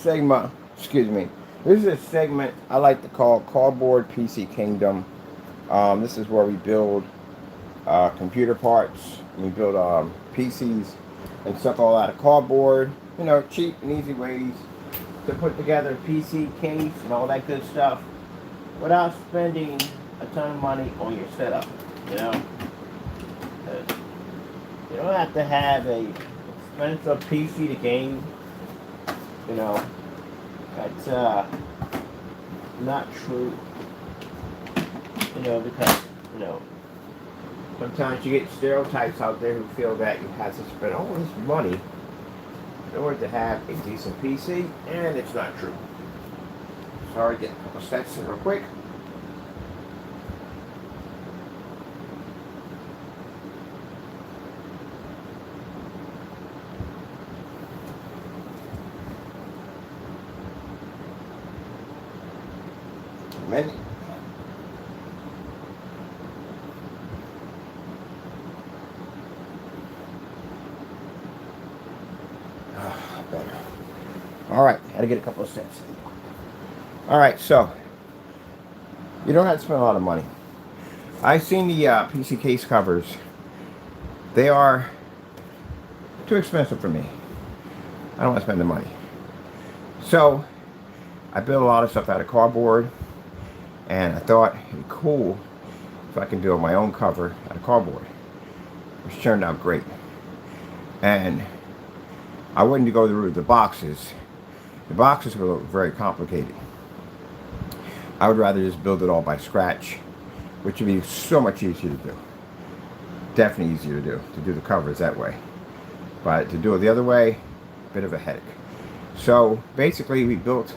segment, excuse me. This is a segment I like to call Cardboard PC Kingdom. This is where we build computer parts, we build PCs and stuff all out of cardboard. You know, cheap and easy ways to put together a PC case and all that good stuff without spending a ton of money on your setup. You know, 'cause you don't have to have a expensive PC to game. You know, that's not true. You know, because you know sometimes you get stereotypes out there who feel that you have to spend all this money in order to have a decent PC, and it's not true. Sorry, get a couple steps in real quick. Many. Better. All right, had to get a couple of steps. All right, so you don't have to spend a lot of money. I've seen the PC case covers. They are too expensive for me. I don't want to spend the money. So I built a lot of stuff out of cardboard, and I thought it'd be cool if I can build my own cover out of cardboard, which turned out great. And I wouldn't go through the boxes. The boxes were very complicated. I would rather just build it all by scratch, which would be so much easier to do. Definitely easier to do the covers that way. But to do it the other way, a bit of a headache. So basically we built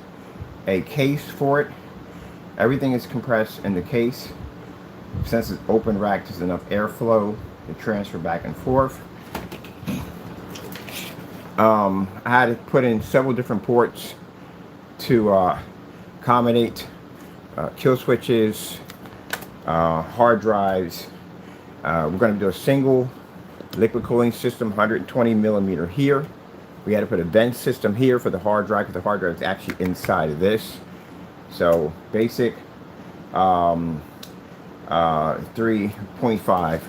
a case for it. Everything is compressed in the case. Since it's open rack, there's enough airflow to transfer back and forth. I had to put in several different ports to accommodate kill switches, hard drives. We're going to do a single liquid cooling system, 120 millimeter here. We had to put a vent system here for the hard drive because the hard drive is actually inside of this. So basic 3.5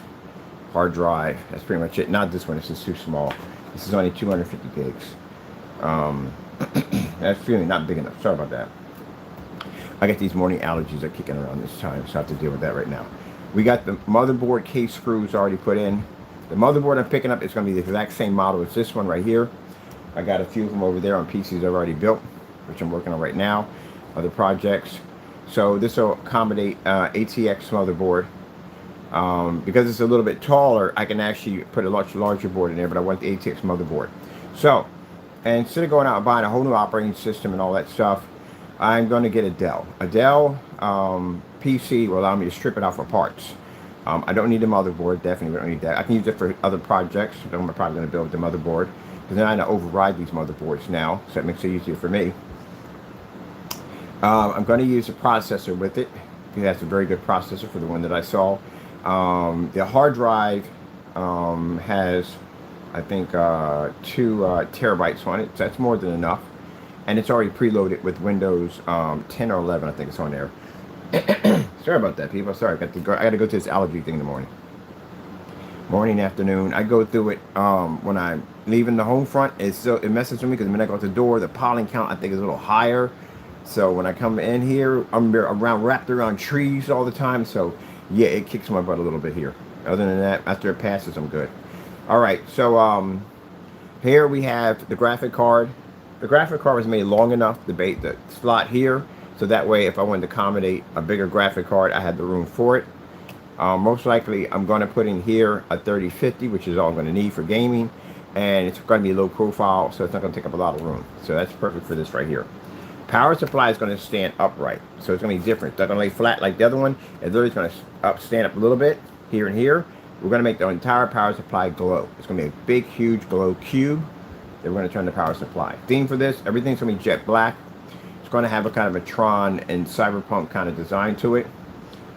hard drive. That's pretty much it. Not this one. This is too small. This is only 250 gigs. That's really not big enough. Sorry about that. I got these morning allergies that are kicking around this time, so I have to deal with that right now. We got the motherboard case screws already put in. The motherboard I'm picking up is going to be the exact same model as this one right here. I got a few of them over there on PCs I've already built, which I'm working on right now, other projects. So this will accommodate ATX motherboard. Because it's a little bit taller, I can actually put a much larger board in there, but I want the ATX motherboard. So, and instead of going out and buying a whole new operating system and all that stuff, I'm going to get a Dell. A Dell PC will allow me to strip it out for parts. I don't need a motherboard, definitely don't need that. I can use it for other projects. I'm probably going to build the motherboard, because then I know override these motherboards now, so it makes it easier for me. I'm going to use a processor with it. That's a very good processor for the one that I saw. The hard drive has, I think, 2 terabytes on it, so that's more than enough. And it's already preloaded with Windows 10 or 11, I think it's on there. Sorry about that, people. Sorry, I got to go to this allergy thing in the morning. Morning, afternoon. I go through it when I'm leaving the home front. It messes with me because when I go out the door, the pollen count I think is a little higher. So when I come in here, I'm wrapped around trees all the time. So yeah, it kicks my butt a little bit here. Other than that, after it passes, I'm good. All right, so here we have the graphic card. The graphic card was made long enough to bait the slot here, so that way if I wanted to accommodate a bigger graphic card, I had the room for it. Most likely I'm going to put in here a 3050, which is all I'm going to need for gaming, and it's going to be low profile, so it's not going to take up a lot of room. So that's perfect for this right here. Power supply is going to stand upright, so it's going to be different. It's not going to lay flat like the other one. It's literally going to stand up a little bit here and here. We're going to make the entire power supply glow. It's going to be a big, huge glow cube. Then we're going to turn the power supply. Theme for this, everything's going to be jet black. It's going to have a kind of a Tron and Cyberpunk kind of design to it.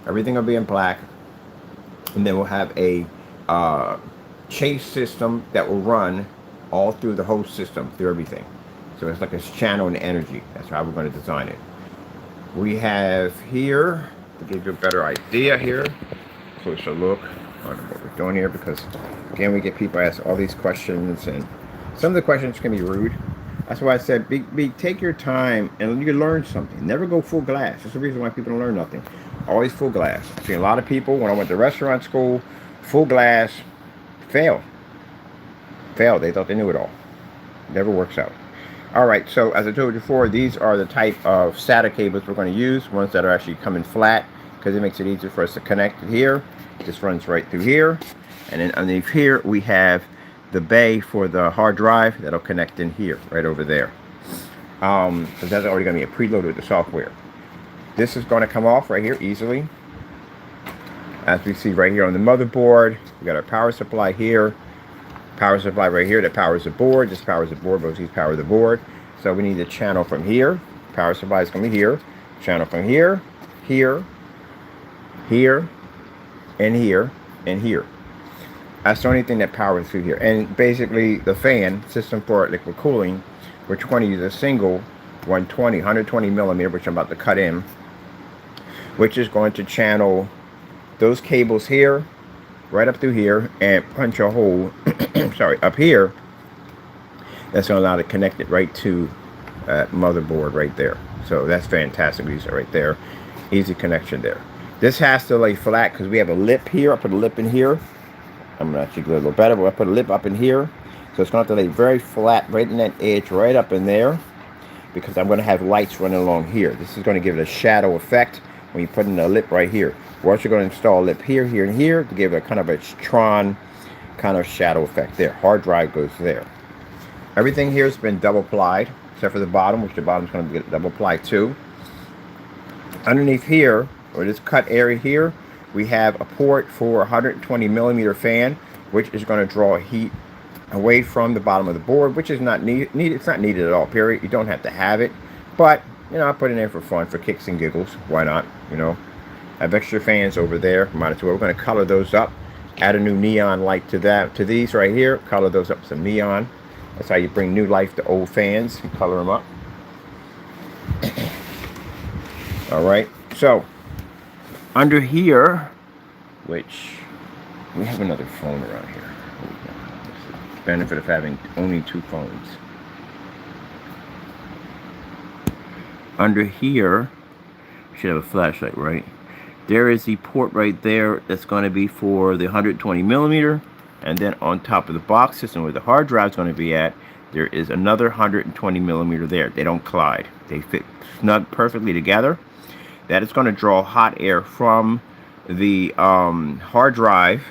Everything will be in black. And then we'll have a chase system that will run all through the whole system, through everything. So it's like it's channeling energy. That's how we're going to design it. We have here, to give you a better idea here, closer look on what we're doing here, because again, we get people ask all these questions, and some of the questions can be rude. That's why I said, take your time and you can learn something. Never go full glass. That's the reason why people don't learn nothing. Always full glass. I see a lot of people, when I went to restaurant school, full glass, failed. They thought they knew it all. Never works out. All right, so as I told you before, these are the type of SATA cables we're going to use, ones that are actually coming flat, because it makes it easier for us to connect it here. This runs right through here, and then underneath here we have the bay for the hard drive that'll connect in here, right over there. Because that's already going to be a preloaded with the software. This is going to come off right here easily. As we see right here on the motherboard, we got our power supply here. Power supply right here that powers the board. This powers the board, both these power the board. So we need a channel from here. Power supply is coming here. Channel from here, here, here, and here, and here. That's the only thing that powers through here. And basically the fan system for liquid cooling, we're going to use a single 120 millimeter, which I'm about to cut in, which is going to channel those cables here, right up through here, and punch a hole sorry, up here. That's going to allow to connect it right to motherboard right there. So that's fantastic. We use it right there. Easy connection there. This has to lay flat because we have a lip here. I put a lip in here. I'm going to actually do a little better, but I put a lip up in here. So it's going to have to lay very flat right in that edge, right up in there, because I'm going to have lights running along here. This is going to give it a shadow effect when you put in a lip right here. We're also going to install a lip here, here, and here to give it a kind of a Tron kind of shadow effect there. Hard drive goes there. Everything here has been double plied, except for the bottom, which the bottom's going to get double plied too. Underneath here, or this cut area here, we have a port for a 120 millimeter fan, which is going to draw heat away from the bottom of the board, which is not needed. It's not needed at all, period. You don't have to have it, but you know, I put it in there for fun, for kicks and giggles. Why not? You know, I have extra fans over there. Might as well. We're going to color those up. Add a new neon light to that, to these right here. Color those up with some neon. That's how you bring new life to old fans. You color them up. All right. So under here, which we have another phone around here. The benefit of having only two phones. Under here, we should have a flashlight, right? There is the port right there that's going to be for the 120 millimeter, and then on top of the box system where the hard drive is going to be at, there is another 120 millimeter there. They don't collide. They fit snug perfectly together. That is going to draw hot air from the hard drive,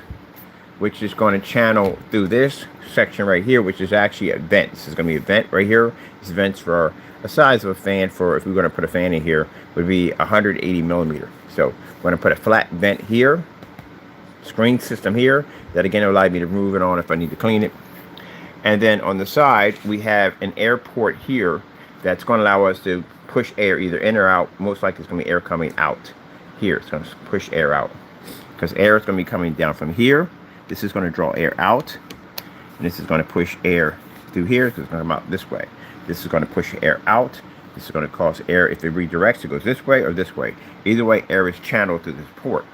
which is going to channel through this section right here, which is actually a vent. This is going to be a vent right here. This vents for the size of a fan, for if we're going to put a fan in here, would be 180 millimeter. So we're going to put a flat vent here, screen system here, that again will allow me to move it on if I need to clean it. And then on the side, we have an air port here that's going to allow us to push air either in or out. Most likely it's going to be air coming out here. It's going to push air out because air is going to be coming down from here. This is going to draw air out, and this is going to push air through here because it's going to come out this way. This is going to push air out. This is going to cause air, if it redirects, it goes this way or this way. Either way, air is channeled through this port.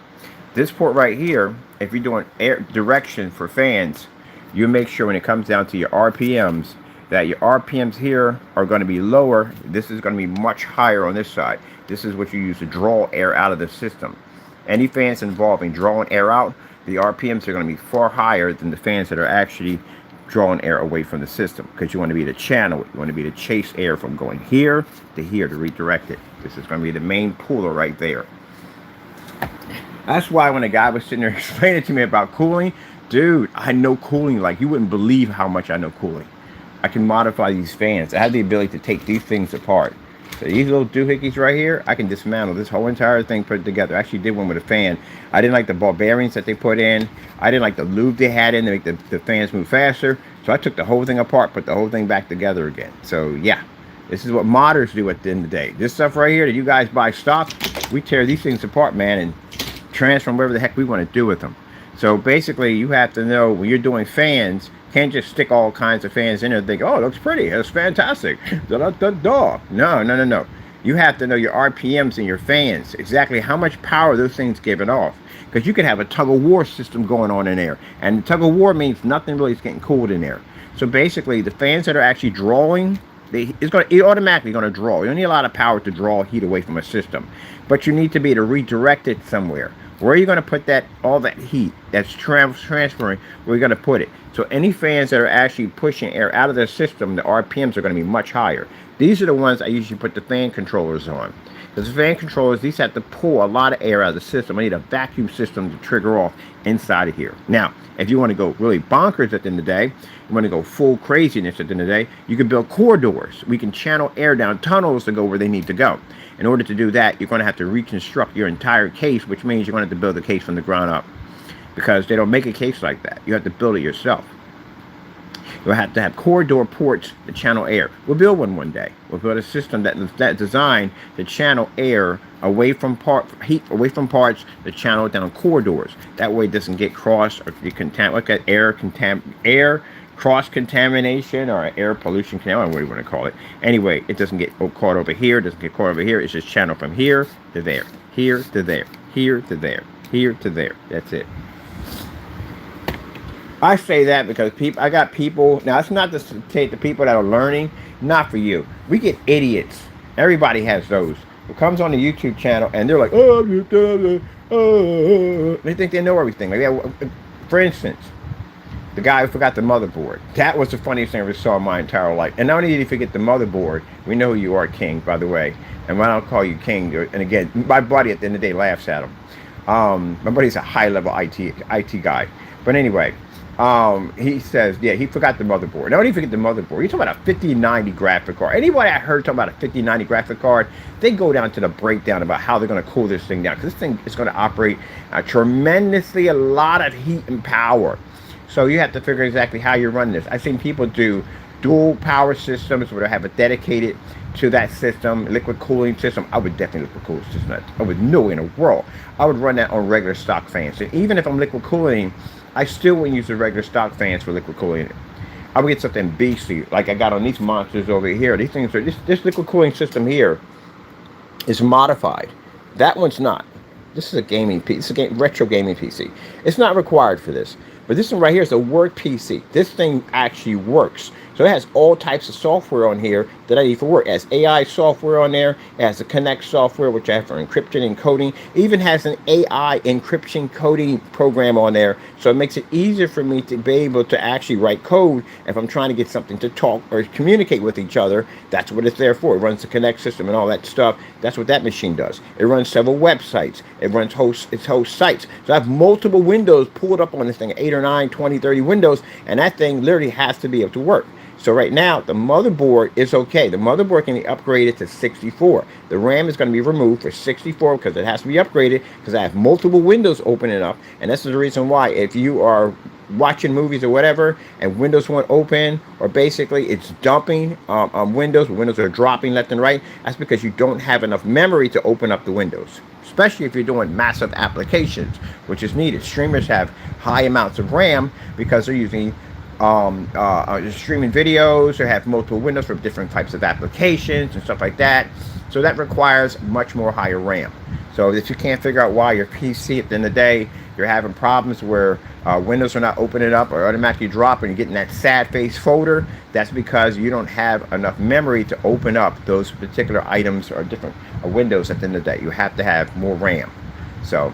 This port right here, if you're doing air direction for fans, you make sure when it comes down to your RPMs, that your RPMs here are going to be lower. This is going to be much higher on this side. This is what you use to draw air out of the system. Any fans involving drawing air out, the RPMs are going to be far higher than the fans that are actually drawing air away from the system, because you want to be the channel. You want to be to chase air from going here to here to redirect it. This is going to be the main puller right there. That's why when a guy was sitting there explaining to me about cooling, dude, I know cooling like you wouldn't believe how much I know cooling. I can modify these fans. I have the ability to take these things apart. So these little doohickeys right here, I can dismantle this whole entire thing, put it together. I actually did one with a fan. I didn't like the ball bearings that they put in. I didn't like the lube they had in to make the fans move faster. So I took the whole thing apart, put the whole thing back together again. So yeah, this is what modders do at the end of the day. This stuff right here that you guys buy stock, we tear these things apart, man, and transform whatever the heck we want to do with them. So basically, you have to know when you're doing fans, can't just stick all kinds of fans in there and think, oh, it looks pretty, it's fantastic. Da, da, da, da. No, no, no, no. You have to know your RPMs and your fans, exactly how much power those things giving off. Because you could have a tug of war system going on in there. And the tug of war means nothing really is getting cooled in there. So basically, the fans that are actually drawing, it's automatically going to draw. You don't need a lot of power to draw heat away from a system. But you need to be able to redirect it somewhere. Where are you going to put all that heat that's transferring? Where are you going to put it? So any fans that are actually pushing air out of their system, the RPMs are going to be much higher. These are the ones I usually put the fan controllers on. Because the fan controllers, these have to pull a lot of air out of the system. I need a vacuum system to trigger off inside of here. Now, if you want to go really bonkers at the end of the day, you want to go full craziness at the end of the day, you can build corridors. We can channel air down tunnels to go where they need to go. In order to do that, you're going to have to reconstruct your entire case, which means you're going to have to build the case from the ground up. Because they don't make a case like that. You have to build it yourself. You'll have to have corridor ports to channel air. We'll build one day. We'll build a system that's designed to channel air away from heat away from parts to channel it down corridors. That way it doesn't get crossed or contaminated. Air cross contamination or air pollution. I don't know what you want to call it. Anyway, it doesn't get caught over here. It doesn't get caught over here. It's just channeled from here to there, here to there, here to there, here to there. That's it. I say that because I got people, now it's not to take the people that are learning, not for you. We get idiots. Everybody has those. Who comes on the YouTube channel and they're like, they think they know everything. Like, for instance, the guy who forgot the motherboard. That was the funniest thing I ever saw in my entire life. And not only did he forget the motherboard, we know who you are, King, by the way. And when I don't call you King, and again, my buddy at the end of the day laughs at him. My buddy's a high-level IT guy. But anyway, he says, yeah, he forgot the motherboard. Now, when he forget the motherboard, you're talking about a 5090 graphic card. Anybody I heard talking about a 5090 graphic card, they go down to the breakdown about how they're going to cool this thing down. Because this thing is going to operate tremendously a lot of heat and power. So you have to figure exactly how you're running this. I've seen people do dual power systems where they have it dedicated to that system, liquid cooling system. I would definitely liquid cool system. I would know in the world. I would run that on regular stock fans. And even if I'm liquid cooling, I still wouldn't use the regular stock fans for liquid cooling. I would get something beastly, like I got on these monsters over here. These things are, this liquid cooling system here is modified. That one's not. This is a gaming PC. It's a retro gaming PC. It's not required for this. But this one right here is a work PC. This thing actually works. So it has all types of software on here that I need for work. It has AI software on there. It has the Connect software, which I have for encryption and coding. It even has an AI encryption coding program on there. So it makes it easier for me to be able to actually write code if I'm trying to get something to talk or communicate with each other. That's what it's there for. It runs the Connect system and all that stuff. That's what that machine does. It runs several websites. It runs its host sites. So I have multiple windows pulled up on this thing, 8 or 9, 20, 30 windows, and that thing literally has to be able to work. So right now, the motherboard is okay. The motherboard can be upgraded to 64. The RAM is going to be removed for 64 because it has to be upgraded because I have multiple windows opening up. And this is the reason why if you are watching movies or whatever and Windows won't open, or basically it's dumping windows are dropping left and right, that's because you don't have enough memory to open up the windows. Especially if you're doing massive applications, which is needed. Streamers have high amounts of RAM because they're using streaming videos or have multiple windows for different types of applications and stuff like that. So that requires much more higher RAM. So if you can't figure out why your PC at the end of the day, you're having problems where windows are not opening up or automatically dropping and getting that sad face folder, that's because you don't have enough memory to open up those particular items or different windows at the end of the day. You have to have more RAM. So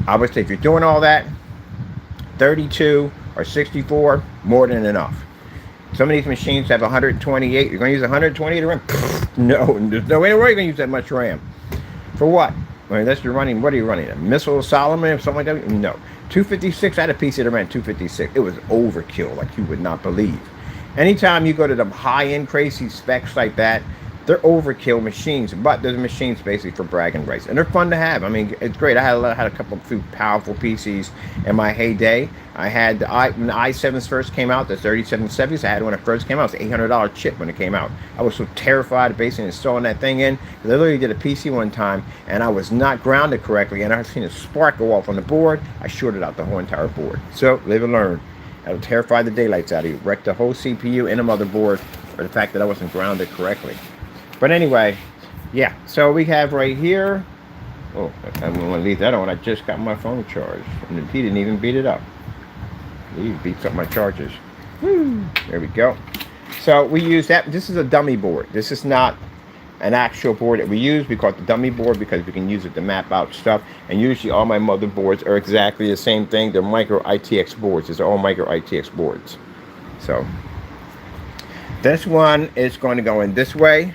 I would say if you're doing all that, 32 or 64, more than enough. Some of these machines have 128. You're going to use 128 RAM? No, there's no way you're going to use that much RAM. For what? I mean, unless you're running, what are you running? A Missile Solomon or something like that? No. 256, I had a PC that ran 256. It was overkill like you would not believe. Anytime you go to the high-end crazy specs like that, they're overkill machines, but they're machines basically for bragging rights, and they're fun to have. I mean, it's great. I had a couple of few powerful PCs in my heyday. I had when the i7s first came out, the 3770s. I had when it first came out. It was an $800 chip when it came out. I was so terrified of basically installing that thing in. I literally did a PC one time, and I was not grounded correctly, and I seen a spark go off on the board. I shorted out the whole entire board. So live and learn. I would terrify the daylights out of you. Wrecked the whole CPU and the motherboard for the fact that I wasn't grounded correctly. But anyway, yeah, so we have right here, oh, I'm going to leave that on. I just got my phone charged, and he didn't even beat it up. He beats up my charges. Woo. There we go. So we use that. This is a dummy board. This is not an actual board that we use. We call it the dummy board because we can use it to map out stuff. And usually all my motherboards are exactly the same thing. They're micro ITX boards. These are all micro ITX boards. So this one is going to go in this way,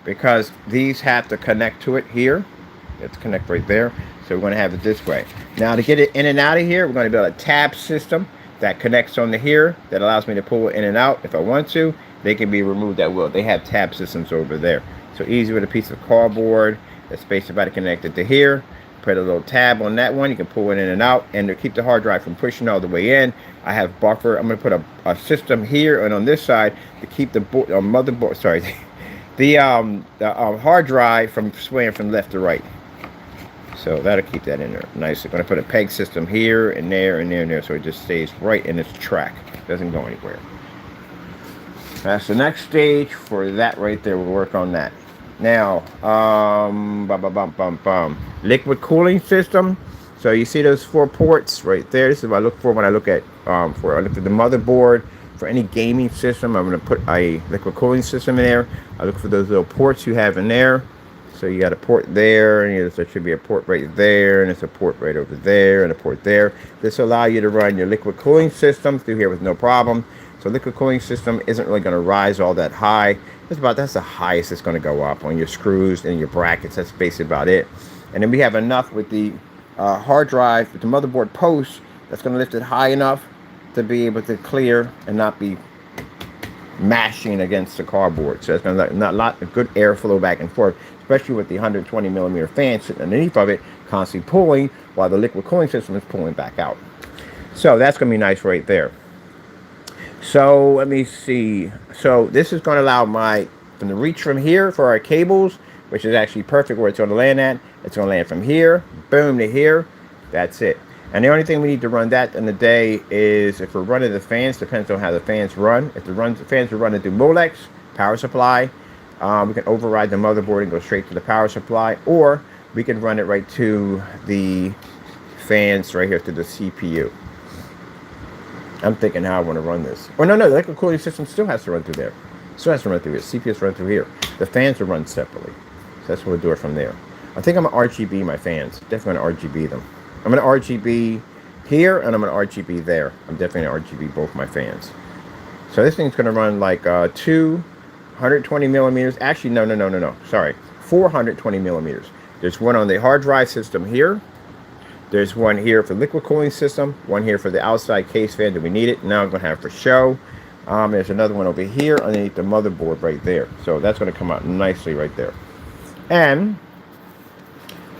because these have to connect to it here. Let's connect right there. So we're going to have it this way. Now to get it in and out of here, we're going to build a tab system that connects on the here that allows me to pull it in and out if I want to. They can be removed at will. They have tab systems over there. So easy with a piece of cardboard that's basically connected to here. Put a little tab on that one. You can pull it in and out, and to keep the hard drive from pushing all the way in, I have buffer. I'm going to put a system here and on this side to keep the motherboard, sorry, the hard drive from swaying from left to right. So that'll keep that in there nice. I'm going to put a peg system here and there and there and there, so it just stays right in its track. It doesn't go anywhere. That's the next stage for that right there. We'll work on that. Now, liquid cooling system. So you see those 4 ports right there. This is what I look for when I look at I look at the motherboard. For any gaming system, I'm going to put a liquid cooling system in there. I look for those little ports you have in there. So you got a port there, and there should be a port right there, and it's a port right over there, and a port there. This will allow you to run your liquid cooling system through here with no problem. So liquid cooling system isn't really going to rise all that high. That's the highest it's going to go up on your screws and your brackets. That's basically about it. And then we have enough with the hard drive, with the motherboard post, that's going to lift it high enough to be able to clear and not be mashing against the cardboard. So it's going to let a lot of good airflow back and forth, especially with the 120 millimeter fan sitting underneath of it, constantly pulling while the liquid cooling system is pulling back out. So that's going to be nice right there. So let me see. So this is going to allow from the reach from here for our cables, which is actually perfect where it's going to land at. It's going to land from here, boom, to here. That's it. And the only thing we need to run that in the day is if we're running the fans, depends on how the fans run. If the fans are running through Molex power supply, we can override the motherboard and go straight to the power supply, or we can run it right to the fans right here to the CPU. I'm thinking how I want to run this. Oh, no, the liquid cooling system still has to run through there. Still has to run through here. CPUs run through here. The fans will run separately. So that's what we'll do it from there. I think I'm going to RGB my fans. Definitely going to RGB them. I'm going to RGB here, and I'm going to RGB there. I'm definitely going to RGB both my fans. So this thing's going to run like 220 millimeters. Actually, no. Sorry. 420 millimeters. There's one on the hard drive system here. There's one here for the liquid cooling system. One here for the outside case fan that we need it. Now I'm going to have for show. There's another one over here underneath the motherboard right there. So that's going to come out nicely right there. And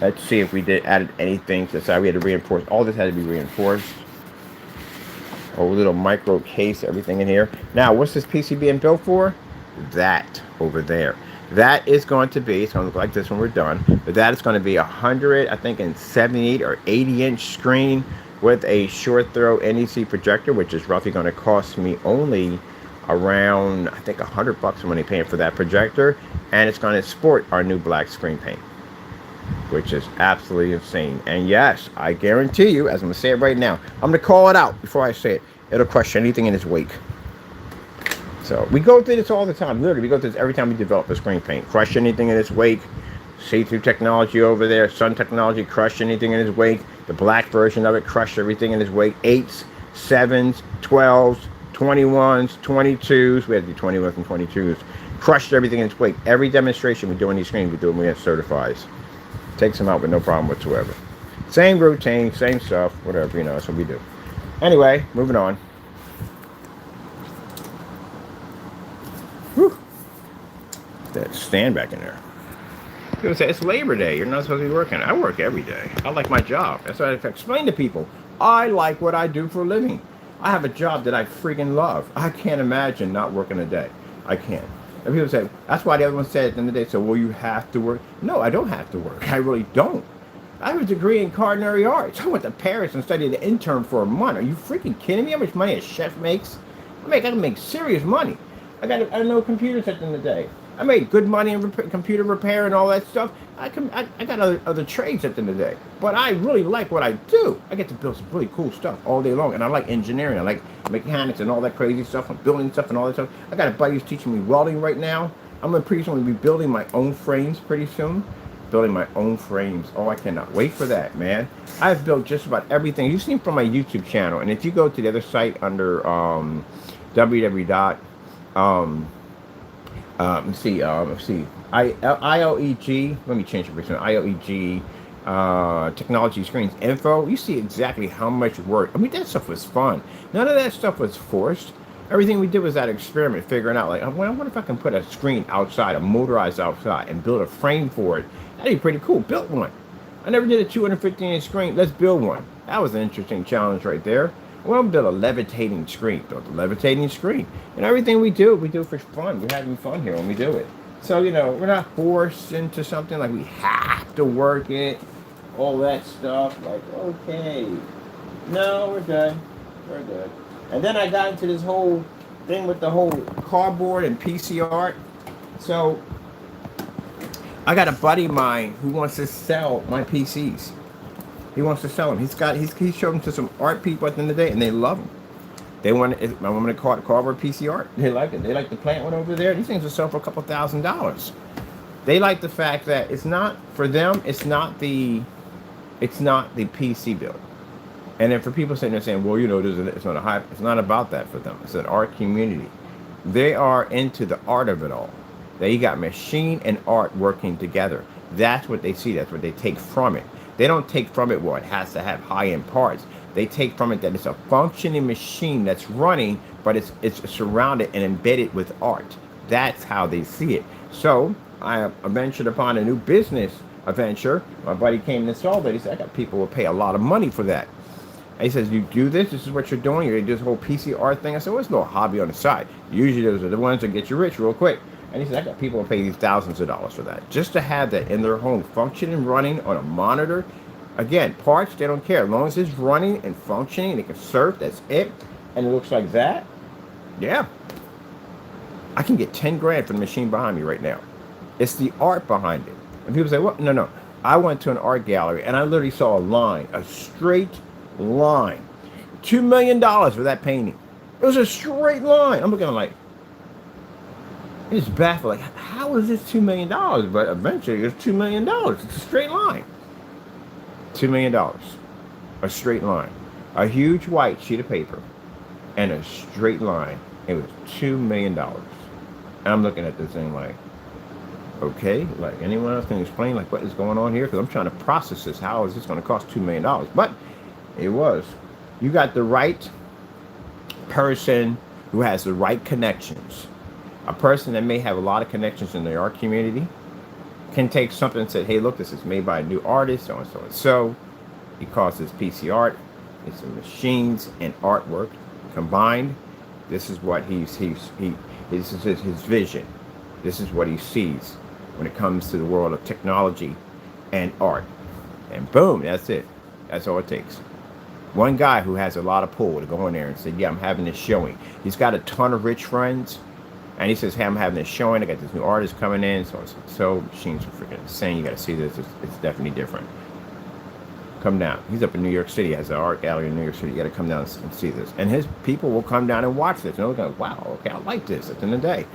let's see if we added anything to the side. We had to reinforce. All this had to be reinforced. A little micro case, everything in here. Now, what's this PC being built for? That over there. That is going to be, it's going to look like this when we're done, but that is going to be 100, I think, in 78 or 80-inch screen with a short throw NEC projector, which is roughly going to cost me only around, I think, $100 I'm only paying for that projector, and it's going to sport our new black screen paint, which is absolutely insane. And yes, I guarantee you, as I'm going to say it right now, I'm going to call it out before I say it, it'll crush anything in its wake. So we go through this all the time. Literally, we go through this every time we develop a screen paint. Crush anything in its wake. See-through technology over there. Sun technology, crush anything in its wake. The black version of it, crush everything in its wake. 8s, 7s, 12s, 21s, 22s. We had to do 21s and 22s. Crushed everything in its wake. Every demonstration we do on these screens, we do when we have certifies. Takes them out with no problem whatsoever. Same routine, same stuff, whatever, that's what we do. Anyway, moving on. that stand back in there. People say it's Labor Day. You're not supposed to be working. I work every day. I like my job. That's what I explain to people. I like what I do for a living. I have a job that I freaking love. I can't imagine not working a day. I can't. And people say, that's why the other one said at the end of the day, so, well, you have to work. No, I don't have to work. I really don't. I have a degree in culinary arts. I went to Paris and studied an intern for a month. Are you freaking kidding me? How much money a chef makes? I can make serious money. I know computers at the end of the day. I made good money in computer repair and all that stuff. I got other trades at the end of the day. But I really like what I do. I get to build some really cool stuff all day long. And I like engineering. I like mechanics and all that crazy stuff. I'm building stuff and all that stuff. I got a buddy who's teaching me welding right now. I'm going to pretty soon be building my own frames pretty soon. Building my own frames. Oh, I cannot wait for that, man. I've built just about everything you've seen from my YouTube channel. And if you go to the other site under www. Let's see, IOEG, let me change it for IOEG, technology screens info, you see exactly how much work. I mean, that stuff was fun. None of that stuff was forced. Everything we did was that experiment, figuring out, like, I wonder if I can put a screen outside, a motorized outside, and build a frame for it. That'd be pretty cool. Built one. I never did a 250-inch screen. Let's build one. That was an interesting challenge right there. Well, build a levitating screen. Build a levitating screen. And everything we do for fun. We're having fun here when we do it. So, we're not forced into something like we have to work it. All that stuff. Like, okay. No, we're good. We're good. And then I got into this whole thing with the whole cardboard and PC art. So, I got a buddy of mine who wants to sell my PCs. He wants to sell them. He showed them to some art people at the end of the day, and they love them. They want my woman to call it cardboard PC art. They like it. They like the plant one over there. These things will sell for a couple $1,000s. They like the fact that it's not for them. It's not the PC build. And then for people sitting there saying, well, it's not a hype. It's not about that for them. It's an art community. They are into the art of it all. They got machine and art working together. That's what they see. That's what they take from it. They don't take from it, well, it has to have high-end parts. They take from it that it's a functioning machine that's running, but it's surrounded and embedded with art. That's how they see it. So I ventured upon a new business venture. My buddy came and saw that. He said, I got people who will pay a lot of money for that. And he says, you do this? This is what you're doing? You're doing this whole PC art thing? I said, well, it's a little hobby on the side. Usually those are the ones that get you rich real quick. And he said, I got people who pay these thousands of dollars for that. Just to have that in their home, functioning, running on a monitor. Again, parts, they don't care. As long as it's running and functioning, they can surf, that's it. And it looks like that. Yeah. I can get 10 grand for the machine behind me right now. It's the art behind it. And people say, well, no. I went to an art gallery and I literally saw a straight line. $2 million for that painting. It was a straight line. I'm looking like, it's baffling. Like, how is this $2 million? But eventually, it's $2 million. It's a straight line. $2 million. A straight line. A huge white sheet of paper and a straight line. It was $2 million. And I'm looking at this thing like, okay, like anyone else can explain like what is going on here? Because I'm trying to process this. How is this going to cost $2 million? But it was. You got the right person who has the right connections. A person that may have a lot of connections in the art community can take something and say, hey, look, this is made by a new artist, so and so and so. He calls this PC art. It's the machines and artwork combined. This is what this is his vision. This is what he sees when it comes to the world of technology and art. And boom, that's it. That's all it takes. One guy who has a lot of pull to go in there and say, yeah, I'm having this showing. He's got a ton of rich friends. And he says, hey, I'm having this showing. I got this new artist coming in. So machines are freaking insane. You got to see this. It's definitely different. Come down. He's up in New York City. He has an art gallery in New York City. You got to come down and see this. And his people will come down and watch this. And they'll go, wow, okay, I like this. At the end of the day,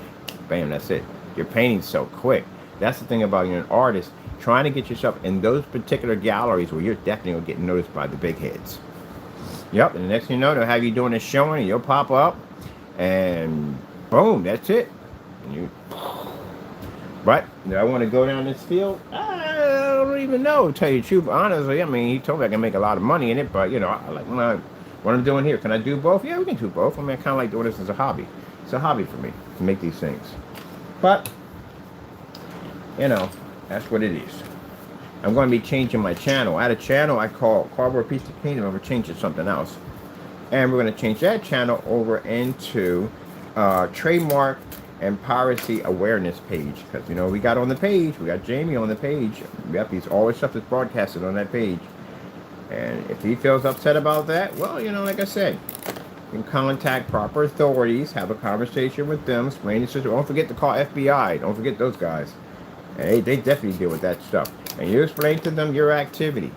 bam, that's it. Your painting's so quick. That's the thing about you're an artist. Trying to get yourself in those particular galleries where you're definitely going to get noticed by the big heads. Yep. And the next thing you know, they'll have you doing a showing and you'll pop up. And boom, that's it. But do I want to go down this field? I don't even know, to tell you the truth. Honestly, I mean, he told me I can make a lot of money in it, but I like what I'm doing here. Can I do both? Yeah, we can do both. I mean, I kind of like doing this as a hobby. It's a hobby for me to make these things. But You know, that's what it is. I'm going to be changing my channel. I had a channel I call Cardboard Piece of Kingdom. I'm going to change it to something else. And we're going to change that channel over into trademark and piracy awareness page. Because, you know, we got on the page. We got Jamie on the page. Yep, he's always stuff that's broadcasted on that page. And if he feels upset about that, well, you know, like I said, you can contact proper authorities, have a conversation with them, explain the situation. Don't forget to call FBI. Don't forget those guys. Hey, they definitely deal with that stuff. And you explain to them your activity.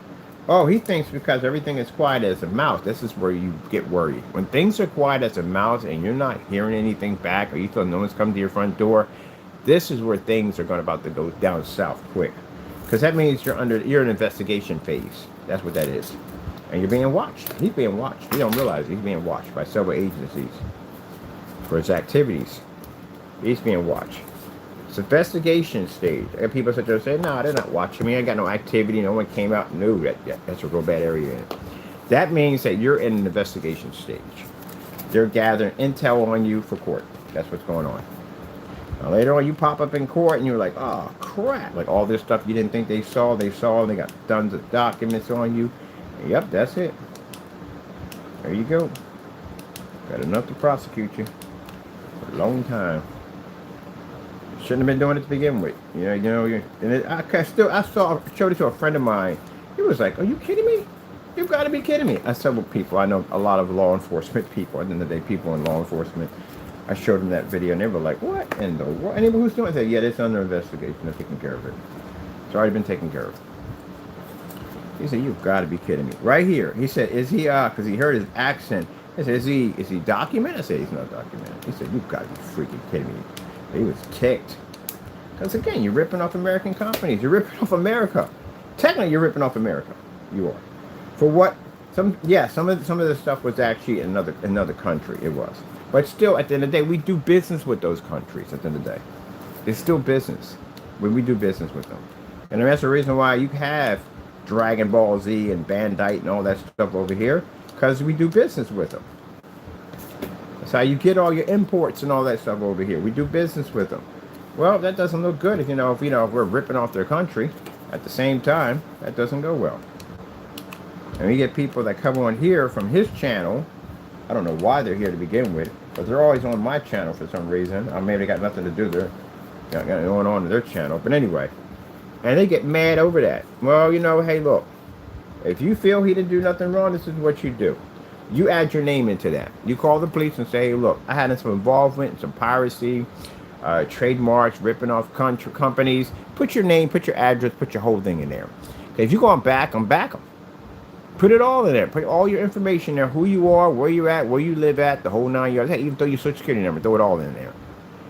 Oh, he thinks because everything is quiet as a mouse, this is where you get worried. When things are quiet as a mouse and you're not hearing anything back, or you feel no one's coming to your front door, this is where things are about to go down south quick. Because that means you're in an investigation phase. That's what that is. And you're being watched. He's being watched. He don't realize he's being watched by several agencies for his activities. He's being watched. It's investigation stage. And people sit there and say, no, they're not watching me. I got no activity. No one came out. No, that's a real bad area. That means that you're in an investigation stage. They're gathering intel on you for court. That's what's going on. Now, later on, you pop up in court and you're like, oh, crap. Like all this stuff you didn't think they saw. They They got tons of documents on you. Yep, that's it. There you go. Got enough to prosecute you for a long time. Shouldn't have been doing it to begin with. And I showed it to a friend of mine. He was like, "Are you kidding me? You've got to be kidding me." I several people. I know a lot of law enforcement people. At the end of the day, people in law enforcement. I showed them that video, and they were like, "What in the world?" Anybody who's doing it said, "Yeah, it's under investigation. They're taking care of it. It's already been taken care of." He said, "You've got to be kidding me!" Right here, he said, "Is he?" Because he heard his accent. He said, "Is he documented?" I said, "He's not documented." He said, "You've got to be freaking kidding me!" He was kicked. Because again, you're ripping off American companies. You're ripping off America. Technically, you're ripping off America. You are. For what? Some of the stuff was actually in another country. It was. But still, at the end of the day, we do business with those countries. At the end of the day, it's still business when we do business with them. And that's the reason why you have Dragon Ball Z and Bandite and all that stuff over here, because we do business with them. That's how you get all your imports and all that stuff over here. We do business with them. Well, that doesn't look good if we're ripping off their country at the same time. That doesn't go well. And we get people that come on here from his channel. I don't know why they're here to begin with, but they're always on my channel for some reason. Maybe they got nothing to do there, got going on to their channel. But anyway, and they get mad over that. Well, hey, look, if you feel he didn't do nothing wrong, this is what you do. You add your name into that. You call the police and say, hey, look, I had some involvement in some piracy, trademarks, ripping off companies. Put your name, put your address, put your whole thing in there. Okay, if you're going back them. Put it all in there. Put all your information there, who you are, where you're at, where you live at, the whole 9 yards. Hey, even throw your social security number, throw it all in there.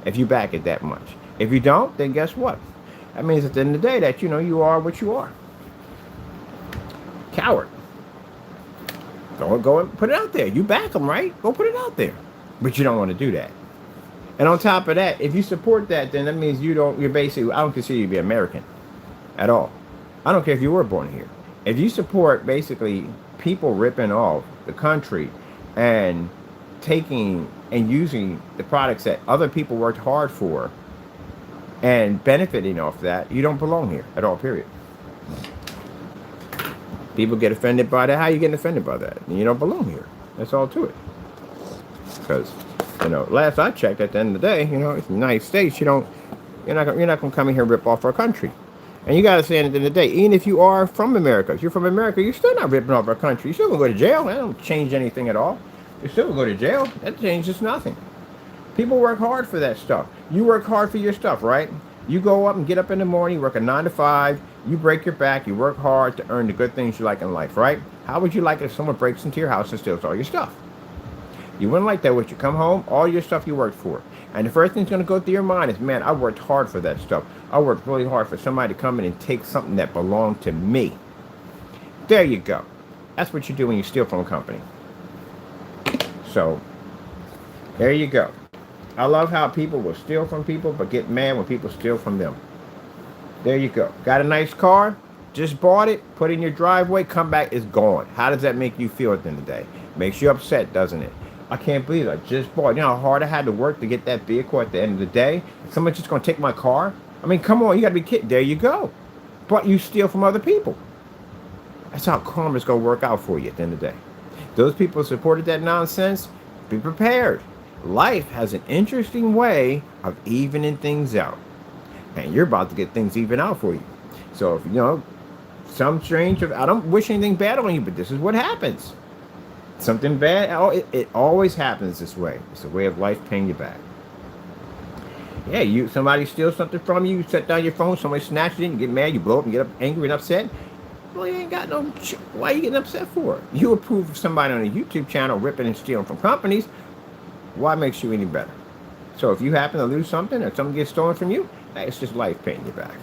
If you back it that much. If you don't, then guess what? That means at the end of the day that, you are what you are. Coward. Go and put it out there. You back them, right? Go put it out there. But you don't want to do that. And on top of that, if you support that, then that means you're basically, I don't consider you to be American at all. I don't care if you were born here. If you support basically people ripping off the country and taking and using the products that other people worked hard for and benefiting off that, you don't belong here at all, period. People get offended by that. How are you getting offended by that? You don't belong here. That's all to it. Because, last I checked, at the end of the day, it's the United States. You're not going to come in here and rip off our country. And you got to say at the end of the day, even if you are from America, if you're from America, you're still not ripping off our country. You're still going to go to jail. That don't change anything at all. You still go to jail. That changes nothing. People work hard for that stuff. You work hard for your stuff, right? You go up and get up in the morning, you work a 9 to 5, you break your back, you work hard to earn the good things you like in life, right? How would you like if someone breaks into your house and steals all your stuff? You wouldn't like that, would you? Come home, all your stuff you worked for. And the first thing that's going to go through your mind is, man, I worked hard for that stuff. I worked really hard for somebody to come in and take something that belonged to me. There you go. That's what you do when you steal from a company. So, there you go. I love how people will steal from people, but get mad when people steal from them. There you go. Got a nice car? Just bought it, put it in your driveway, come back, it's gone. How does that make you feel at the end of the day? Makes you upset, doesn't it? I can't believe it. I just bought it. You know how hard I had to work to get that vehicle at the end of the day? Someone's just going to take my car? I mean, come on, you got to be kidding. There you go. But you steal from other people. That's how karma's going to work out for you at the end of the day. Those people who supported that nonsense, be prepared. Life has an interesting way of evening things out. And you're about to get things even out for you. So if you know, some strange, I don't wish anything bad on you, but this is what happens. Something bad, it always happens this way. It's a way of life paying you back. Yeah, somebody steals something from you, you set down your phone, somebody snatches it, you get mad, you blow up and get up angry and upset. Well, you ain't got no. Why are you getting upset for? You approve of somebody on a YouTube channel ripping and stealing from companies. Why makes you any better? So if you happen to lose something or something gets stolen from you, hey, it's just life paying you back.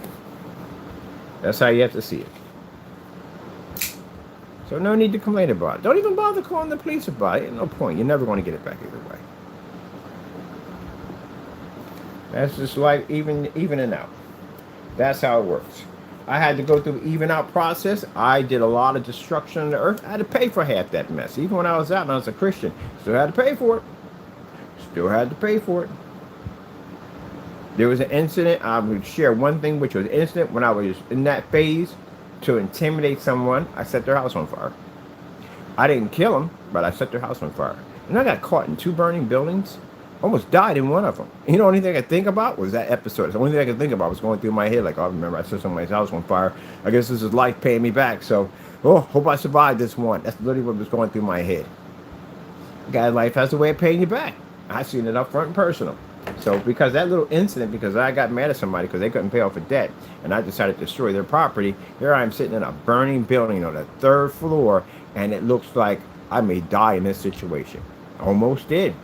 That's how you have to see it. So no need to complain about it. Don't even bother calling the police about it. No point. You're never going to get it back either way. That's just life, evening out. That's how it works. I had to go through the even out process. I did a lot of destruction on the earth. I had to pay for half that mess. Even when I was out and I was a Christian, still had to pay for it. Still had to pay for it. There was an incident. I would share one thing, which was an incident when I was in that phase to intimidate someone. I set their house on fire. I didn't kill them, but I set their house on fire. And I got caught in 2 burning buildings. Almost died in one of them. You know, the only thing I could think about was that episode. The only thing I could think about was going through my head. Like, oh, I remember I set somebody's house on fire. I guess this is life paying me back. So, oh, hope I survived this one. That's literally what was going through my head. Guy, life has a way of paying you back. I seen it up front and personal. So, because that little incident, because I got mad at somebody because they couldn't pay off a debt, and I decided to destroy their property, here I am sitting in a burning building on the 3rd floor, and it looks like I may die in this situation. Almost did.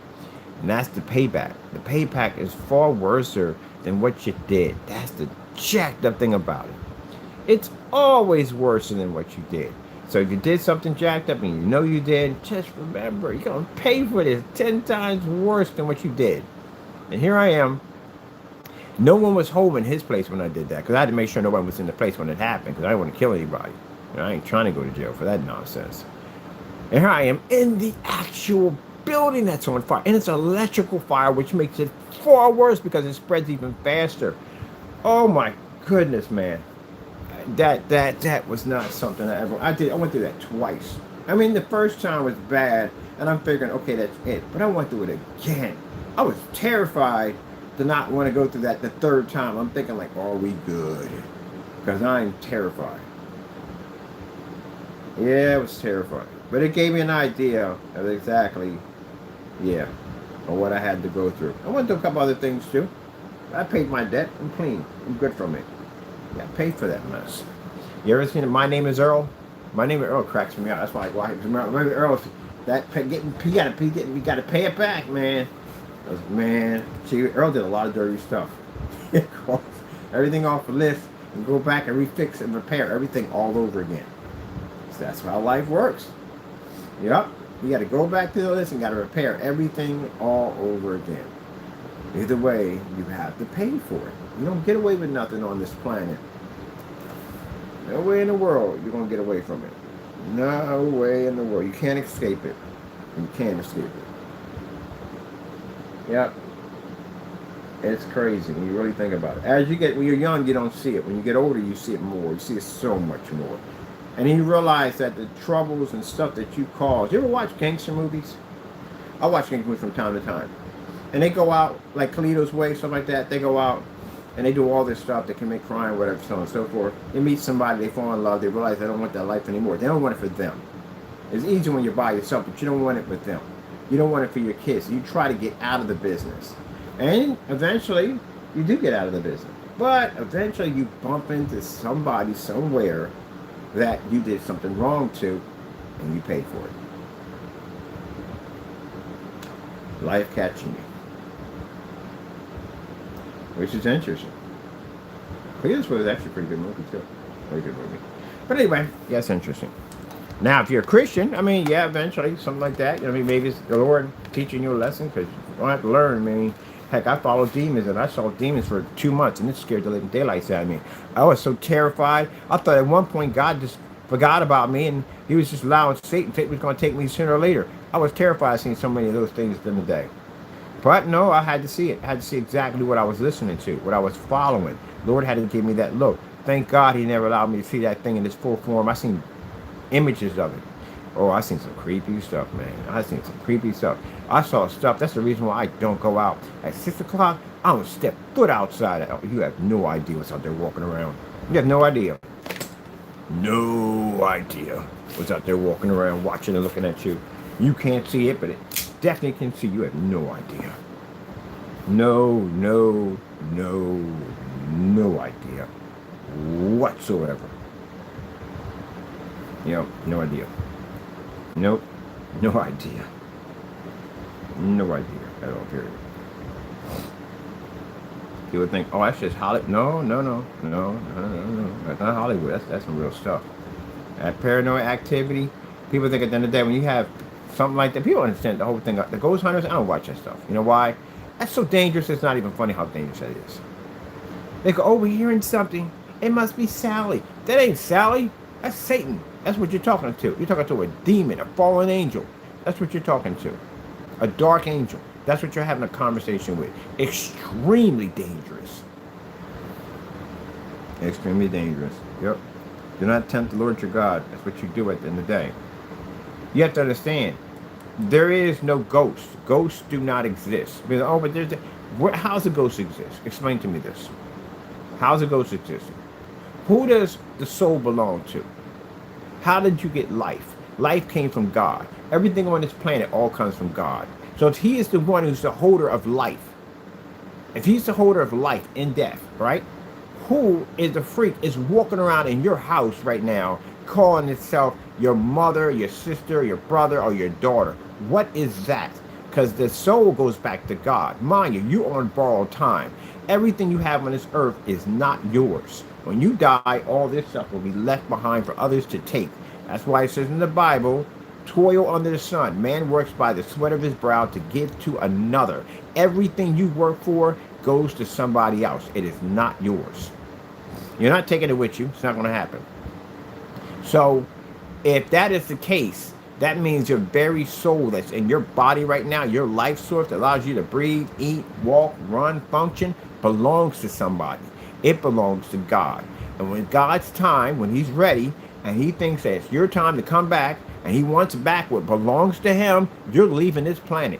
And that's the payback. The payback is far worse than what you did. That's the jacked up thing about it. It's always worse than what you did. So if you did something jacked up and you know you did, just remember, you're going to pay for this 10 times worse than what you did. And here I am. No one was home in his place when I did that, because I had to make sure no one was in the place when it happened, because I didn't want to kill anybody. You know, I ain't trying to go to jail for that nonsense. And here I am in the actual building that's on fire, and it's electrical fire, which makes it far worse because it spreads even faster. Oh my goodness, man, that was not something I went through that twice. I mean, the first time was bad, and I'm figuring, okay, that's it, but I went through it again. I was terrified to not want to go through that the 3rd time. I'm thinking like, are we good? Because I'm terrified. Yeah, it was terrifying, but it gave me an idea of exactly, yeah, or what I had to go through. I went through a couple other things too. I paid my debt. I'm clean. I'm good from it. Yeah, I paid for that mess. You ever seen it? My Name is Earl? My Name is Earl cracks me out. That's why Earl, you gotta pay it back, man. Man, see, Earl did a lot of dirty stuff. Everything off the list and go back and refix and repair everything all over again. So that's how life works. Yep. You got to go back to the list and got to repair everything all over again. Either way, you have to pay for it. You don't get away with nothing on this planet. No way in the world you're going to get away from it. No way in the world. You can't escape it. You can't escape it. Yep. It's crazy when you really think about it. When you're young, you don't see it. When you get older, you see it more. You see it so much more. And then you realize that the troubles and stuff that you cause. You ever watch gangster movies? I watch gangster movies from time to time. And they go out, like Carlito's Way, stuff like that. They go out and they do all this stuff that can make crime, whatever, so on and so forth. They meet somebody, they fall in love, they realize they don't want that life anymore. They don't want it for them. It's easy when you're by yourself, but you don't want it with them. You don't want it for your kids. You try to get out of the business. And eventually, you do get out of the business. But eventually, you bump into somebody somewhere that you did something wrong to, and you pay for it. Life catching you. Which is interesting. Cletus was actually a pretty good movie, too. Very good movie. But anyway, yeah, it's interesting. Now, if you're a Christian, I mean, yeah, eventually, something like that. You know, I mean, maybe it's the Lord teaching you a lesson, because you don't have to learn. I mean, heck, I followed demons, and I saw demons for 2 months, and it scared the living daylights out of me. I was so terrified. I thought at one point God just forgot about me, and he was just allowing Satan was going to take me sooner or later. I was terrified seeing so many of those things in the day. But no, I had to see it. I had to see exactly what I was listening to, what I was following. Lord had to give me that look. Thank God he never allowed me to see that thing in its full form. I seen images of it. Oh, I seen some creepy stuff, man. I seen some creepy stuff. I saw stuff. That's the reason why I don't go out at 6 o'clock. I don't step foot outside. You have no idea what's out there walking around. You have no idea. No idea what's out there walking around, watching and looking at you. You can't see it, but it definitely can see. You have no idea. No idea whatsoever. No idea. Nope, no idea. No idea at all, period. You would think, oh, that's just Hollywood. No. That's not Hollywood. That's some real stuff. That paranoid activity, people think at the end of the day, when you have something like that, people understand the whole thing. The ghost hunters, I don't watch that stuff. You know why? That's so dangerous, it's not even funny how dangerous that is. They go, oh, we're hearing something. It must be Sally. That ain't Sally. That's Satan. That's what you're talking to. You're talking to a demon, a fallen angel. That's what you're talking to. A dark angel. That's what you're having a conversation with. Extremely dangerous. Extremely dangerous. Yep. Do not tempt the Lord your God. That's what you do at the end of the day. You have to understand, there is no ghost. Ghosts do not exist. Oh, but there's how's a ghost exist? Explain to me this. How's a ghost exist? Who does the soul belong to? How did you get life? Life came from God. Everything on this planet all comes from God. So if he is the one who's the holder of life, if he's the holder of life and death, right? Who is the freak is walking around in your house right now calling itself your mother, your sister, your brother, or your daughter? What is that? Because the soul goes back to God. Mind you, you're on borrowed time. Everything you have on this earth is not yours. When you die, all this stuff will be left behind for others to take. That's why it says in the Bible, toil under the sun. Man works by the sweat of his brow to give to another. Everything you work for goes to somebody else. It is not yours. You're not taking it with you. It's not going to happen. So if that is the case, that means your very soul that's in your body right now, your life source that allows you to breathe, eat, walk, run, function, belongs to somebody. It belongs to God. And when God's time, when he's ready, and he thinks that it's your time to come back, and he wants back what belongs to him, you're leaving this planet.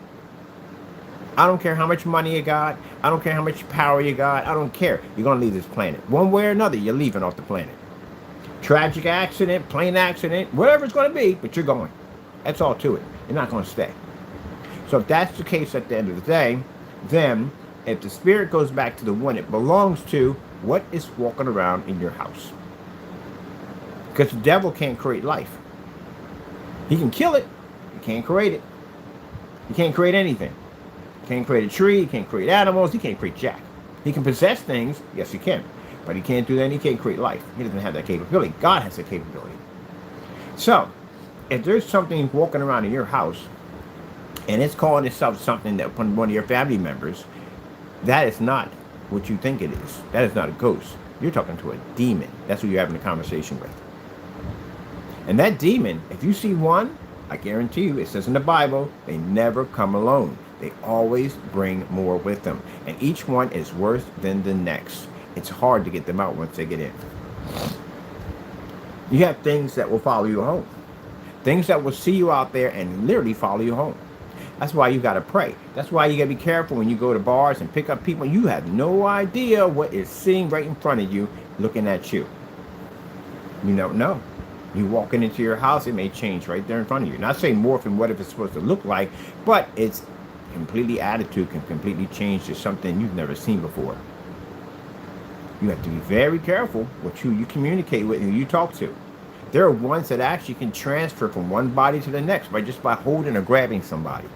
I don't care how much money you got. I don't care how much power you got. I don't care. You're going to leave this planet. One way or another, you're leaving off the planet. Tragic accident, plane accident, whatever it's going to be, but you're going. That's all to it. You're not going to stay. So if that's the case at the end of the day, then if the spirit goes back to the one it belongs to, what is walking around in your house? Because the devil can't create life. He can kill it. He can't create it. He can't create anything. He can't create a tree. He can't create animals. He can't create jack. He can possess things. Yes, he can. But he can't do that. He can't create life. He doesn't have that capability. God has that capability. So, if there's something walking around in your house, and it's calling itself something that one of your family members, that is not what you think it is. That is not a ghost. You're talking to a demon. That's who you're having a conversation with. And that demon, if you see one, I guarantee you, it says in the Bible, they never come alone. They always bring more with them. And each one is worse than the next. It's hard to get them out once they get in. You have things that will follow you home. Things that will see you out there and literally follow you home. That's why you got to pray. That's why you got to be careful when you go to bars and pick up people. You have no idea what is sitting right in front of you looking at you. You don't know. You walking into your house, it may change right there in front of you. Not saying morph and what if it's supposed to look like, but it's completely attitude can completely change to something you've never seen before. You have to be very careful what you communicate with and who you talk to. There are ones that actually can transfer from one body to the next by just by holding or grabbing somebody.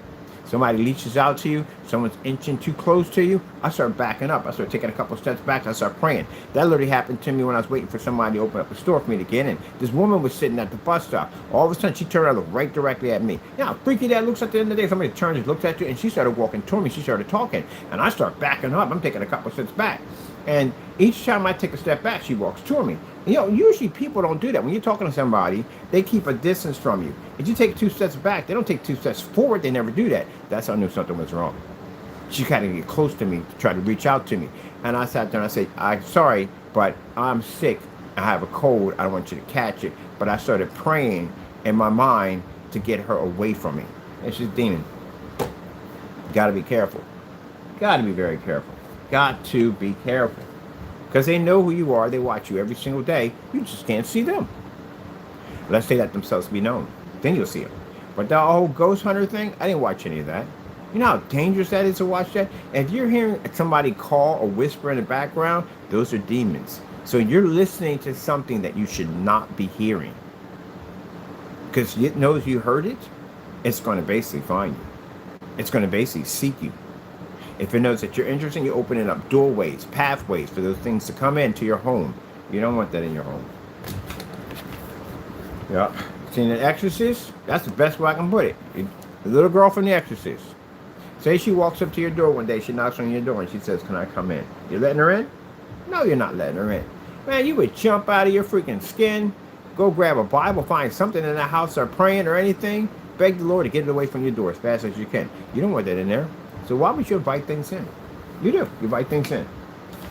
Somebody reaches out to you, someone's inching too close to you, I start backing up. I start taking a couple steps back, I start praying. That literally happened to me when I was waiting for somebody to open up a store for me to get in. This woman was sitting at the bus stop. All of a sudden, she turned around and looked right directly at me. Now, freaky that looks at the end of the day. Somebody turns and looks at you, and she started walking toward me. She started talking, and I start backing up. I'm taking a couple steps back. And each time I take a step back, she walks toward me. You know, usually people don't do that. When you're talking to somebody, they keep a distance from you. If you take 2 steps back, they don't take 2 steps forward. They never do that. That's how I knew something was wrong. She kind of get close to me to try to reach out to me. And I sat there and I said, I'm sorry, but I'm sick. I have a cold. I don't want you to catch it. But I started praying in my mind to get her away from me. And she's demon. Got to be careful. Got to be very careful. Got to be careful. Because they know who you are. They watch you every single day. You just can't see them. Unless they let themselves be known. Then you'll see them. But the whole ghost hunter thing, I didn't watch any of that. You know how dangerous that is to watch that? If you're hearing somebody call or whisper in the background, those are demons. So you're listening to something that you should not be hearing. Because it knows you heard it, it's going to basically find you. It's going to basically seek you. If it knows that you're interested, you're opening up doorways, pathways for those things to come into your home. You don't want that in your home. Yeah. Seen The Exorcist? That's the best way I can put it. The little girl from The Exorcist. Say she walks up to your door one day, she knocks on your door and she says, can I come in? You letting her in? No, you're not letting her in. Man, you would jump out of your freaking skin, go grab a Bible, find something in the house, start praying or anything, beg the Lord to get it away from your door as fast as you can. You don't want that in there. So why would you invite things in? You do. You invite things in.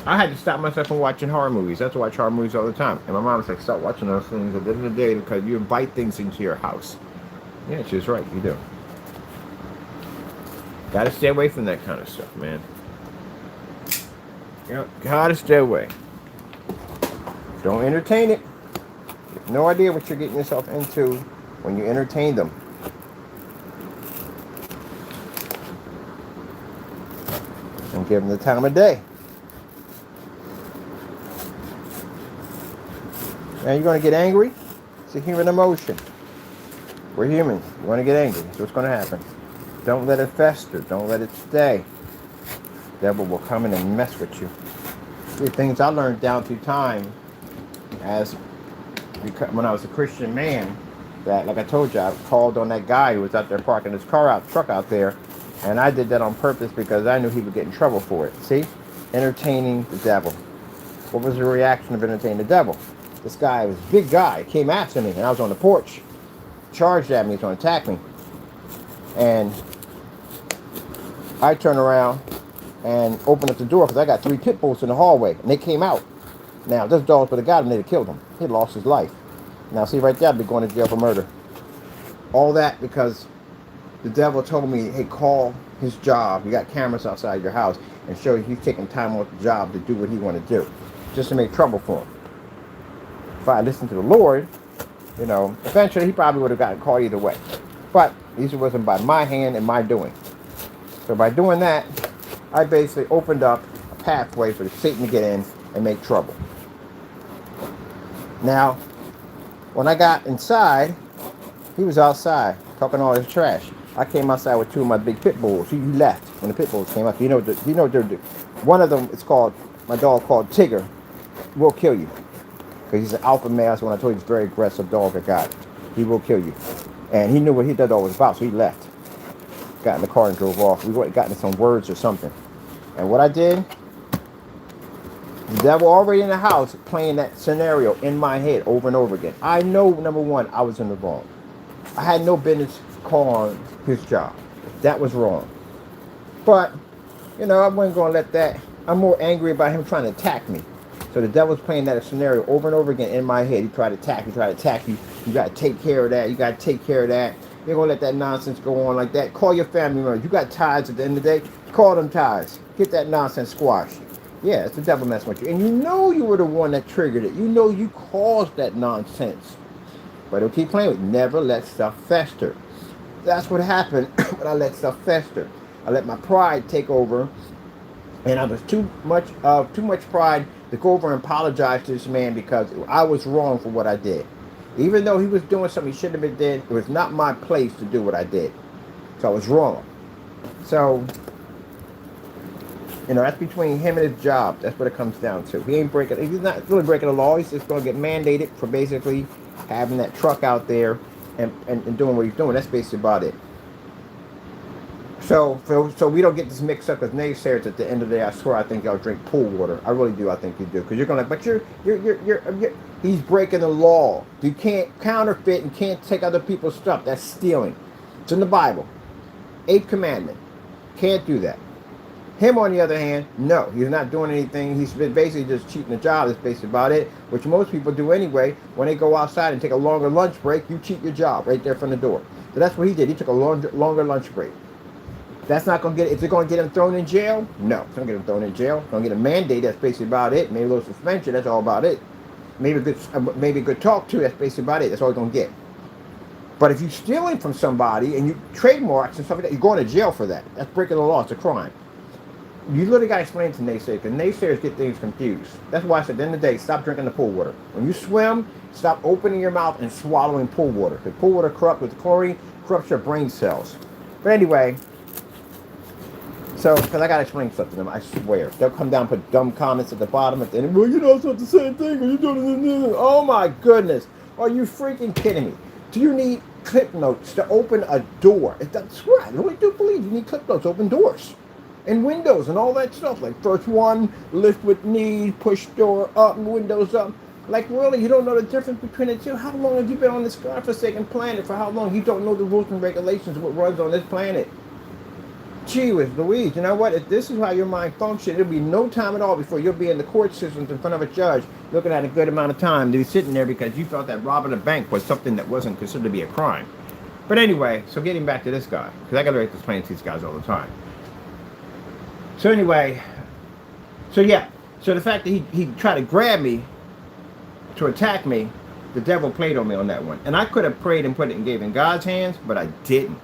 I had to stop myself from watching horror movies. That's why I watch horror movies all the time. And my mom was like, stop watching those things at the end of the day because you invite things into your house. Yeah, she's right. You do. Gotta stay away from that kind of stuff, man. Yep, gotta stay away. Don't entertain it. You have no idea what you're getting yourself into when you entertain them. Don't give them the time of day. Now you're going to get angry. It's a human emotion. We're human. You want to get angry. So what's going to happen? Don't let it fester. Don't let it stay. The devil will come in and mess with you. The things I learned down through time when I was a Christian man, that, like I told you, I called on that guy who was out there parking his truck out there, and I did that on purpose because I knew he would get in trouble for it. See? Entertaining the devil. What was the reaction of entertaining the devil? This guy was a big guy, came after me, and I was on the porch. Charged at me, he's going to attack me. And I turned around and opened up the door because I got 3 pit bulls in the hallway, and they came out. Now, this dog would have got him, they'd have killed him. He'd lost his life. Now, see right there, I'd be going to jail for murder. All that because the devil told me, hey, call his job. You got cameras outside your house, and show you he's taking time off the job to do what he want to do, just to make trouble for him. If I listened to the Lord, you know, eventually he probably would have gotten caught either way. But these wasn't by my hand and my doing. So by doing that, I basically opened up a pathway for Satan to get in and make trouble. Now, when I got inside, he was outside talking all his trash. I came outside with 2 of my big pit bulls. He left when the pit bulls came up. One of them is called, my dog called Tigger, will kill you. Because he's an alpha male, so when I told you he's a very aggressive dog I got, he will kill you. And he knew what that dog was about, so he left. Got in the car and drove off. We got into some words or something. And what I did, the devil already in the house playing that scenario in my head over and over again. I know, number one, I was in the wrong. I had no business calling his job. That was wrong. But, you know, I wasn't going to let that. I'm more angry about him trying to attack me. So the devil's playing that scenario over and over again in my head. He tried to attack you. You got to take care of that. You got to take care of that. You're going to let that nonsense go on like that. Call your family members. You got ties at the end of the day. Call them ties. Get that nonsense squashed. Yeah, it's the devil messing with you. And you know you were the one that triggered it. You know you caused that nonsense. But he'll keep playing with it. Never let stuff fester. That's what happened when I let stuff fester. I let my pride take over. And I was too much pride to go over and apologize to this man because I was wrong for what I did. Even though he was doing something he shouldn't have been doing, it was not my place to do what I did. So I was wrong. So, you know, that's between him and his job. That's what it comes down to. He's not really breaking the law. He's just going to get mandated for basically having that truck out there and doing what he's doing. That's basically about it. So we don't get this mixed up, because naysayers at the end of the day, I swear, I think y'all drink pool water. I really do. I think you do, because you're gonna. But he's breaking the law. You can't counterfeit and can't take other people's stuff. That's stealing. It's in the Bible. 8th commandment. Can't do that. Him, on the other hand, no, he's not doing anything. He's basically just cheating the job. That's basically about it, which most people do anyway. When they go outside and take a longer lunch break, you cheat your job right there from the door. So that's what he did. He took a longer lunch break. That's not going to get, is it going to get him thrown in jail? No, it's going to get him thrown in jail. It's going to get a mandate. That's basically about it. Maybe a little suspension. That's all about it. Maybe a good talk to. That's basically about it. That's all he's going to get. But if you're stealing from somebody and you trademarks and stuff like that, you're going to jail for that. That's breaking the law. It's a crime. You literally got to explain to naysayers, because naysayers get things confused. That's why I said at the end of the day, stop drinking the pool water. When you swim, stop opening your mouth and swallowing pool water. Because pool water corrupts with chlorine, corrupts your brain cells. But anyway, so, because I got to explain stuff to them, I swear. They'll come down and put dumb comments at the bottom at the end. Well, you know, it's not the same thing. You're doing it. Oh my goodness. Are you freaking kidding me? Do you need clip notes to open a door? That's right. I really do believe you need clip notes to open doors. And windows and all that stuff. Like first one, lift with knee, push door up, windows up. Like really, you don't know the difference between the two? How long have you been on this godforsaken planet? For how long? You don't know the rules and regulations of what runs on this planet. Gee whiz Louise, you know what? If this is how your mind functions, it'll be no time at all before you'll be in the court systems in front of a judge looking at a good amount of time to be sitting there because you felt that robbing a bank was something that wasn't considered to be a crime. But anyway, so getting back to this guy, because I got to explain to these guys all the time. So anyway, so yeah, so the fact that he tried to grab me to attack me, the devil played on me on that one. And I could have prayed and put it and gave it in God's hands, but I didn't.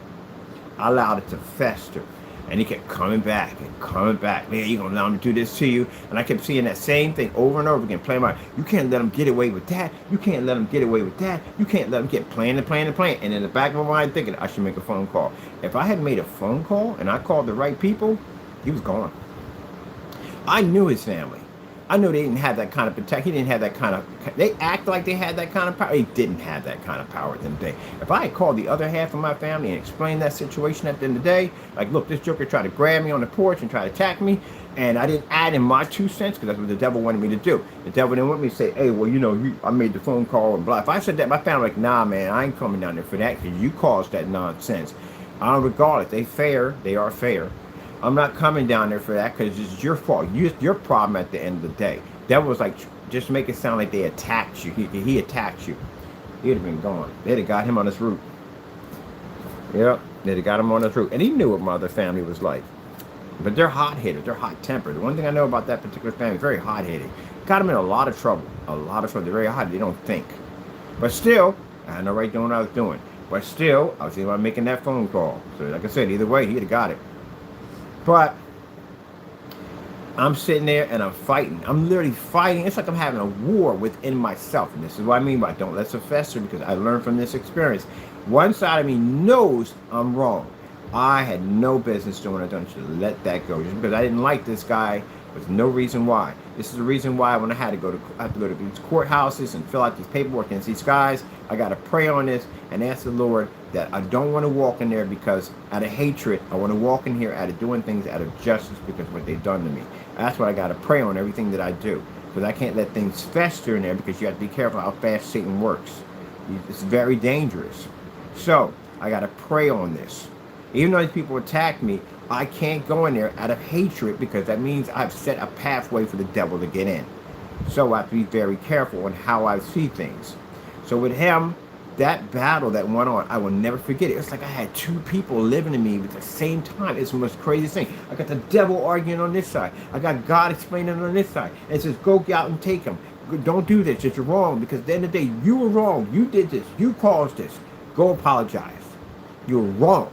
I allowed it to fester. And he kept coming back and coming back. Man, you gonna allow him to do this to you? And I kept seeing that same thing over and over again, playing my, you can't let him get away with that. You can't let him get away with that. You can't let him get playing and playing and playing. And in the back of my mind thinking, I should make a phone call. If I had made a phone call and I called the right people, he was gone. I knew his family. I knew they didn't have that kind of protection. He didn't have that kind of, they act like they had that kind of power. He didn't have that kind of power at the end of the day. If I had called the other half of my family and explained that situation at the end of the day, like, look, this joker tried to grab me on the porch and try to attack me, and I didn't add in my 2 cents because that's what the devil wanted me to do. The devil didn't want me to say, hey, well, you know, I made the phone call and blah. If I said that, my family like, nah, man, I ain't coming down there for that because you caused that nonsense. I don't regard it. They fair. They are fair. I'm not coming down there for that because it's your fault. Your problem at the end of the day. That was like, just make it sound like they attacked you. He attacked you. He'd have been gone. They'd have got him on his route. Yep, they'd have got him on his route. And he knew what my other family was like. But they're hot-headed. They're hot-tempered. The one thing I know about that particular family, very hot-headed. Got them in a lot of trouble. A lot of trouble. They're very hot. They don't think. But still, I had no right doing what I was doing. But still, I was thinking about making that phone call. So like I said, either way, he'd have got it. But I'm sitting there and I'm fighting. I'm literally fighting. It's like I'm having a war within myself. And this is what I mean by don't let it fester, because I learned from this experience. One side of me knows I'm wrong. I had no business doing what I done. I should have let that go. Just because I didn't like this guy, there's no reason why. This is the reason why when I have to go to these courthouses and fill out these paperwork against these guys, I got to pray on this and ask the Lord that I don't want to walk in there because out of hatred. I want to walk in here out of doing things out of justice because of what they've done to me. That's what I got to pray on everything that I do. Because I can't let things fester in there because you have to be careful how fast Satan works. It's very dangerous. So I got to pray on this. Even though these people attack me, I can't go in there out of hatred because that means I've set a pathway for the devil to get in. So I have to be very careful on how I see things. So with him, that battle that went on, I will never forget it. It's like I had two people living in me at the same time. It's the most craziest thing. I got the devil arguing on this side. I got God explaining on this side. And it says, go out and take him. Don't do this. It's wrong because at the end of the day, you were wrong. You did this. You caused this. Go apologize. You were wrong.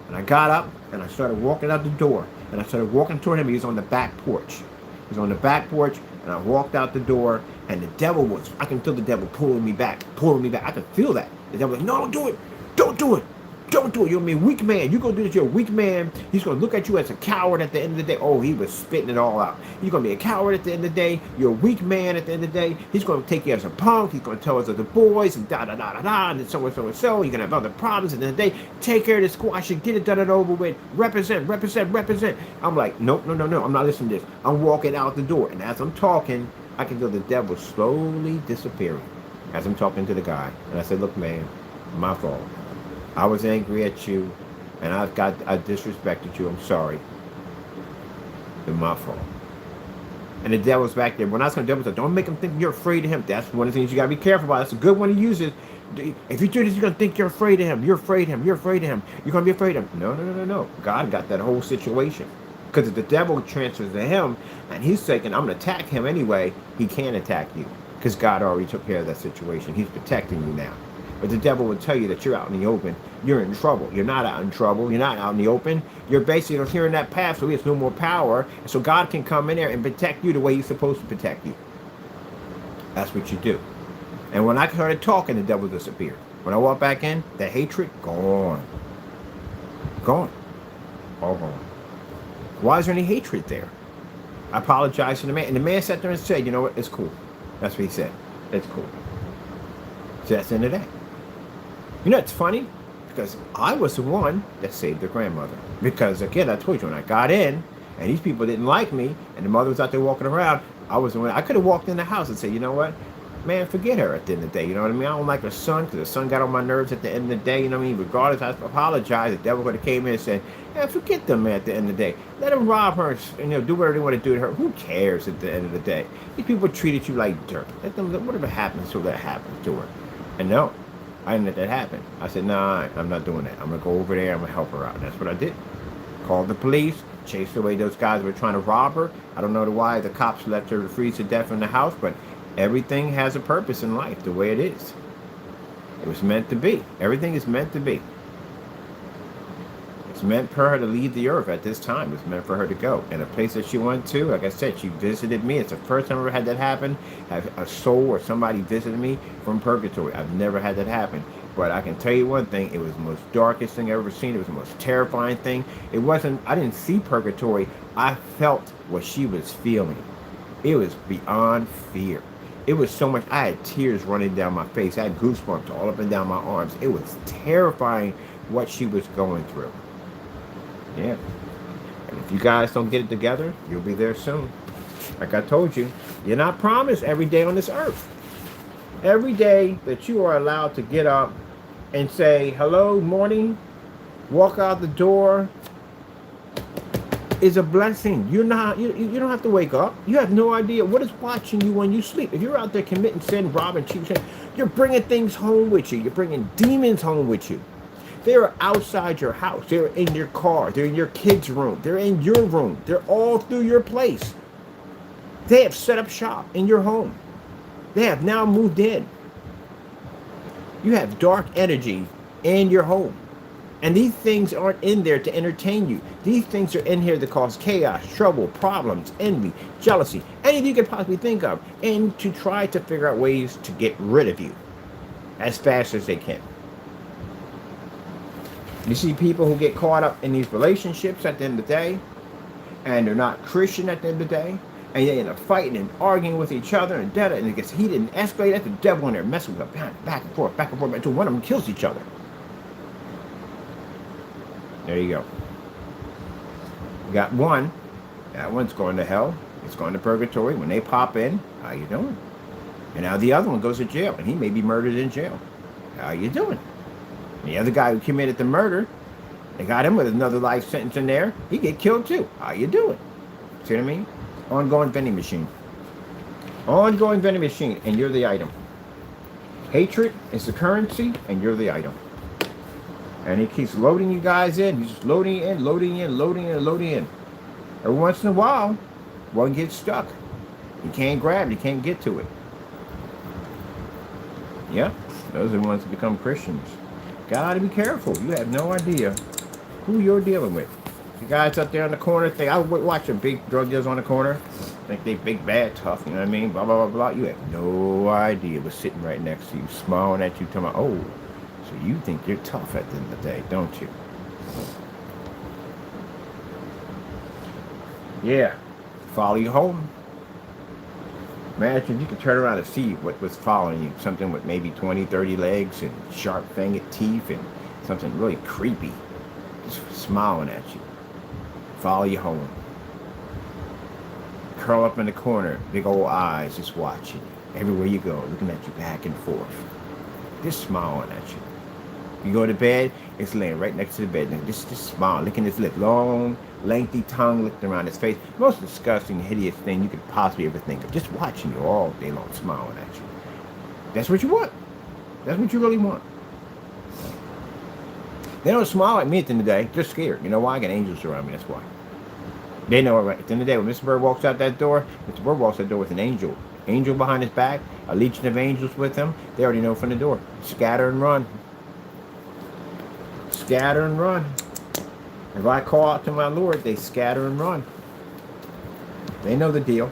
And I got up and I started walking out the door. And I started walking toward him. He was on the back porch. He was on the back porch. And I walked out the door, and the devil was, I can feel the devil pulling me back. I can feel that. The devil was, no, don't do it. Don't do it. Don't do it. You're a weak man. You're going to do this. You're a weak man. He's going to look at you as a coward at the end of the day. Oh, he was spitting it all out. You're going to be a coward at the end of the day. You're a weak man at the end of the day. He's going to take you as a punk. He's going to tell us other boys and da-da-da-da-da, and so and so and so. You're going to have other problems. And then the day, take care of this squash and get it done and over with. Represent. I'm like, nope, no. I'm not listening to this. I'm walking out the door. And as I'm talking, I can feel the devil slowly disappearing as I'm talking to the guy. And I said, look, man, my fault. I was angry at you, and I disrespected you. I'm sorry. It's my fault. And the devil's back there. When I was going to devil, said, don't make him think you're afraid of him. That's one of the things you got to be careful about. That's a good one to use it. If you do this, you're going to think you're afraid of him. You're afraid of him. You're afraid of him. You're going to be afraid of him. No, no, no, no, no. God got that whole situation. Because if the devil transfers to him, and he's thinking, I'm going to attack him anyway, he can't attack you. Because God already took care of that situation. He's protecting you now. But the devil will tell you that you're out in the open. You're in trouble. You're not out in trouble. You're not out in the open. You're basically here in that path, so he has no more power. And so God can come in there and protect you the way he's supposed to protect you. That's what you do. And when I started talking, the devil disappeared. When I walked back in, the hatred, gone. Gone. All gone. Why is there any hatred there? I apologized to the man. And the man sat there and said, you know what? It's cool. That's what he said. It's cool. So that's the end of that. You know, it's funny because I was the one that saved their grandmother. Because, again, I told you, when I got in and these people didn't like me and the mother was out there walking around, I was the one. I could have walked in the house and said, you know what? Man, forget her at the end of the day. You know what I mean? I don't like her son because the son got on my nerves at the end of the day. You know what I mean? Regardless, I apologize. The devil could have came in and said, yeah, forget them, man, at the end of the day. Let them rob her and do whatever they want to do to her. Who cares at the end of the day? These people treated you like dirt. Let them, whatever happens to that happens to her. And no, I didn't let that happen. I said, nah, I'm not doing that. I'm going to go over there. I'm going to help her out. And that's what I did. Called the police, chased away those guys who were trying to rob her. I don't know why the cops left her to freeze to death in the house, but everything has a purpose in life, the way it is. It was meant to be. Everything is meant to be. It's meant for her to leave the earth at this time. It's meant for her to go. And a place that she went to, like I said, she visited me. It's the first time I ever had that happen. Have a soul or somebody visited me from purgatory. I've never had that happen. But I can tell you one thing, it was the most darkest thing I've ever seen. It was the most terrifying thing. It wasn't, I didn't see purgatory. I felt what she was feeling. It was beyond fear. It was so much, I had tears running down my face. I had goosebumps all up and down my arms. It was terrifying what she was going through. Yeah. And if you guys don't get it together, you'll be there soon. Like I told you, you're not promised every day on this earth. Every day that you are allowed to get up and say, hello, morning, walk out the door, is a blessing. You're not, you don't have to wake up. You have no idea what is watching you when you sleep. If you're out there committing sin, robbing, cheating, you're bringing things home with you. You're bringing demons home with you. They're outside your house. They're in your car. They're in your kids' room. They're in your room. They're all through your place. They have set up shop in your home. They have now moved in. You have dark energy in your home. And these things aren't in there to entertain you. These things are in here to cause chaos, trouble, problems, envy, jealousy, anything you could possibly think of, and to try to figure out ways to get rid of you as fast as they can. You see people who get caught up in these relationships at the end of the day, and they're not Christian at the end of the day, and they end up fighting and arguing with each other, and it gets heated and escalated. That's the devil in there messing with them, back and forth, until one of them kills each other. There you go. You got one. That one's going to hell. It's going to purgatory. When they pop in, how you doing? And now the other one goes to jail, and he may be murdered in jail. How you doing? And the other guy who committed the murder, they got him with another life sentence in there. He get killed too. How you doing? See what I mean? Ongoing vending machine. Ongoing vending machine, and you're the item. Hatred is the currency, and you're the item. And he keeps loading you guys in. He's just loading in, loading in, loading in, loading in. Every once in a while, one gets stuck. You can't grab it. You can't get to it. Yeah, those are the ones that become Christians. Gotta be careful. You have no idea who you're dealing with. The guys up there on the corner think, I watch them big drug dealers on the corner. Think they big, bad, tough, you know what I mean? Blah, blah, blah, blah. You have no idea what's sitting right next to you, smiling at you, talking about, oh, so you think you're tough at the end of the day, don't you? Yeah. Follow you home. Imagine you could turn around and see what was following you. Something with maybe 20, 30 legs and sharp fanged teeth and something really creepy. Just smiling at you. Follow you home. Curl up in the corner. Big old eyes just watching you. Everywhere you go, looking at you back and forth. Just smiling at you. You go to bed, it's laying right next to the bed. And just smile, licking his lip. Long, lengthy tongue licking around his face. Most disgusting, hideous thing you could possibly ever think of. Just watching you all day long, smiling at you. That's what you want. That's what you really want. They don't smile at me at the end of the day. They're scared. You know why? I got angels around me. That's why. They know it. At the end of the day, when Mr. Bird walks out that door, Mr. Bird walks out the door with an angel. Angel behind his back, a legion of angels with him. They already know from the door. Scatter and run. Scatter and run. If I call out to my Lord, they scatter and run. They know the deal.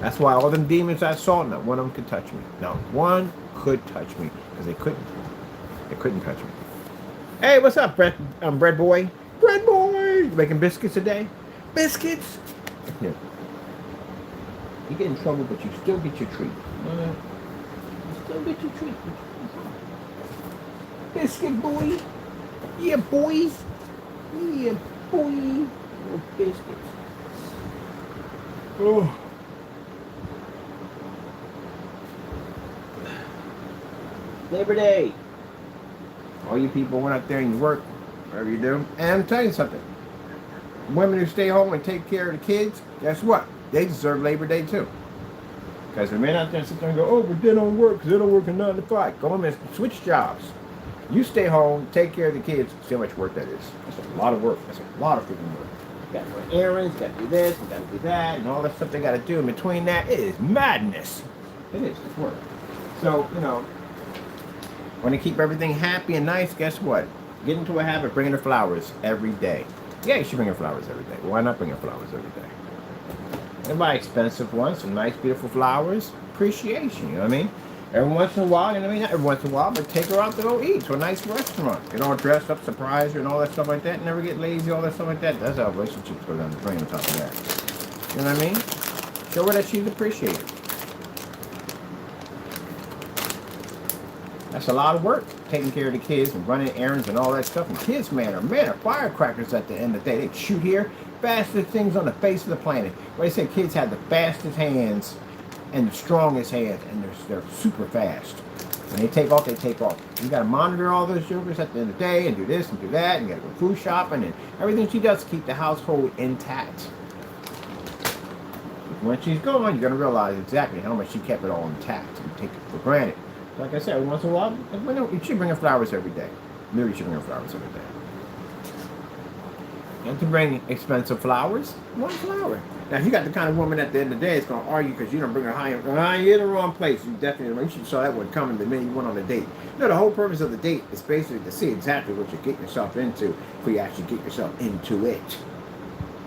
That's why all them demons I saw, not one of them could touch me. Not one could touch me because they couldn't. They couldn't touch me. Hey, what's up, bread boy? Bread boy! You making biscuits today? Biscuits? Yeah. You get in trouble, but you still get your treat. You still get your treat. Biscuit boy. Yeah, boys. Yeah, boy. Little biscuits. Oh. Labor Day. All you people went out there and you work, whatever you do. And I'm telling you something. Women who stay home and take care of the kids, guess what? They deserve Labor Day too. Because the men out there sit there and go, oh, but they don't work because they don't work a 9 to 5. Go home and switch jobs. You stay home, take care of the kids. See how much work that is. That's a lot of work. That's a lot of freaking work. You got to run errands, you got to do this, you got to do that, and all that stuff they got to do. In between that, it is madness. It is. It's work. So, you know, when they keep everything happy and nice, guess what? Get into a habit of bringing her flowers every day. Yeah, you should bring her flowers every day. Why not bring her flowers every day? And buy expensive ones, some nice, beautiful flowers. Appreciation, you know what I mean? Every once in a while, you know what I mean? Not every once in a while, but take her out to go eat to a nice restaurant. Get all dressed up, surprise her, and all that stuff like that. Never get lazy, all that stuff like that. That's how relationships go down the drain on top of that. You know what I mean? Show her that she's appreciated. That's a lot of work, taking care of the kids and running errands and all that stuff. And kids, man, are firecrackers at the end of the day. They shoot here, fastest things on the face of the planet. Well, they say kids have the fastest hands and the strongest hands, and they're super fast. When they take off, they take off. You got to monitor all those jokers at the end of the day and do this and do that, and you got to go food shopping and everything she does to keep the household intact. When she's gone, you're going to realize exactly how much she kept it all intact and take it for granted. Like I said, once in a while, you should bring her flowers every day. Maybe you should bring her flowers every day. And to bring expensive flowers, one flower. Now, if you got the kind of woman at the end of the day that's going to argue because you don't bring her high, you're in the wrong place. You definitely, you should saw that one coming the minute you went on a date. No, the whole purpose of the date is basically to see exactly what you're getting yourself into before you actually get yourself into it.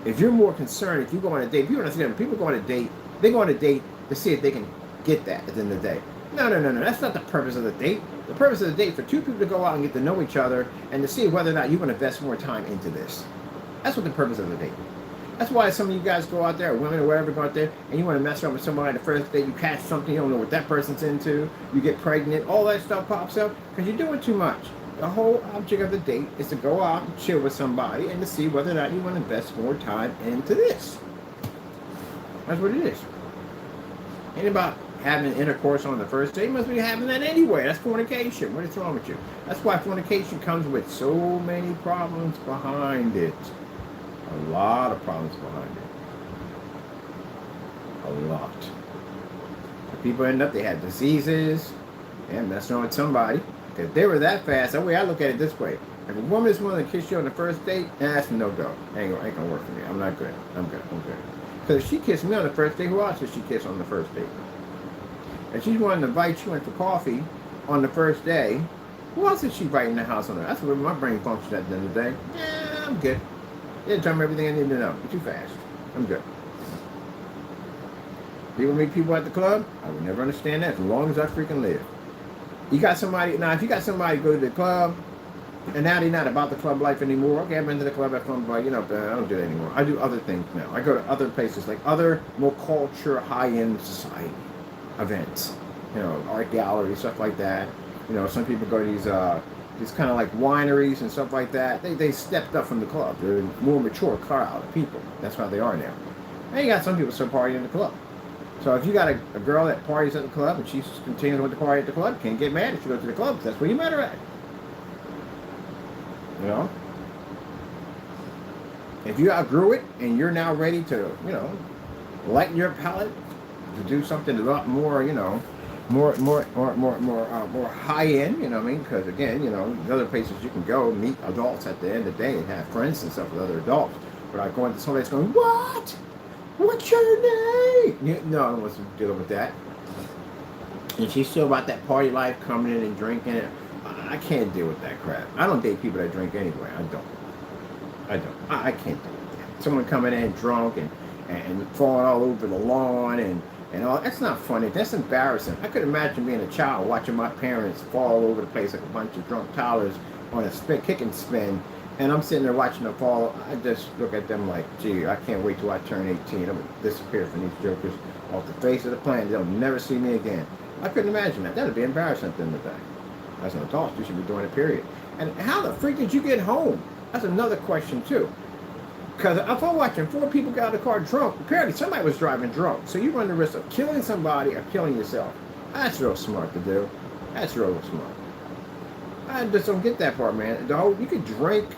If you're more concerned, if you go on a date, if you understand, people go on a date, they go on a date to see if they can get that at the end of the day. No. That's not the purpose of the date. The purpose of the date is for two people to go out and get to know each other and to see whether or not you want to invest more time into this. That's what the purpose of the date. That's why some of you guys go out there, or women or whatever, go out there, and you want to mess around with somebody the first date, you catch something, you don't know what that person's into, you get pregnant, all that stuff pops up because you're doing too much. The whole object of the date is to go out and chill with somebody and to see whether or not you want to invest more time into this. That's what it is. Ain't about having intercourse on the first day. You must be having that anyway. That's fornication. What is wrong with you? That's why fornication comes with so many problems behind it. A lot of problems behind it. A lot. People end up, they had diseases and messing on with somebody. If they were that fast, the way I look at it this way. If a woman is willing to kiss you on the first date, that's a no-go. Ain't gonna work for me. I'm not good. I'm good. Because if she kissed me on the first date, who else did she kiss on the first date? If she's wanting to invite you in for coffee on the first day, who else is she inviting in the house on her? That's the way my brain functions at the end of the day. Yeah, I'm good. They tell me everything I need to know. You're too fast. I'm good. People meet people at the club, I would never understand that as long as I freaking live. You got somebody, now if you got somebody go to the club, and now they're not about the club life anymore. Okay, I've been to the club, I've fun, but I don't do that anymore. I do other things now. I go to other places, like other more culture, high-end society events. Art galleries, stuff like that. Some people go to these kind of like wineries and stuff like that. They stepped up from the club. They're a more mature crowd of people. That's how they are now. And you got some people still partying in the club. So if you got a girl that parties at the club and she's continuing with the party at the club, can't get mad if she goes to the club. That's where you met her at. You know? If you outgrew it and you're now ready to, lighten your palate to do something a lot more, more high end, you know what I mean? Because again, there's other places you can go meet adults at the end of the day and have friends and stuff with other adults. Without going to somebody that's going, what? What's your name? No, I don't want to deal with that. And she's still about that party life, coming in and drinking. I can't deal with that crap. I don't date people that drink anyway. I don't. I can't deal with that. Someone coming in drunk and falling all over the lawn and all. That's not funny. That's embarrassing. I could imagine being a child watching my parents fall all over the place like a bunch of drunk toddlers on a kick and spin. And I'm sitting there watching them fall. I just look at them like, gee, I can't wait till I turn 18. I'm going to disappear from these jokers off the face of the planet. They'll never see me again. I couldn't imagine that. That would be embarrassing at the end of the day. As an adult, you should be doing it, period. And how the freak did you get home? That's another question, too. Because if I'm watching 4 people get out of the car drunk, apparently somebody was driving drunk. So you run the risk of killing somebody or killing yourself. That's real smart to do. That's real smart. I just don't get that part, man. You could drink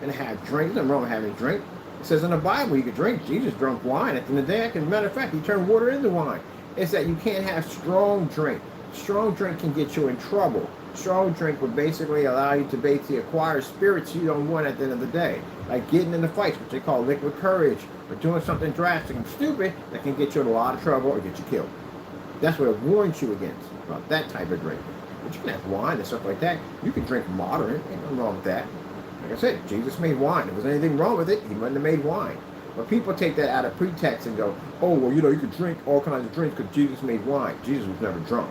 and have drink. There's nothing wrong with having a drink. It says in the Bible you could drink. Jesus drank wine. At the end of the day, as a matter of fact, he turned water into wine. It's that you can't have strong drink. Strong drink can get you in trouble. Strong drink would basically allow you to basically acquire spirits you don't want at the end of the day. Like getting in the fights, which they call liquid courage, or doing something drastic and stupid that can get you in a lot of trouble or get you killed. That's what it warns you against, about that type of drink. But you can have wine and stuff like that. You can drink moderate. Ain't nothing wrong with that. Like I said, Jesus made wine. If there was anything wrong with it, he wouldn't have made wine. But people take that out of pretext and go, oh, well, you could drink all kinds of drinks because Jesus made wine. Jesus was never drunk.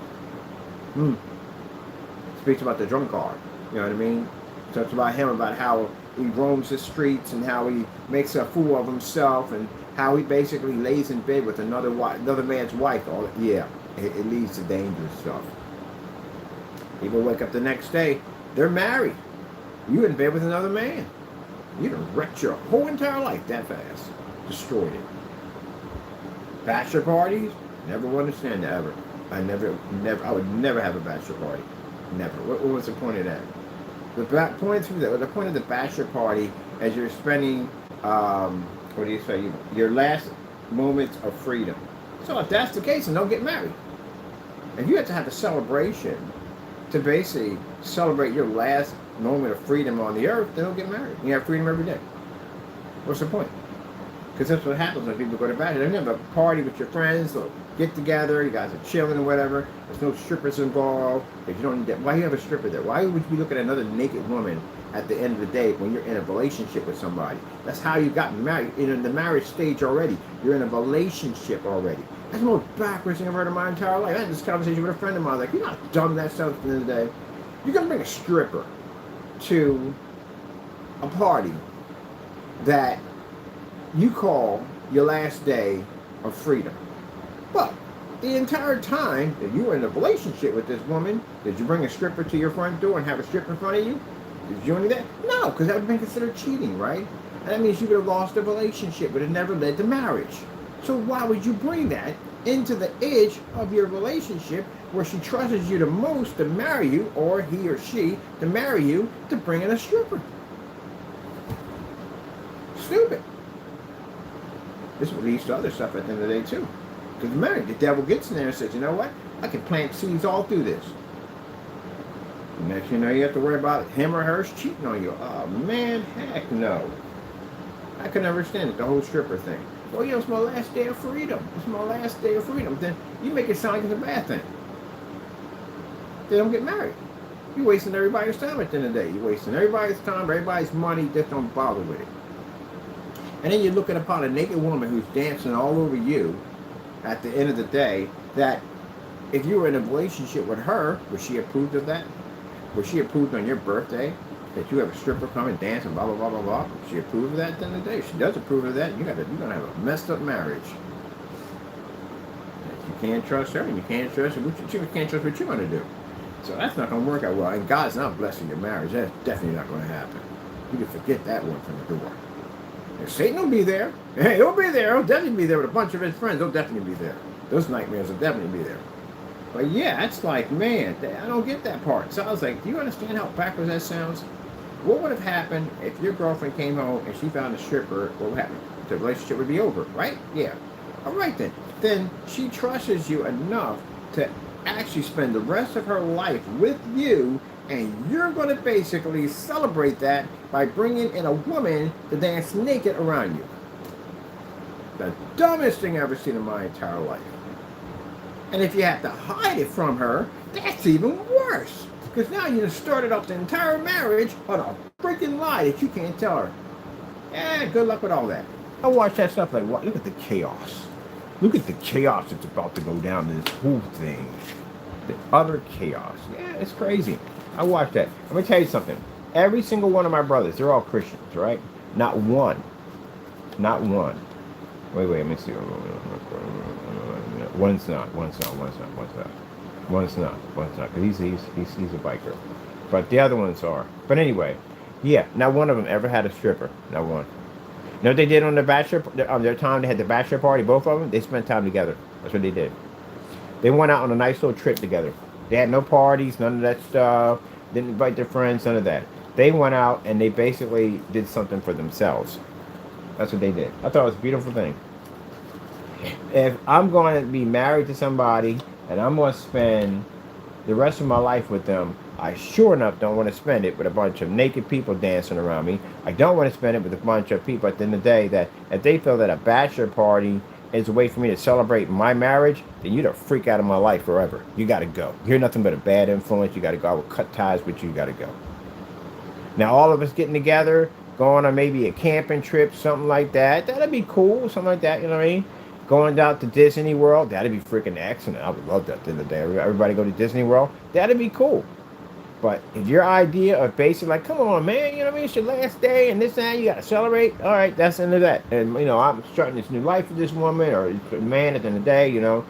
Speaks about the drunkard. You know what I mean? Talks about him, about how he roams the streets and how he makes a fool of himself and how he basically lays in bed with another man's wife. It leads to dangerous stuff. People wake up the next day, they're married. You in bed with another man. You done wrecked your whole entire life that fast. Destroyed it. Bachelor parties? Never would understand that ever. I would never have a bachelor party. Never. What was the point of that? The point of the bachelor party as you're spending, your last moments of freedom. So if that's the case, then don't get married. If you have to have a celebration to basically celebrate your last moment of freedom on the earth, then don't get married. You have freedom every day. What's the point? Because that's what happens when people go to bachelor. They have a party with your friends, or get together, you guys are chilling or whatever. There's no strippers involved. If you don't need that, why do you have a stripper there? Why would you be looking at another naked woman at the end of the day when you're in a relationship with somebody? That's how you got married. You're in the marriage stage already. You're in a relationship already. That's the most backwards thing I've heard in my entire life. I had this conversation with a friend of mine. Like, you're not dumb that stuff at the end of the day. You're going to bring a stripper to a party that you call your last day of freedom. But the entire time that you were in a relationship with this woman, did you bring a stripper to your front door and have a stripper in front of you? Did you do that? No, because that would have been considered cheating, right? And that means you would have lost the relationship, but it never led to marriage. So why would you bring that into the edge of your relationship where she trusts you the most to marry you, or he or she to marry you, to bring in a stripper? Stupid. This leads to other stuff at the end of the day too. Because the devil gets in there and says, you know what? I can plant seeds all through this. And next you know, you have to worry about him or her cheating on you. Oh man, heck no. I can understand it, the whole stripper thing. Well, it's my last day of freedom. It's my last day of freedom. Then you make it sound like it's a bad thing. They don't get married. You're wasting everybody's time at the end of the day. You're wasting everybody's time, everybody's money. Just don't bother with it. And then you're looking upon a naked woman who's dancing all over you at the end of the day, that if you were in a relationship with her, was she approved of that? Was she approved on your birthday that you have a stripper come and dance and blah, blah, blah, blah, blah? Was she approved of that at the end of the day? If she does approve of that, you're going to have a messed up marriage. You can't trust her, and you can't trust her. You can't trust what you're going to do. So that's not going to work out well. And God's not blessing your marriage. That's definitely not going to happen. You can forget that one from the door. If Satan will be there. Hey, he'll be there. He'll definitely be there with a bunch of his friends. He'll definitely be there. Those nightmares will definitely be there. But yeah, it's like, man, I don't get that part. So I was like, do you understand how backwards that sounds? What would have happened if your girlfriend came home and she found a stripper? What would happen? The relationship would be over, right? Yeah. All right then. Then she trusts you enough to actually spend the rest of her life with you, and you're going to basically celebrate that by bringing in a woman to dance naked around you. The dumbest thing I've ever seen in my entire life. And if you have to hide it from her, that's even worse. Because now you started off the entire marriage on a freaking lie that you can't tell her. Yeah, good luck with all that. I watch that stuff like, what? Look at the chaos. Look at the chaos that's about to go down in this whole thing. The utter chaos. Yeah, it's crazy. I watch that. I'm going to tell you something. Every single one of my brothers, they're all Christians, right? Not one. Not one. Wait, let me see. One's not. Because he's a biker. But the other ones are. But anyway, yeah, not one of them ever had a stripper. Not one. You know what they did on their time they had the bachelor party, both of them? They spent time together. That's what they did. They went out on a nice little trip together. They had no parties, none of that stuff. Didn't invite their friends, none of that. They went out and they basically did something for themselves. That's what they did. I thought it was a beautiful thing. If I'm going to be married to somebody and I'm going to spend the rest of my life with them, I sure enough don't want to spend it with a bunch of naked people dancing around me. I don't want to spend it with a bunch of people at the end of the day that if they feel that a bachelor party is a way for me to celebrate my marriage, then you're the freak out of my life forever. You got to go. You're nothing but a bad influence. You got to go. I will cut ties with you. You got to go. Now, all of us getting together, going on maybe a camping trip, something like that, that'd be cool. Something like that, you know what I mean? Going down to Disney World, that'd be freaking excellent. I would love that at the end of the day. Everybody go to Disney World, that'd be cool. But if your idea of basically like, come on, man, you know what I mean? It's your last day and this and that, you got to celebrate. All right, that's the end of that. And, you know, I'm starting this new life with this woman or man at the end of the day, you know.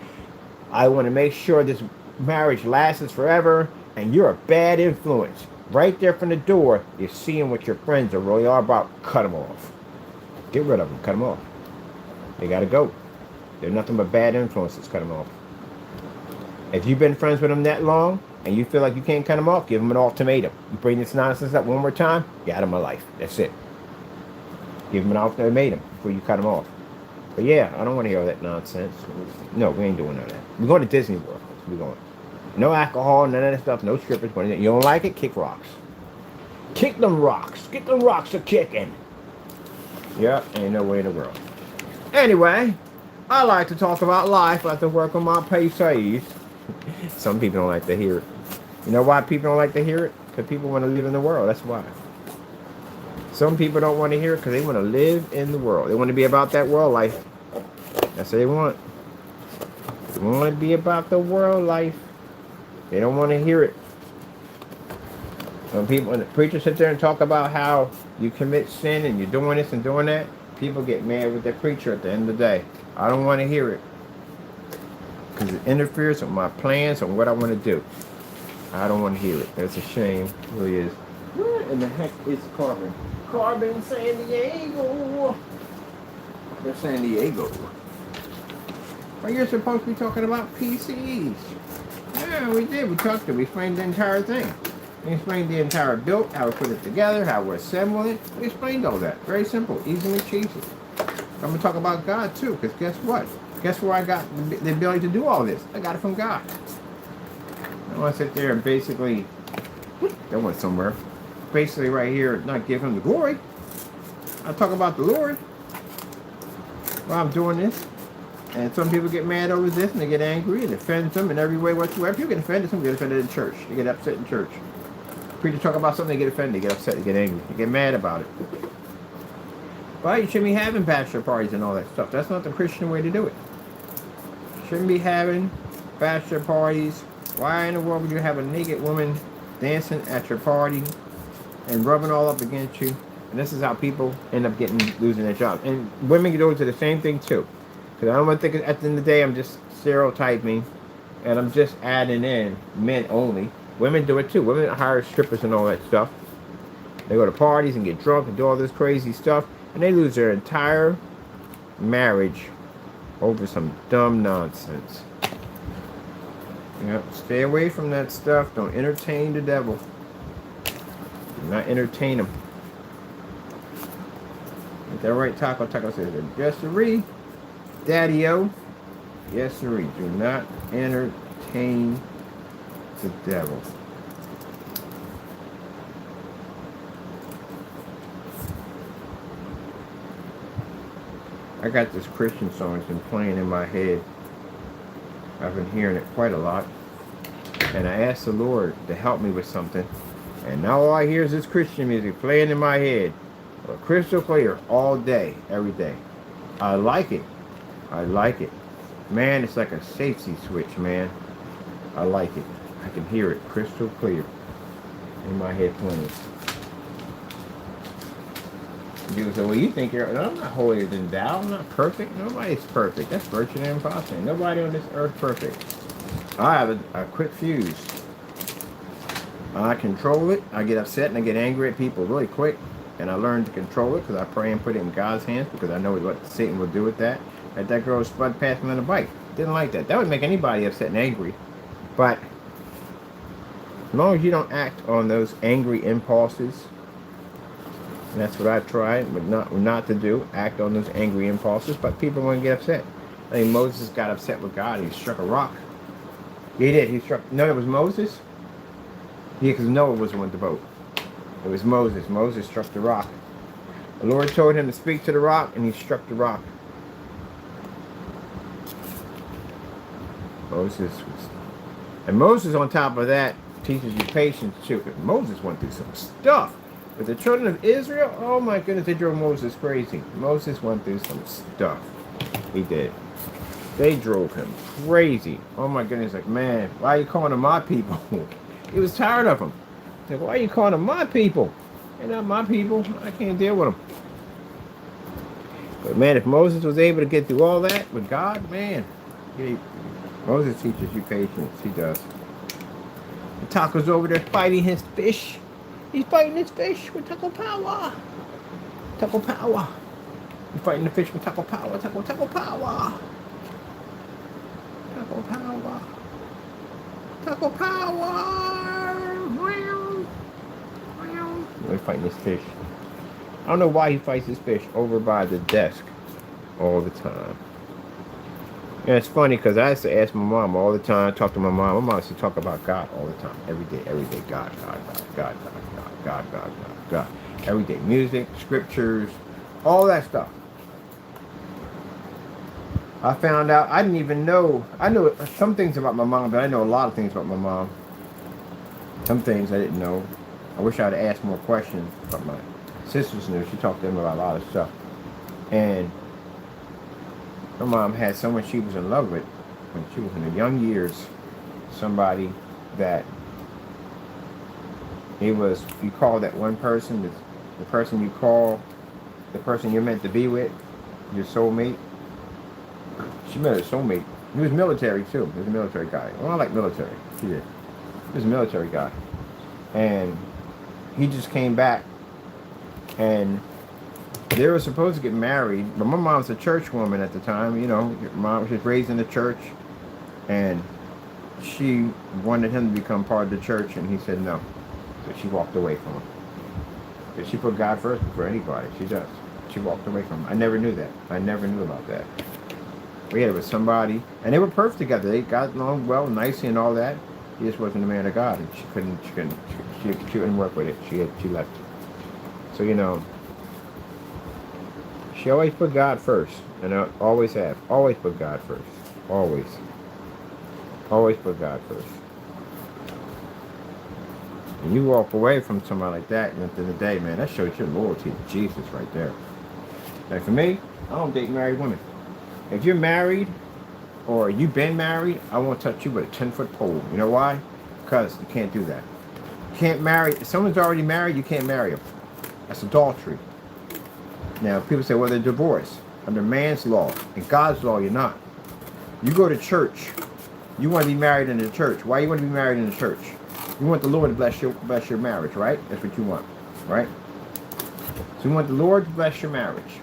I want to make sure this marriage lasts forever and you're a bad influence. Right there from the door, you're seeing what your friends are really all about. Cut them off. Get rid of them. Cut them off. They got to go. They're nothing but bad influences. Cut them off. If you've been friends with them that long and you feel like you can't cut them off, give them an ultimatum. You bring this nonsense up one more time, you're out of my life. That's it. Give them an ultimatum before you cut them off. But yeah, I don't want to hear all that nonsense. No, we ain't doing none of that. We're going to Disney World. We're going. No alcohol, none of that stuff, no strippers. You don't like it? Kick rocks. Kick them rocks. Get them rocks a kicking. Yeah, ain't no way in the world. Anyway, I like to talk about life. I like to work on my PCs. Some people don't like to hear it. You know why people don't like to hear it? Because people want to live in the world. That's why. Some people don't want to hear it because they want to live in the world. They want to be about that world life. That's what they want. They want to be about the world life. They don't want to hear it. When the preachers sit there and talk about how you commit sin and you're doing this and doing that, people get mad with that preacher at the end of the day. I don't want to hear it. Because it interferes with my plans and what I want to do. I don't want to hear it. That's a shame. It really is. Where in the heck is Carbon? Carbon San Diego. They're San Diego. Well, you're supposed to be talking about PCs. Yeah, we did. We explained the entire thing. We explained the entire build, how we put it together, how we're assembling it. We explained all that. Very simple, easy and cheesy. I'm going to talk about God too, because guess what? Guess where I got the ability to do all this? I got it from God. I don't want to sit there and basically, that went somewhere. Basically right here, not give him the glory. I talk about the Lord while I'm doing this. And some people get mad over this and they get angry and it offends them in every way whatsoever. People get offended, some get offended in church. They get upset in church. Preachers talk about something, they get offended, they get upset, they get angry, they get mad about it. Well, you shouldn't be having bachelor parties and all that stuff. That's not the Christian way to do it. You shouldn't be having bachelor parties. Why in the world would you have a naked woman dancing at your party and rubbing all up against you? And this is how people end up losing their job. And women can do it to the same thing too. Because I don't want to think at the end of the day I'm just stereotyping and I'm just adding in men only. Women do it too. Women hire strippers and all that stuff. They go to parties and get drunk and do all this crazy stuff. And they lose their entire marriage over some dumb nonsense. Yep, stay away from that stuff. Don't entertain the devil. Do not entertain him. Is that right, Taco? Taco says, yes, sirree. Daddy-o. Yes, sirree. Do not entertain the devil. I got this Christian song that's been playing in my head. I've been hearing it quite a lot. And I asked the Lord to help me with something. And now all I hear is this Christian music playing in my head. Crystal clear all day, every day. I like it. I like it. Man, it's like a safety switch, man. I like it. I can hear it crystal clear in my head playing. You say, well, you think you're... No, I'm not holier than thou. I'm not perfect. Nobody's perfect. That's virtually impossible. Nobody on this earth perfect. I have a quick fuse. I control it. I get upset and I get angry at people really quick. And I learned to control it because I pray and put it in God's hands because I know what Satan will do with that. Like that girl spud past me on a bike. Didn't like that. That would make anybody upset and angry. But as long as you don't act on those angry impulses, and that's what I tried, but not to do. Act on those angry impulses, but people want to get upset. I think Moses got upset with God. He struck a rock. He did. He struck. No, it was Moses. Yeah, because Noah was the one with the boat. It was Moses. Moses struck the rock. The Lord told him to speak to the rock, and he struck the rock. Moses on top of that teaches you patience too. Because Moses went through some stuff. With the children of Israel, oh my goodness, they drove Moses crazy. Moses went through some stuff. He did. They drove him crazy. Oh my goodness, like, man, why are you calling them my people? He was tired of them. Like, why are you calling them my people? They're not my people. I can't deal with them. But man, if Moses was able to get through all that with God, man, Moses teaches you patience. He does. The Taco's over there fighting his fish. He's fighting his fish with Taco Power. Taco Power. He's fighting the fish with Taco Power. Taco Power. Taco Power. Taco Power. He's fighting his fish. I don't know why he fights his fish over by the desk all the time. Yeah, it's funny because I used to ask my mom all the time, talk to my mom. My mom used to talk about God all the time. Every day. God. Every day. Music, scriptures, all that stuff. I found out, I didn't even know, I knew some things about my mom, but I know a lot of things about my mom. Some things I didn't know. I wish I'd asked more questions, but my sisters knew. She talked to them about a lot of stuff. And my mom had someone she was in love with when she was in her young years. Somebody that it was, you call that one person, the person you call, the person you're meant to be with, your soulmate. She met her soulmate. He was military too. He was a military guy. Well, I like military. She did. He was a military guy. And he just came back and they were supposed to get married, but my mom's a church woman at the time. You know, your mom was raised in the church, and she wanted him to become part of the church, and he said no. So she walked away from him. But she put God first before anybody. She does. She walked away from him. I never knew that. I never knew about that. But yeah, it was somebody, and they were perfect together. They got along well, nicely, and all that. He just wasn't a man of God, and she couldn't work with it. She left. So you know. She always put God first, and I always have. Always put God first. Always. Always put God first. And you walk away from somebody like that, and at the end of the day, man, that shows your loyalty to Jesus right there. Like for me, I don't date married women. If you're married, or you've been married, I won't touch you with a 10-foot pole. You know why? Because you can't do that. You can't marry. If someone's already married, you can't marry them. That's adultery. Now, people say, well, they're divorced. Under man's law. In God's law, you're not. You go to church. You want to be married in the church. Why you want to be married in the church? You want the Lord to bless your marriage, right? That's what you want, right? So you want the Lord to bless your marriage.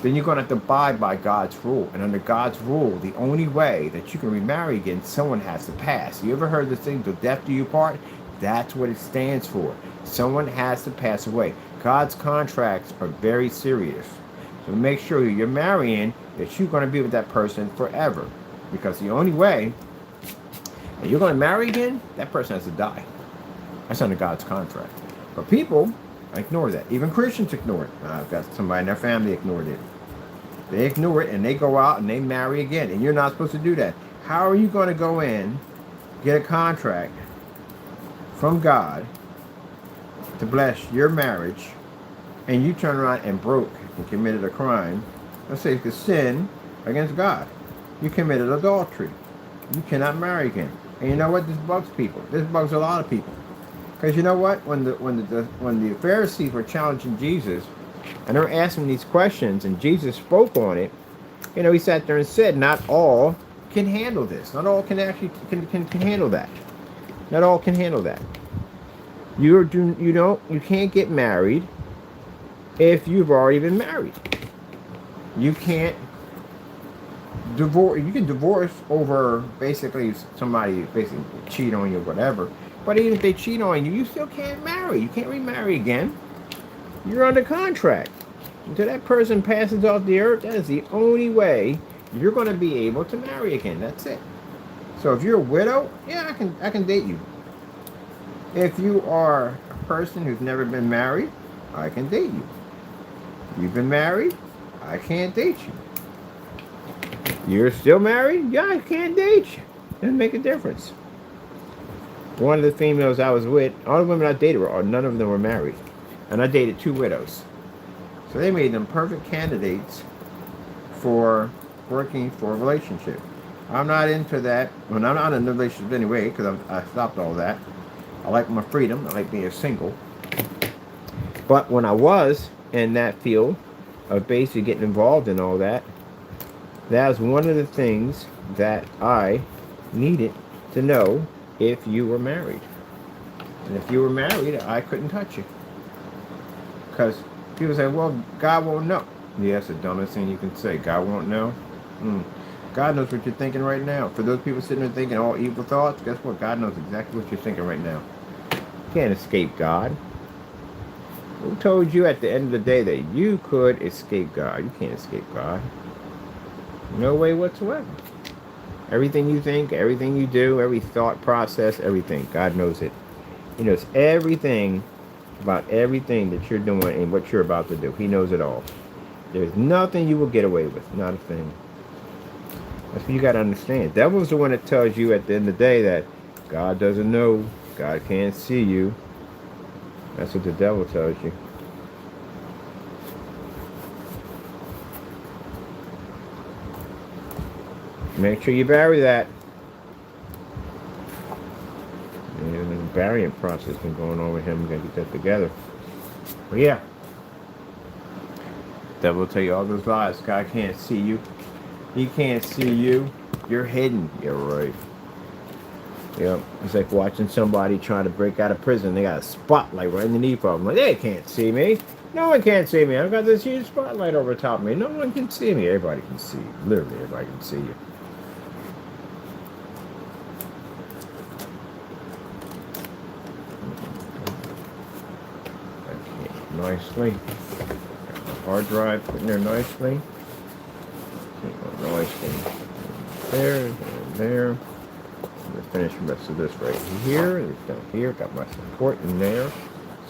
then you're going to have to abide by God's rule. And under God's rule, the only way that you can remarry again, someone has to pass. You ever heard the thing, "till death do you part"? That's what it stands for. Someone has to pass away. God's contracts are very serious. So make sure you're marrying that you're going to be with that person forever. Because the only way that you're going to marry again, that person has to die. That's under God's contract. But people ignore that. Even Christians ignore it. I've got somebody in their family ignored it. They ignore it and they go out and they marry again. And you're not supposed to do that. How are you going to go in, get a contract from God to bless your marriage, and you turn around and broke and committed a crime? Let's say it's a sin against God. You committed adultery. You cannot marry again. And you know what? This bugs people. This bugs a lot of people. Because you know what? When the Pharisees were challenging Jesus, and they're asking these questions, and Jesus spoke on it, you know, he sat there and said, not all can handle this. Not all can actually can handle that. Not all can handle that. You can't get married if you've already been married. You can't divorce. You can divorce over basically somebody basically cheat on you or whatever. But even if they cheat on you, you still can't marry. You can't remarry again. You're under contract. Until that person passes off the earth, that is the only way you're going to be able to marry again. That's it. So if you're a widow, yeah, I can date you. If you are a person who's never been married, I can date you. You've been married, I can't date you. You're still married, yeah, I can't date you. Doesn't make a difference. One of the females I was with, all the women I dated none of them were married. And I dated 2 widows. So they made them perfect candidates for working for a relationship. I'm not into that. Well, I'm not in a relationship anyway, because I stopped all that. I like my freedom. I like being single. But when I was in that field of basically getting involved in all that, that was one of the things that I needed to know if you were married. And if you were married, I couldn't touch you. Because people say, well, God won't know. Yeah, that's the dumbest thing you can say. God won't know. God knows what you're thinking right now. For those people sitting there thinking all evil thoughts, guess what? God knows exactly what you're thinking right now. You can't escape God. Who told you at the end of the day that you could escape God? You can't escape God. No way whatsoever. Everything you think, everything you do, every thought process, everything. God knows it. He knows everything about everything that you're doing and what you're about to do. He knows it all. There's nothing you will get away with. Not a thing. That's what you got to understand. Devil's the one that tells you at the end of the day that God doesn't know. God can't see you. That's what the devil tells you. Make sure you bury that. And the burying process been going on with him. We got to get that together. But yeah. The devil will tell you all those lies. God can't see you. He can't see you. You're hidden. You're right. Yep. It's like watching somebody trying to break out of prison. They got a spotlight right underneath of them. Like, they can't see me. No one can't see me. I've got this huge spotlight over top of me. No one can see me. Everybody can see you. Literally, everybody can see you. Okay, nicely. Hard drive put in there nicely. Nicely. There, there. I'm going to finish the rest of this right here. Down here. Got my support in there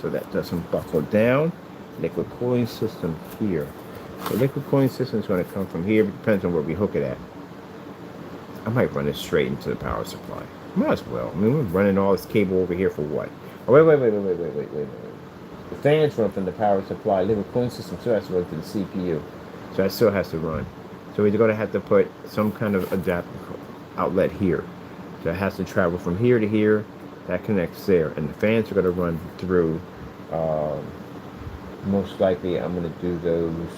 so that doesn't buckle down. Liquid cooling system here. The liquid cooling system is going to come from here. It depends on where we hook it at. I might run it straight into the power supply. Might as well. I mean, we're running all this cable over here for what? Oh, wait. The fans run from the power supply. Liquid cooling system still has to run to the CPU. So that still has to run. So we're going to have to put some kind of adapter outlet here. So it has to travel from here to here. That connects there. And the fans are going to run through. Most likely I'm going to do those.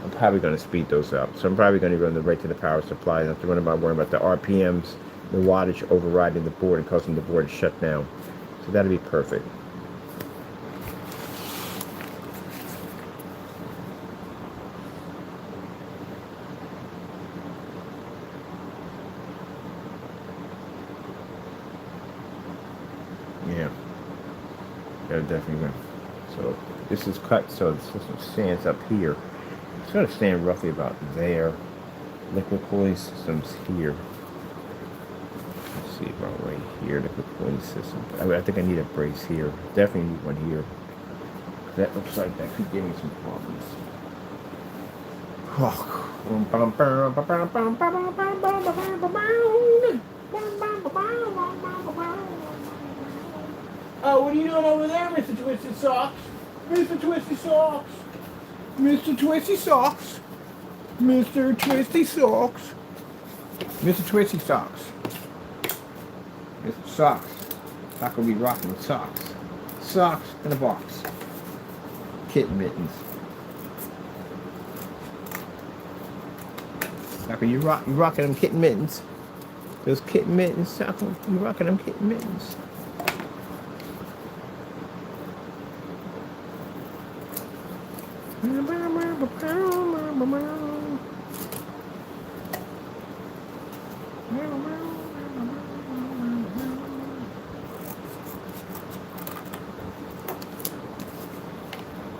I'm probably going to speed those up. So I'm probably going to run them right to the power supply. I don't have to worry about the RPMs, the wattage overriding the board and causing the board to shut down. So that'll be perfect. Yeah, they're definitely good. So this is cut so the system stands up here. It's going to stand roughly about there. Liquid cooling systems here. Let's see about right here. Liquid cooling system. I think I need a brace here. Definitely need one here. That looks like that could give me some problems. Oh, what are you doing over there, Mr. Twisted Socks? Mr. Twisty Socks. Mr. Twisty Socks. Mr. Twisty Socks. Mr. Twisty Socks. Mr. Socks. Not gonna be rocking with socks. Socks in a box. Kitten mittens. Sucker, you rocking them kitten mittens. Those kitten mittens, sucker, you rocking them kitten mittens.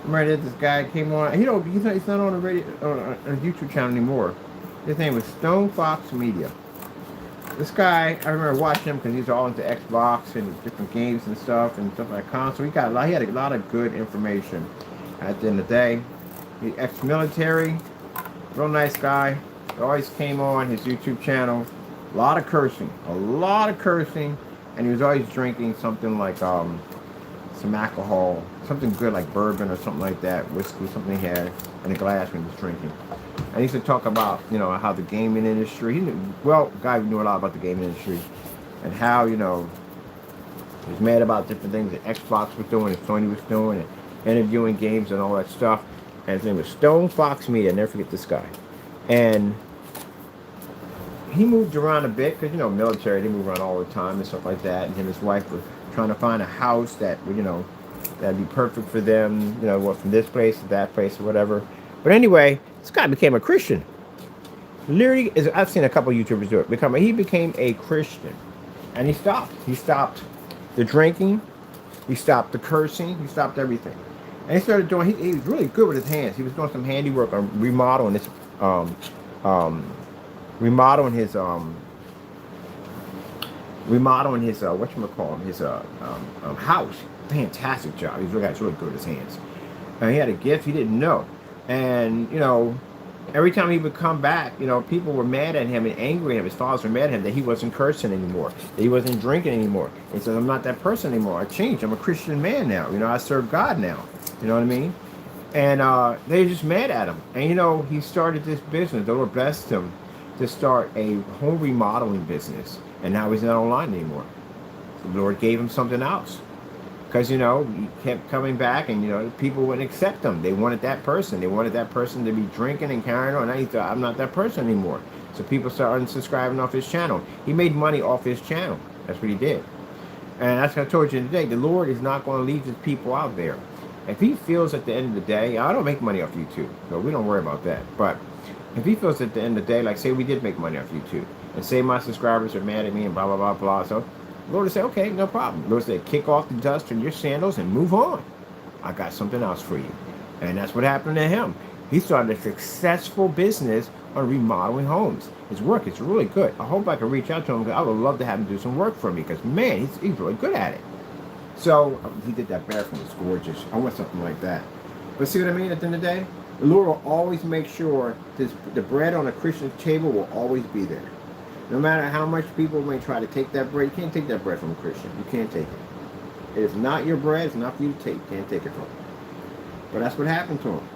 Right, this guy came on. He's not on a radio, on a YouTube channel anymore. His name was Stone Fox Media. This guy, I remember watching him because he's all into Xbox and different games and stuff like console. He had a lot of good information. At the end of the day, he ex-military, real nice guy. Always came on his YouTube channel. A lot of cursing, and he was always drinking something like some alcohol, something good like bourbon or something like that, whiskey, something he had in a glass when he was drinking. And he used to talk about, how the gaming industry, guy who knew a lot about the gaming industry, and how, he was mad about different things that Xbox was doing and Sony was doing, and interviewing games and all that stuff. And his name was Stone Fox Media. I'll never forget this guy. And he moved around a bit because, military, they move around all the time and stuff like that. And him and his wife were trying to find a house that would, that'd be perfect for them, from this place to that place or whatever. But anyway, this guy became a Christian. Literally, I've seen a couple of YouTubers do it. He became a Christian. And he stopped. He stopped the drinking. He stopped the cursing. He stopped everything. And he started doing, he was really good with his hands. He was doing some handiwork on remodeling his, house. Fantastic job. He's really good with his hands. And he had a gift he didn't know. And, every time he would come back, people were mad at him and angry at him. His fathers were mad at him that he wasn't cursing anymore, that he wasn't drinking anymore. He said, I'm not that person anymore. I changed. I'm a Christian man now. I serve God now. You know what I mean? And they were just mad at him. And, he started this business. The Lord blessed him to start a home remodeling business. And now he's not online anymore. The Lord gave him something else. Because, he kept coming back and, people wouldn't accept him. They wanted that person. They wanted that person to be drinking and carrying on. And he thought, I'm not that person anymore. So people started unsubscribing off his channel. He made money off his channel. That's what he did. And that's what I told you today. The Lord is not going to leave his people out there. If he feels at the end of the day, I don't make money off YouTube, so we don't worry about that. But if he feels at the end of the day, like say we did make money off YouTube, and say my subscribers are mad at me and blah, blah, blah, blah, so the Lord would say, okay, no problem. The Lord said, kick off the dust from your sandals and move on. I got something else for you. And that's what happened to him. He started a successful business on remodeling homes. His work is really good. I hope I can reach out to him because I would love to have him do some work for me because, man, he's really good at it. So he did that bathroom. It's gorgeous. I want something like that. But see what I mean? At the end of the day, the Lord will always make sure the bread on a Christian's table will always be there. No matter how much people may try to take that bread, you can't take that bread from a Christian. You can't take it. It is not your bread. It's not for you to take. You can't take it from him. But that's what happened to him.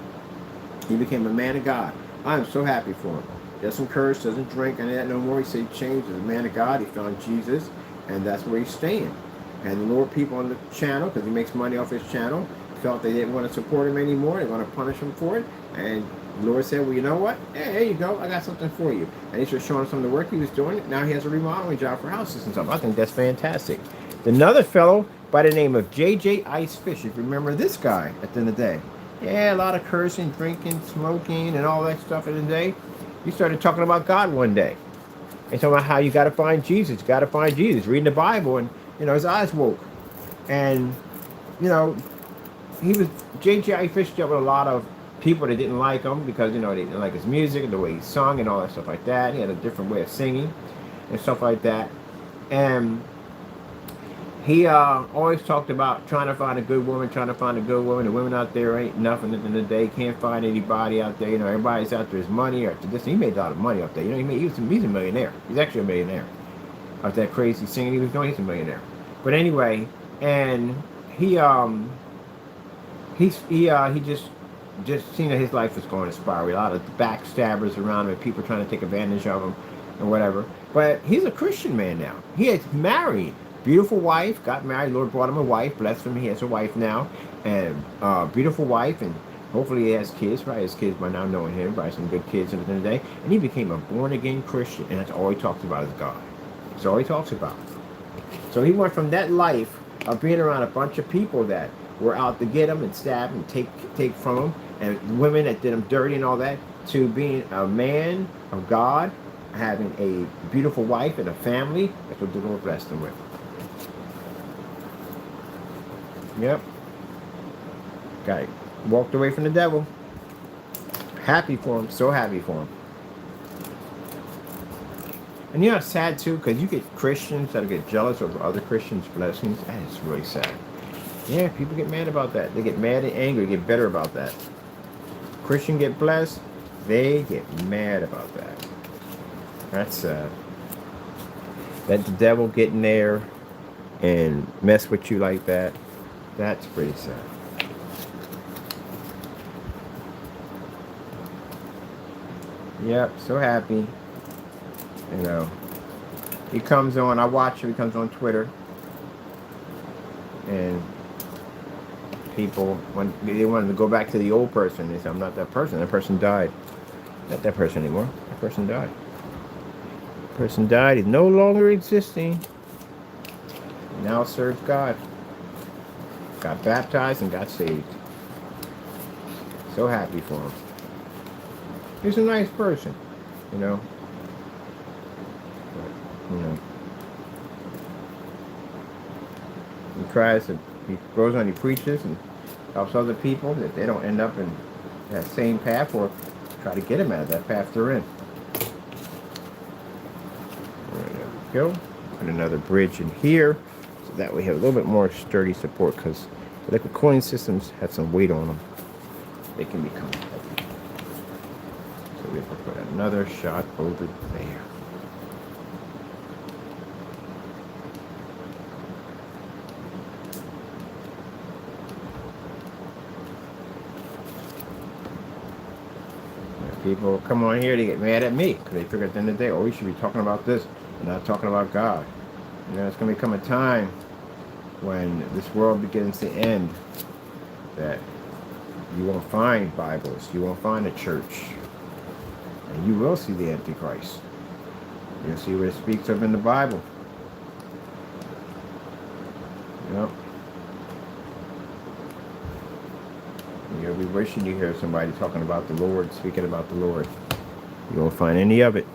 He became a man of God. I am so happy for him. Doesn't curse, doesn't drink, and that no more. He said he changed. He's a man of God. He found Jesus, and that's where he's staying. And the Lord people on the channel, because he makes money off his channel, felt they didn't want to support him anymore. They want to punish him for it. And the Lord said, well, you know what? Hey, there you go. I got something for you. And he started showing him some of the work he was doing. Now he has a remodeling job for houses and stuff. I think that's fantastic. Another fellow by the name of J.J. Icefish. If you remember this guy at the end of the day. Yeah, a lot of cursing, drinking, smoking, and all that stuff at the end of the day. He started talking about God one day. And talking about how you got to find Jesus. You got to find Jesus. Reading the Bible, and, his eyes woke. And, you know, he was J.J. Fitzgerald with a lot of people that didn't like him because, you know, they didn't like his music and the way he sung and all that stuff like that. He had a different way of singing and stuff like that. And he always talked about trying to find a good woman, trying to find a good woman. The women out there ain't nothing at the end of the day. Can't find anybody out there. You know, everybody's out there is money or after this. He made a lot of money up there. You know, he's a millionaire. He's actually a millionaire. Of that crazy singing he was doing, he's a millionaire. But anyway, and he just seen that his life was going to spiral. A lot of backstabbers around him and people trying to take advantage of him and whatever. But he's a Christian man now. He is married. Beautiful wife, got married. Lord brought him a wife. Bless him. He has a wife now. And beautiful wife. And hopefully he has kids. Probably has kids by now knowing him. Probably some good kids at the end of the day. And he became a born-again Christian. And that's all he talks about is God. That's all he talks about. So he went from that life of being around a bunch of people that were out to get him and stab him and take from him, and women that did him dirty and all that, to being a man of God, having a beautiful wife and a family. That's what the Lord blessed him with. Yep. Guy walked away from the devil. Happy for him. So happy for him. And you know, it's sad too, because you get Christians that get jealous over other Christians' blessings. That is really sad. Yeah, people get mad about that. They get mad and angry, get bitter about that. Christian get blessed, they get mad about that. That's sad. Let the devil get in there and mess with you like that. That's pretty sad. Yep, so happy. You know, he comes on, I watch him, he comes on Twitter. And people, when they wanted to go back to the old person, they said, I'm not that person. That person died. Not that person anymore. That person died. That person died. He's no longer existing. He now serves God. Got baptized and got saved. So happy for him. He's a nice person, you know. But, you know. He tries to, he goes on, he preaches and helps other people that they don't end up in that same path or try to get them out of that path they're in. There we go. Put another bridge in here so that we have a little bit more sturdy support, because the liquid cooling systems have some weight on them. They can become heavy. So we have to put another shot over there. People come on here, they get mad at me because they figure at the end of the day, oh, we should be talking about this and not talking about God. You know, it's going to become a time when this world begins to end that you won't find Bibles, you won't find a church, and you will see the Antichrist. You'll see what it speaks of in the Bible. Yep. You'll be wishing you hear somebody talking about the Lord, speaking about the Lord. You won't find any of it.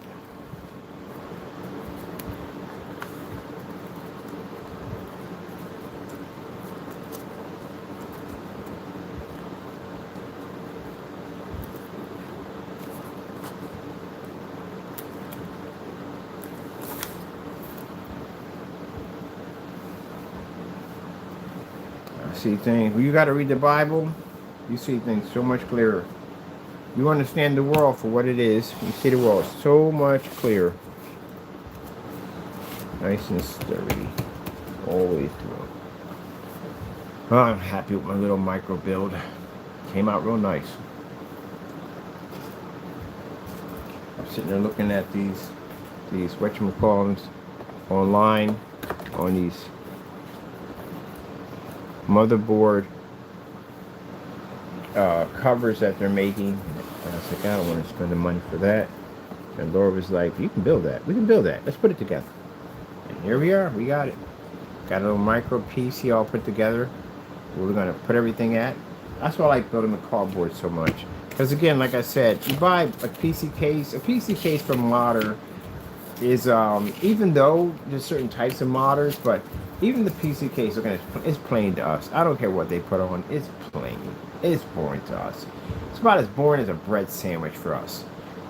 I see things. When you got to read the Bible, you see things so much clearer. You understand the world for what it is. You see the world so much clearer. Nice and sturdy. Always through. Oh, I'm happy with my little micro build. Came out real nice. I'm sitting there looking at these whatchamacallits online on these motherboard covers that they're making. And I was like, I don't want to spend the money for that. And Laura was like, you can build that. We can build that. Let's put it together. And here we are. We got it. Got a little micro PC all put together. Where we're going to put everything at. That's why I like building the cardboard so much. Because again, like I said, you buy a PC case from Modder is even though there's certain types of modders, but even the PC case, looking at it's plain to us. I don't care what they put on. It's plain. It's boring to us. It's about as boring as a bread sandwich for us.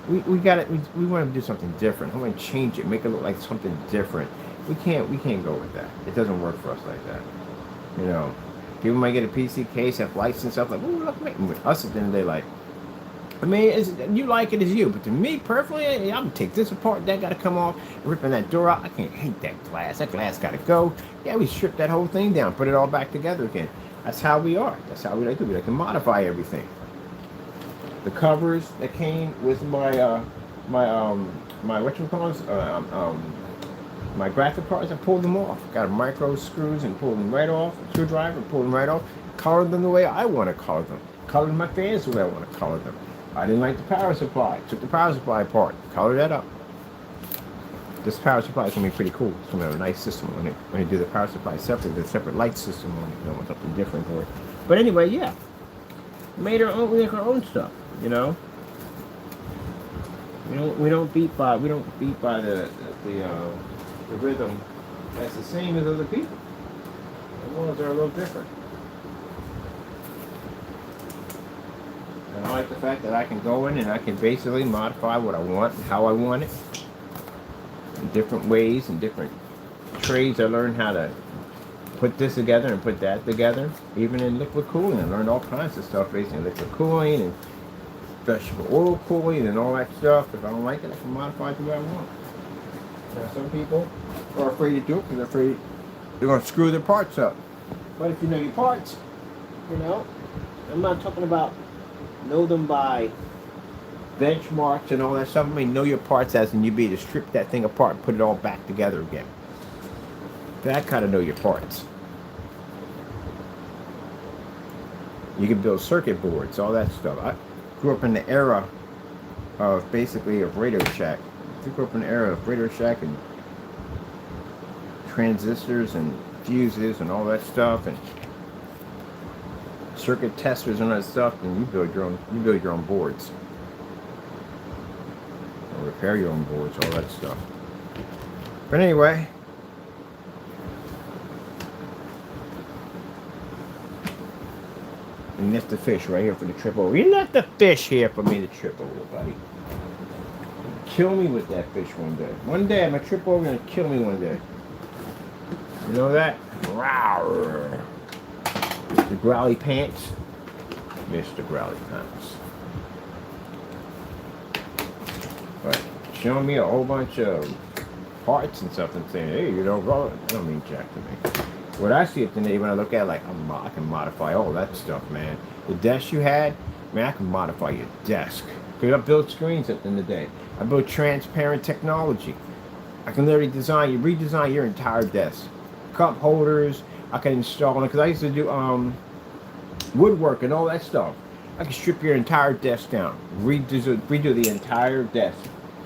We got it. We want to do something different. I want to change it, make it look like something different. We can't go with that. It doesn't work for us like that. You know, people might get a PC case, have lights and stuff like. Ooh, look, with us at the end of the day, like. I mean, you like it as you, but to me personally, I'm gonna take this apart. That got to come off. Ripping that door out. I can't hate that glass. That glass got to go. Yeah, we strip that whole thing down, put it all back together again. That's how we are. That's how we like to do. We like to modify everything. The covers that came with my whatchamacallits, my graphic cards, I pulled them off. Got micro screws and pulled them right off. Screwdriver, pulled them right off. Colored them the way I want to color them. Colored my fans the way I want to color them. I didn't like the power supply. Took the power supply apart. Colored that up. This power supply is going to be pretty cool. It's going to have a nice system on it. When you do the power supply separate, there's a separate light system on it. You want something different for it. But anyway, yeah. Made our own, we make our own stuff, you know. We don't beat by the rhythm that's the same as other people. The ones are a little different. And I like the fact that I can go in and I can basically modify what I want and how I want it. In different ways and different trades. I learned how to put this together and put that together. Even in liquid cooling, I learned all kinds of stuff based on liquid cooling and vegetable oil cooling and all that stuff. If I don't like it, I can modify it the way I want. Now, some people are afraid to do it because they're afraid they're going to screw their parts up. But if you know your parts, you know, I'm not talking about know them by benchmarks and all that stuff. I mean, know your parts as in you be to strip that thing apart and put it all back together again. That kind of know your parts. You can build circuit boards, all that stuff. I grew up in the era of basically of Radio Shack. I grew up in the era of Radio Shack and transistors and fuses and all that stuff and circuit testers and all that stuff, and you build your own boards. Or repair your own boards, all that stuff. But anyway, and that's the fish right here for the trip over. You left the fish here for me to trip over, buddy. Kill me with that fish one day. One day I'm gonna trip over and kill me one day. You know that? Rawr. The growly pants. Mr. Growly Pants. But showing me a whole bunch of parts and stuff and saying, hey, you don't go. I don't mean jack to me. What I see at the day when I look at it, like, I can modify all that stuff, man. The desk you had, man, I can modify your desk. Because I build screens at the end of the day. I build transparent technology. I can literally redesign your entire desk. Cup holders, I can install them. Because I used to do woodwork and all that stuff. I can strip your entire desk down. Redo the entire desk.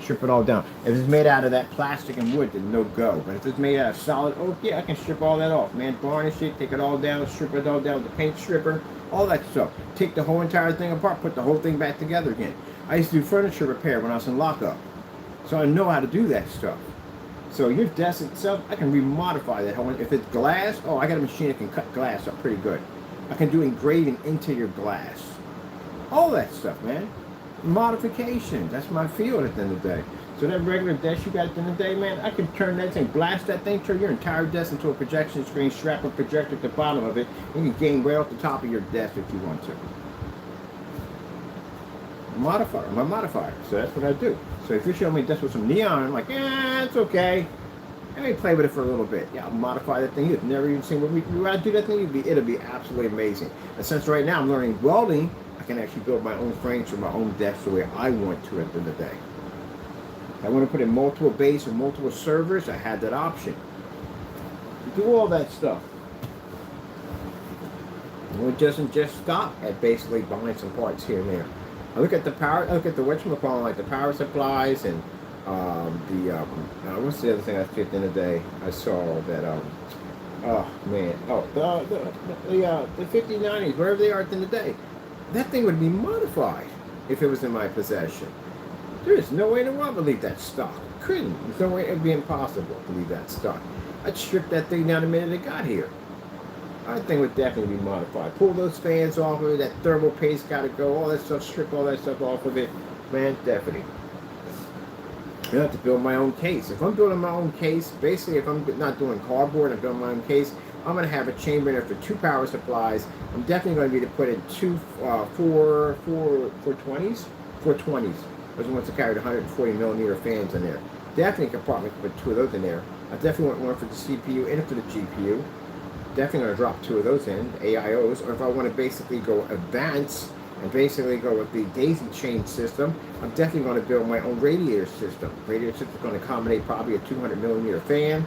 Strip it all down. If it's made out of that plastic and wood, then no go. But if it's made out of solid oak, yeah, I can strip all that off, man. Varnish it, take it all down, strip it all down with the paint stripper, all that stuff. Take the whole entire thing apart, put the whole thing back together again. I used to do furniture repair when I was in lockup. So I know how to do that stuff. So your desk itself, I can remodify that whole. If it's glass, oh, I got a machine that can cut glass up pretty good. I can do engraving into your glass. All that stuff, man. Modification. That's my field at the end of the day. So that regular desk you got at the end of the day, man, I can turn that thing, blast that thing, turn your entire desk into a projection screen, strap a projector at the bottom of it, and you can game right off the top of your desk if you want to. Modifier. I'm a modifier. So that's what I do. So if you show me this with some neon, I'm like, yeah, it's okay. Let me play with it for a little bit. Yeah, I'll modify that thing. You've never even seen when I do that thing, it'll be absolutely amazing. And since right now I'm learning welding, I can actually build my own frames for my own desk the way I want to at the end of the day. If I want to put in multiple bays or multiple servers, I have that option. You do all that stuff. And it doesn't just stop at basically buying some parts here and there. I look at the power, I look at the whatchamacallit, like the power supplies and what's the other thing I see at the end of the day? I saw that, oh man, the 5090s, wherever they are at the end of the day. That thing would be modified if it was in my possession. There is no way in the world I believe that's stock. couldn't. There's no way it'd be impossible to leave that stuck. I'd strip that thing down the minute it got here. I think would definitely be modified. Pull those fans off of it, that thermal paste got to go, all that stuff, strip all that stuff off of it. Man, definitely. I have to build my own case. If I'm building my own case, basically if I'm not doing cardboard, I'm building my own case, I'm going to have a chamber in there for 2 power supplies. I'm definitely going to need to put in 420s. Those ones that carry 140 millimeter fans in there. Definitely a compartment to put 2 of those in there. I definitely want one for the CPU and for the GPU. Definitely going to drop 2 of those in, AIOs. Or if I want to basically go advanced and basically go with the daisy chain system, I'm definitely going to build my own radiator system. Radiator system is going to accommodate probably a 200 millimeter fan,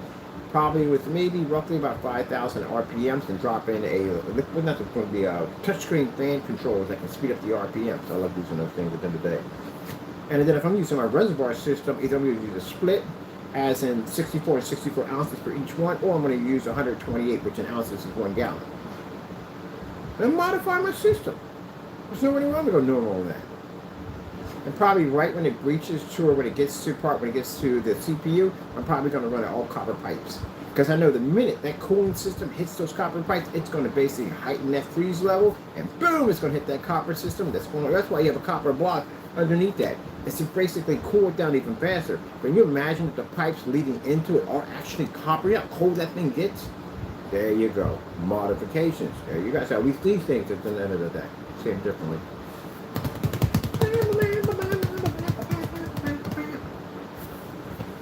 probably with maybe roughly about 5,000 RPMs, and drop in a liquid, not going to be a touchscreen fan controllers that can speed up the RPMs. I love using those things at the end of the day. And then if I'm using my reservoir system, either I'm going to use a split, as in 64 and 64 ounces for each one, or I'm going to use 128, which in ounces is 1 gallon. And modify my system. There's nobody wrong with go doing all that. And probably right when it breaches to, or when it gets to the CPU, I'm probably going to run it all copper pipes. Because I know the minute that cooling system hits those copper pipes, it's going to basically heighten that freeze level, and boom, it's going to hit that copper system. That's why you have a copper block underneath that. It's to basically cool it down even faster. Can you imagine if the pipes leading into it are actually copper? You know how cold that thing gets? There you go. Modifications. There you guys. At least these things at the end of the day. Say them differently.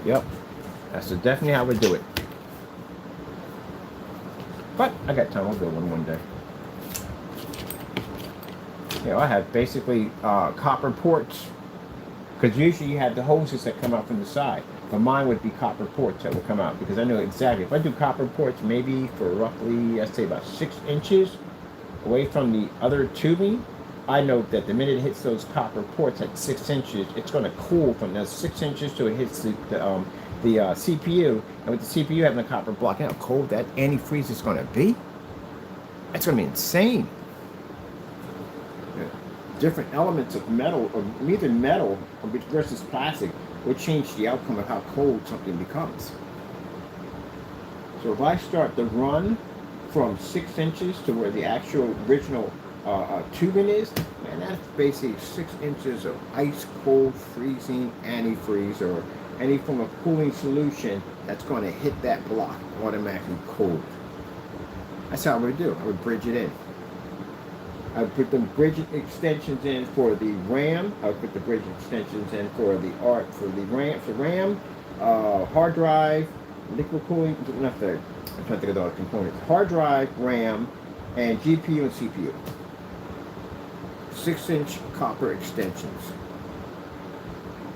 Yep. That's definitely how we do it. But I got time. I'll build one day. You know, I have basically copper ports, because usually you have the hoses that come out from the side. But mine would be copper ports that will come out, because I know exactly if I do copper ports maybe for roughly, I'd say about 6 inches away from the other tubing, I know that the minute it hits those copper ports at 6 inches, it's going to cool from those 6 inches till it hits the CPU. And with the CPU having a copper block, you know how cold that antifreeze is going to be? That's going to be insane. Different elements of metal, or either metal versus plastic, will change the outcome of how cold something becomes. So if I start the run from 6 inches to where the actual original tubing is, man, that's basically 6 inches of ice cold, freezing antifreeze, or any form of cooling solution that's going to hit that block automatically cold. That's how I would do. I would bridge it in. I put the bridge extensions in for the RAM. I put the bridge extensions in for the RAM, hard drive, liquid cooling. Not the. I'm trying to think of the other components. Hard drive, RAM, and GPU and CPU. 6-inch copper extensions.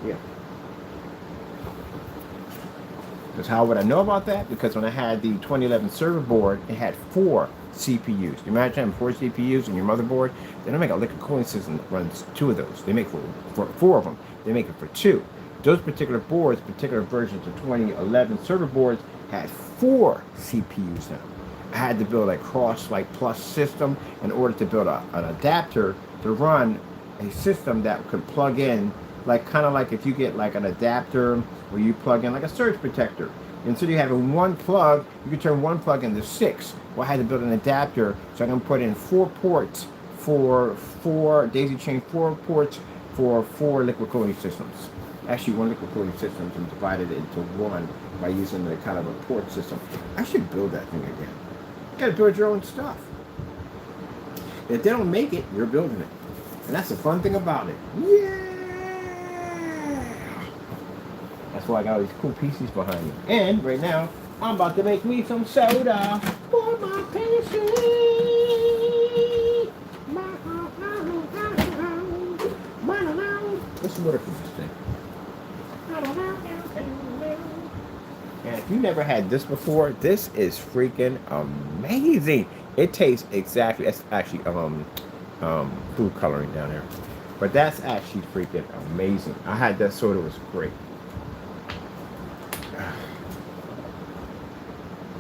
Yeah. Because how would I know about that? Because when I had the 2011 server board, it had 4 CPUs. You imagine having 4 CPUs in your motherboard? They don't make a liquid cooling system that runs 2 of those. They make for 4 of them. They make it for 2. Those particular boards, particular versions of 2011 server boards, had 4 CPUs in them. I had to build a cross-like plus system in order to build an adapter to run a system that could plug in, like kind of like if you get like an adapter where you plug in like a surge protector. Instead of having one plug, you can turn one plug into 6. Well, I had to build an adapter so I can put in 4 ports for 4 daisy chain 4 ports for 4 liquid cooling systems. Actually, 1 liquid cooling system and divided it into 1 by using the kind of a port system. I should build that thing again. You gotta build your own stuff. If they don't make it, you're building it. And that's the fun thing about it. Yeah! That's why I got all these cool PCs behind me. And right now, I'm about to make me some soda for my PC. What's the water for this thing? And if you never had this before, this is freaking amazing. It tastes exactly, it's actually food coloring down there. But that's actually freaking amazing. I had that soda, it was great.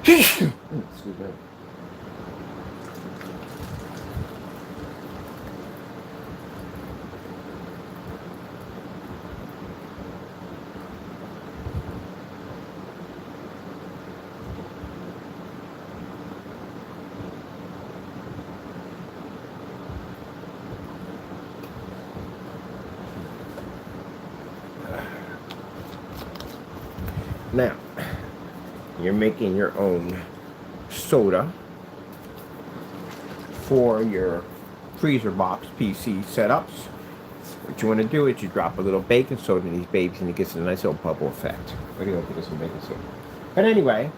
Excuse me. Now, you're making your own soda for your freezer box PC setups. What you want to do is you drop a little baking soda in these babies and it gets a nice little bubble effect. What do you want to get some baking soda? But anyway,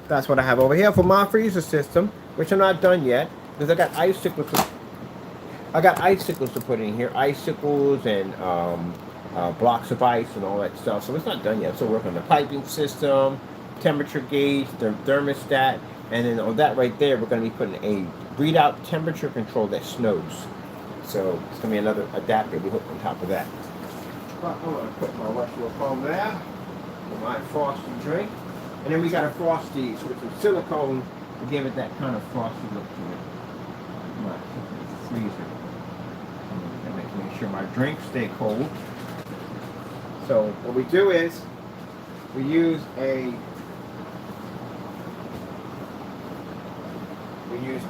that's what I have over here for my freezer system, which I'm not done yet because I got icicles. I got icicles to put in here, icicles and blocks of ice and all that stuff. So it's not done yet. So we're working on the piping system, temperature gauge, the thermostat, and then on that right there, we're going to be putting a readout temperature control that snows. So it's going to be another adapter we hook on top of that. Well, I'm going to put my Russell foam there for my frosty drink. And then we got a frosty with some silicone to give it that kind of frosty look to it. My freezer. And make sure my drinks stay cold. So what we do is we use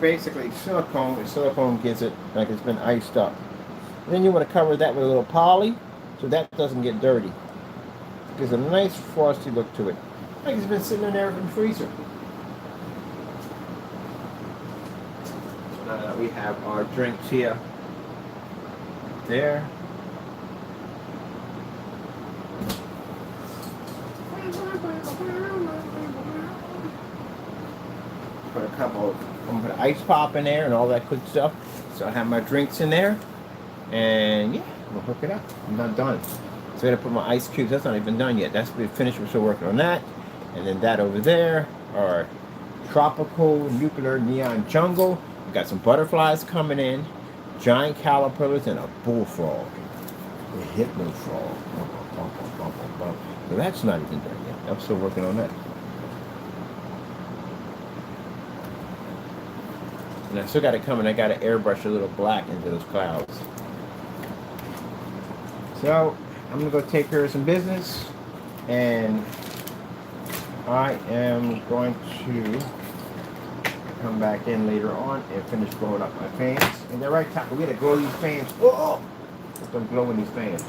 basically silicone, and silicone gives it like it's been iced up. And then you want to cover that with a little poly so that doesn't get dirty. It gives a nice frosty look to it. Like it's been sitting in there in the freezer. So now that we have our drinks here, there. Put a couple of, I'm gonna put ice pop in there and all that good stuff. So I have my drinks in there, and yeah, we'll hook it up. I'm not done. So I gotta put my ice cubes. That's not even done yet. That's been finished. We're still working on that. And then that over there are tropical nuclear neon jungle. We got some butterflies coming in, giant caterpillars, and a bullfrog, a hypno frog. So that's not even done yet. I'm still working on that. And I still got it coming. I got to airbrush a little black into those clouds. So I'm gonna go take care of some business, and I am going to come back in later on and finish blowing up my fans. And they're right top. We gotta glow these fans. Oh, let them glow in these fans.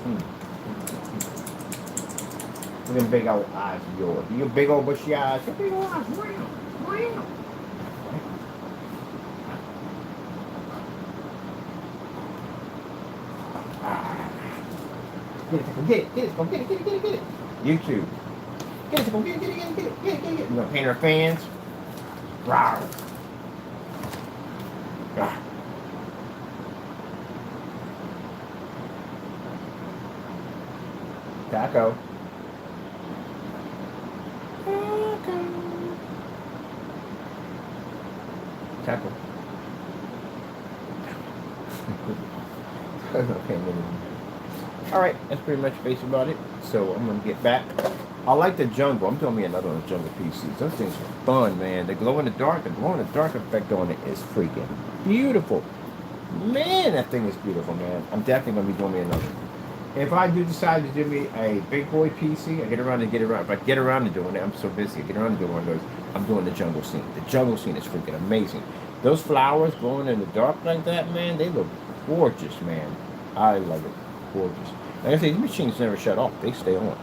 Look at them big old eyes of yours. You big old bushy eyes. Your big old eyes. Wow. Get it. YouTube. Get it. You gonna paint our fans? Rawr. Taco. Okay, alright, that's pretty much basically about it. So I'm gonna get back. I like the jungle. I'm doing me another one of the jungle PCs. Those things are fun, man. The glow in the dark effect on it is freaking beautiful. Man, that thing is beautiful, man. I'm definitely gonna be doing me another one. If I do decide to do me a big boy PC, if I get around to doing it, I'm so busy. I get around to doing one of those, I'm doing the jungle scene. The jungle scene is freaking amazing. Those flowers glowing in the dark like that, man, they look gorgeous, man. I love it. Gorgeous. Like I say, these machines never shut off. They stay on.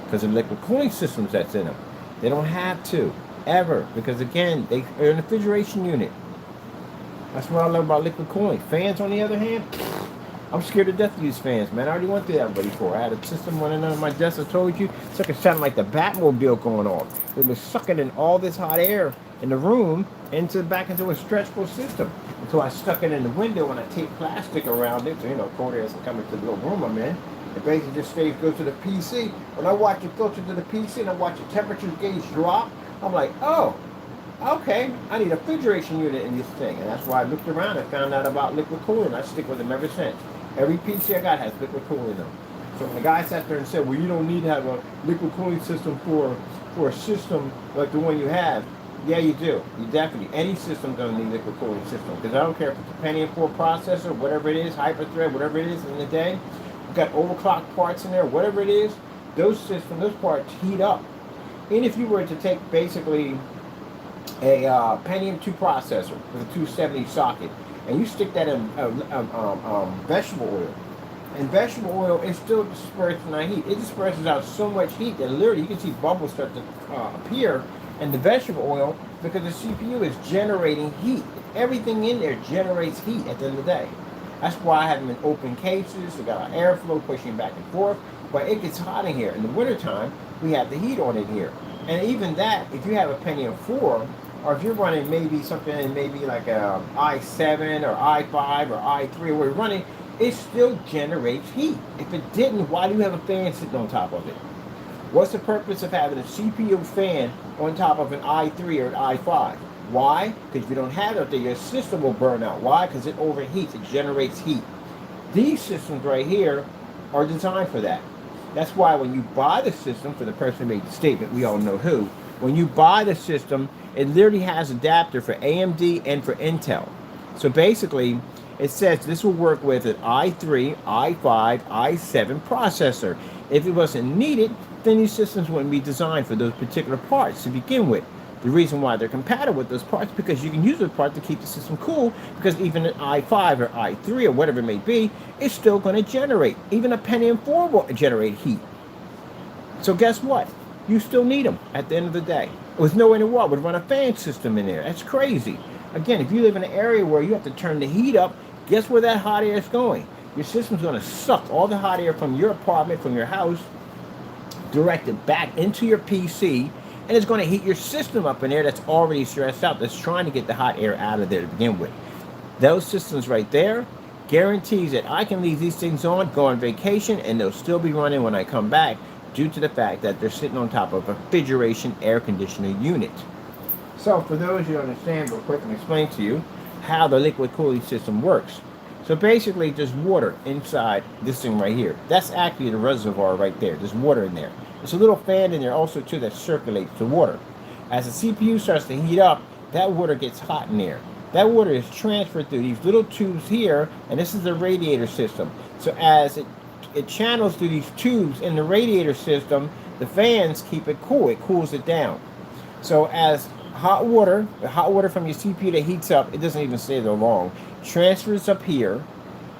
Because of the liquid cooling systems that's in them. They don't have to. Ever. Because again, they're an refrigeration unit. That's what I love about liquid cooling. Fans, on the other hand, I'm scared to death to use fans, man. I already went through that before. I had a system running under my desk. I told you. It's like it sounded like the Batmobile going on. It was sucking in all this hot air in the room back into a stretchable system. So I stuck it in the window and I taped plastic around it so, cold air doesn't come into the little room I'm in. It basically just goes to the PC. When I watch it filter to the PC and I watch the temperature gauge drop, I'm like, oh, okay, I need a refrigeration unit in this thing. And that's why I looked around and found out about liquid cooling. I stick with them ever since. Every PC I got has liquid cooling in them. So when the guy sat there and said, well, you don't need to have a liquid cooling system for a system like the one you have. Yeah, you do. You definitely. Any system doesn't need liquid cooling system. Because I don't care if it's a Pentium 4 processor, whatever it is, hyper-thread, whatever it is in the day. You've got overclocked parts in there, whatever it is. Those parts heat up. And if you were to take basically a Pentium 2 processor with a 270 socket, and you stick that in vegetable oil, And vegetable oil, it still disperses that heat. It disperses out so much heat that literally you can see bubbles start to appear in the vegetable oil because the CPU is generating heat. Everything in there generates heat at the end of the day. That's why I have them in open cases. They got an airflow pushing back and forth. But it gets hot in here. In the wintertime, we have the heat on it here. And even that, if you have a Pentium 4, or if you're running maybe something maybe like a i7 or i5 or i3 or we're running, it still generates heat. If it didn't, why do you have a fan sitting on top of it? What's the purpose of having a CPU fan on top of an i3 or an i5? Why? Because if you don't have it up there, your system will burn out. Why? Because it overheats, it generates heat. These systems right here are designed for that. That's why when you buy the system, for the person who made the statement, we all know who, when you buy the system, it literally has adapter for AMD and for Intel. So basically, it says this will work with an i3, i5, i7 processor. If it wasn't needed, then these systems wouldn't be designed for those particular parts to begin with. The reason why they're compatible with those parts is because you can use those parts to keep the system cool, because even an i5 or i3 or whatever it may be, it's still going to generate. Even a Pentium 4 will generate heat. So guess what? You still need them at the end of the day. With no in the world would run a fan system in there. That's crazy. Again, if you live in an area where you have to turn the heat up, guess where that hot air is going? Your system's going to suck all the hot air from your apartment, from your house, directed back into your PC, and it's going to heat your system up in there that's already stressed out, that's trying to get the hot air out of there to begin with. Those systems right there guarantees that I can leave these things on, go on vacation, and they'll still be running when I come back due to the fact that they're sitting on top of a refrigeration air conditioner unit. So for those who understand, real quick and explain to you how the liquid cooling system works. So basically, there's water inside this thing right here. That's actually the reservoir right there. There's water in there. There's a little fan in there also too that circulates the water. As the CPU starts to heat up, that water gets hot in there. That water is transferred through these little tubes here, and this is the radiator system. So as it channels through these tubes in the radiator system, the fans keep it cool. It cools it down. So as the hot water from your CPU that heats up, it doesn't even stay there long, transfers up here,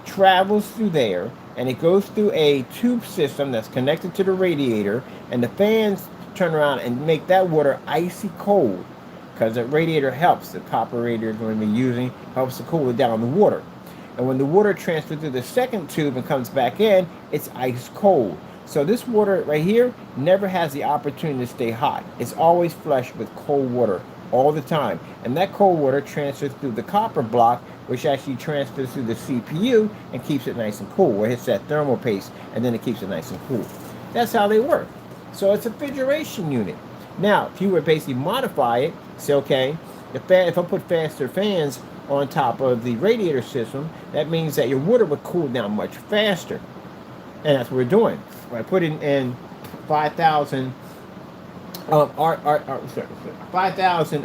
travels through there, and it goes through a tube system that's connected to the radiator, and the fans turn around and make that water icy cold, because the radiator helps. The copper radiator we're going to be using helps to cool it down the water. And when the water transfers through the second tube and comes back in, it's ice cold. So this water right here never has the opportunity to stay hot. It's always flushed with cold water all the time. And that cold water transfers through the copper block, which actually transfers through the CPU and keeps it nice and cool, where it hits that thermal paste, and then it keeps it nice and cool. That's how they work. So it's a refrigeration unit. Now, if you would basically modify it, say, okay, if I put faster fans on top of the radiator system, that means that your water would cool down much faster. And that's what we're doing. When I put in 5,000 5,000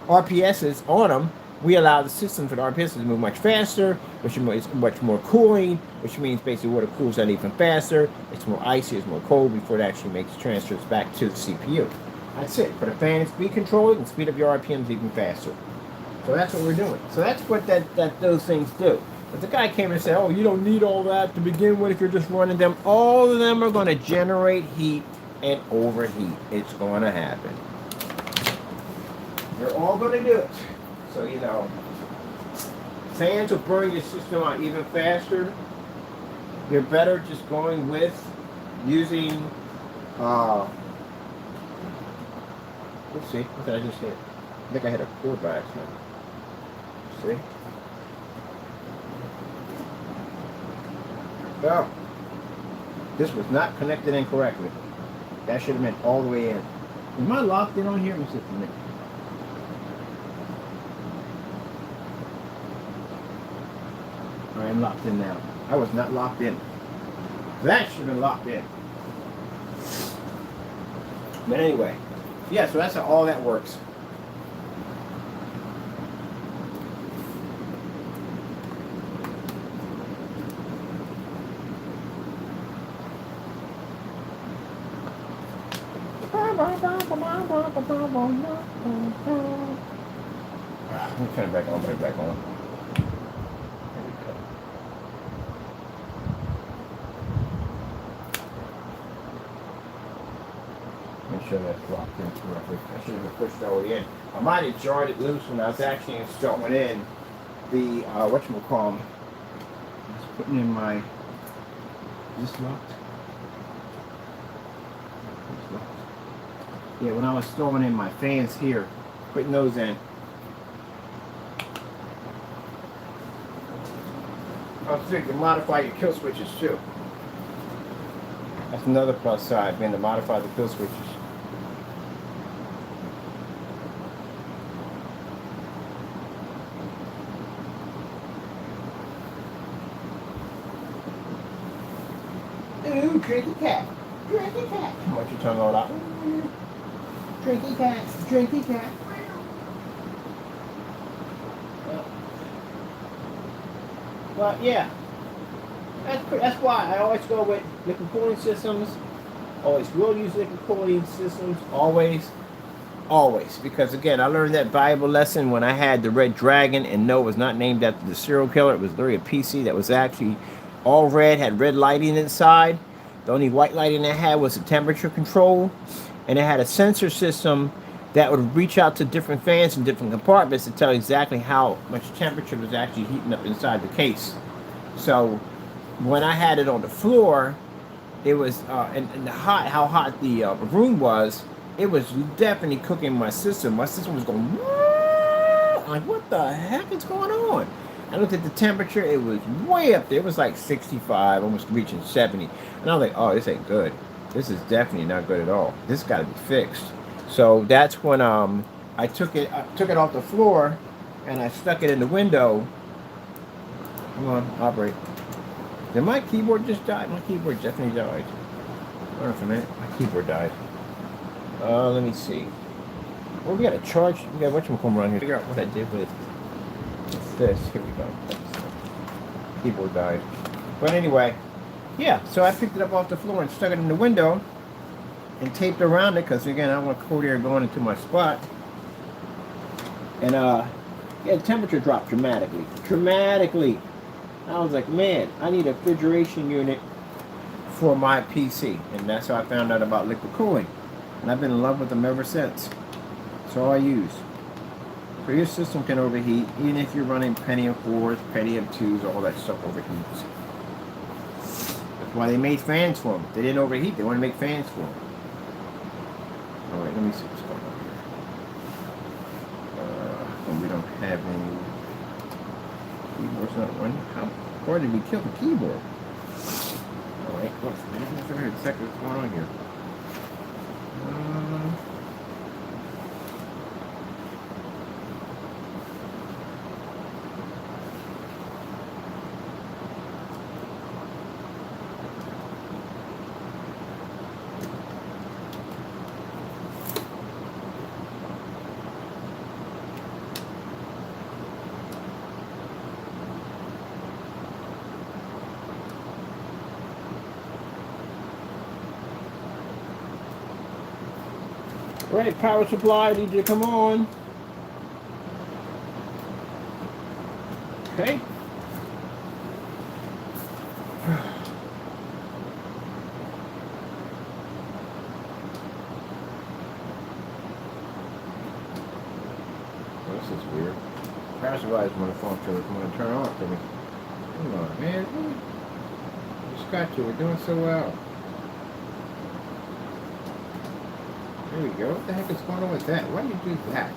RPSs on them, we allow the system for the RPSs to move much faster, which is much more cooling, which means basically water cools down even faster. It's more icy, it's more cold before it actually makes transfers back to the CPU. That's it. For the fan and speed control, it can speed up your RPMs even faster. So that's what we're doing. So that's what those things do. But the guy came and said, oh, you don't need all that to begin with if you're just running them. All of them are going to generate heat and overheat. It's going to happen. They're all going to do it. So, you know, fans will burn your system out even faster. You're better just going with using, let's see, what did I just hit? I think I had a cord by accident. See? So, this was not connected in correctly. That should have been all the way in. Am I locked in on here? Let me see for a minute. I am locked in now. I was not locked in. That should have been locked in. But anyway, yeah, so that's how all that works. Let me turn it back on, put it back on. There we go. sure that's locked in correctly. I should have pushed all the way in. I might have jarred it loose when I was actually installing in the, whatchamacallit. I was putting in my, is this locked? It's locked. Yeah, when I was installing in my fans here, putting those in. So you can modify your kill switches too. That's another plus side, being to modify the kill switches. Ooh, drinky cat. Drinky cat. Why don't you turn all out? Drinky cat. Drinky cat. But yeah, that's why I always go with liquid cooling systems. Always will use liquid cooling systems. Always. Because again, I learned that valuable lesson when I had the Red Dragon, and no, it was not named after the serial killer. It was literally a PC that was actually all red, had red lighting inside. The only white lighting it had was the temperature control, and it had a sensor system that would reach out to different fans in different compartments to tell exactly how much temperature was actually heating up inside the case. So when I had it on the floor, it was, and how hot the room was, it was definitely cooking my system. My system was going, like, what the heck is going on? I looked at the temperature, it was way up there. It was like 65, almost reaching 70. And I was like, oh, this ain't good. This is definitely not good at all. This got to be fixed. So that's when I took it off the floor and I stuck it in the window. Come on, operate. Did my keyboard just die? My keyboard definitely died. Hold on for a minute. My keyboard died. Let me see. Well, we got to charge. We got whatchamacallit around here. Figure out what I did with this. Here we go. Keyboard died. But anyway, yeah. So I picked it up off the floor and stuck it in the window and taped around it because again, I don't want cold air going into my spot. And yeah, the temperature dropped dramatically. I was like, man, I need a refrigeration unit for my PC, and that's how I found out about liquid cooling. And I've been in love with them ever since. That's all I use. So your system can overheat, even if you're running Pentium 4s, Pentium 2s, all that stuff overheats. That's why they made fans for them. They didn't overheat, they want to make fans for them. Alright, let me see what's going on here. And we don't have any. Keyboard's not running. How far did we kill the keyboard? Alright, look, let's go ahead and check what's going on here. Alright, power supply, need you to come on. Okay. Well, this is weird. Power supply is on the phone till it's going to turn off for me. Come on, man. Just got you. We're doing so well. There we go. What the heck is going on with that? Why do you do that?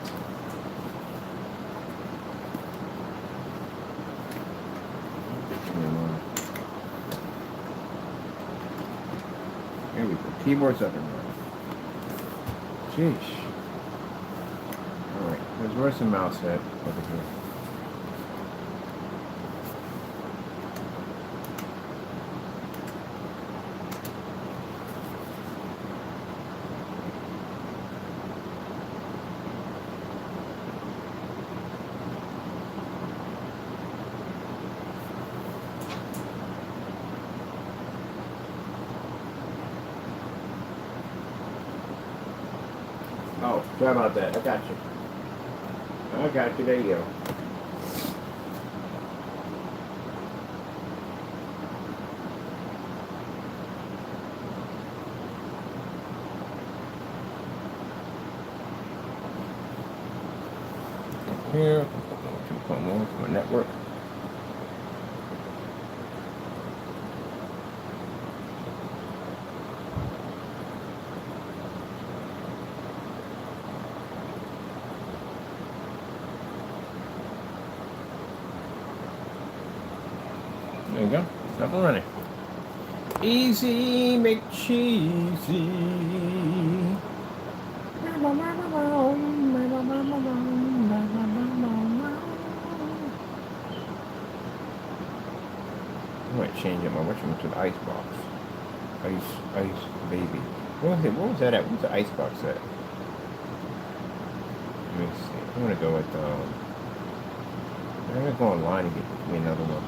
There we go. Keyboard's up and running. Sheesh. Alright. Where's the mouse at? Over here. Oh, sorry about that. I got you. There you go. here. 2.1 for my network. There you go. It's up and running. Easy, make cheesy. I might change it. My whatchamacallit to the ice box. Ice baby. What was that at? What's the ice box at? Let me see. I'm gonna go with I'm gonna go online and get me another one.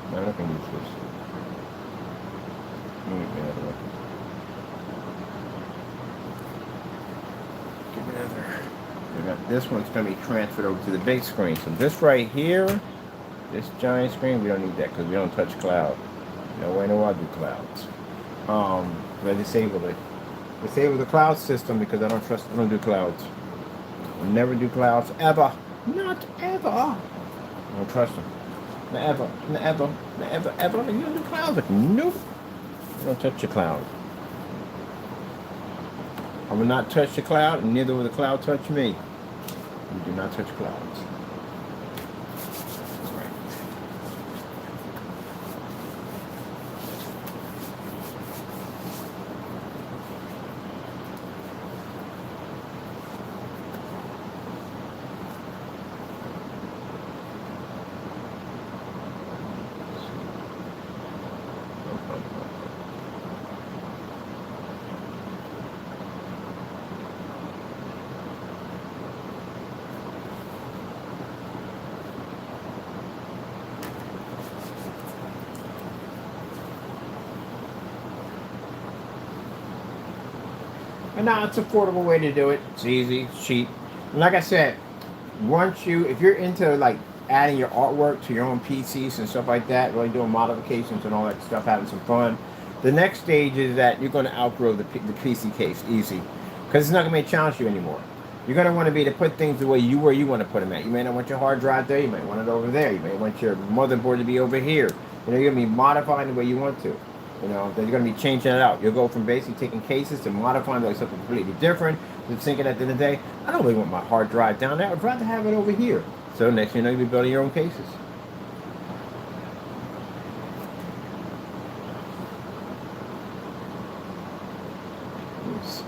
I'm not gonna use this. Let me get me another one. Give me another. This one's going to be transferred over to the big screen. So this right here, this giant screen, we don't need that because we don't touch cloud. No way, no, I do clouds. I disabled it. Disable the cloud system because I don't do clouds. I'll never do clouds ever. Not ever. I don't trust them. Never. You don't do clouds. Like, nope. You don't touch your cloud. I will not touch the cloud, and neither will the cloud touch me. You do not touch clouds. That's right. And now it's an affordable way to do it. It's easy, it's cheap. And like I said, if you're into like adding your artwork to your own PCs and stuff like that, really doing modifications and all that stuff, having some fun, the next stage is that you're going to outgrow the PC case easy. Because it's not going to be a challenge to you anymore. You're going to want to be able to put things the way where you want to put them at. You may not want your hard drive there, you might want it over there. You may want your motherboard to be over here. You're going to be modifying the way you want to. Then you're going to be changing it out. You'll go from basically taking cases to modifying like something completely different. Just thinking at the end of the day, I don't really want my hard drive down there. I'd rather have it over here. So next thing you know, you'll be building your own cases. Let's see.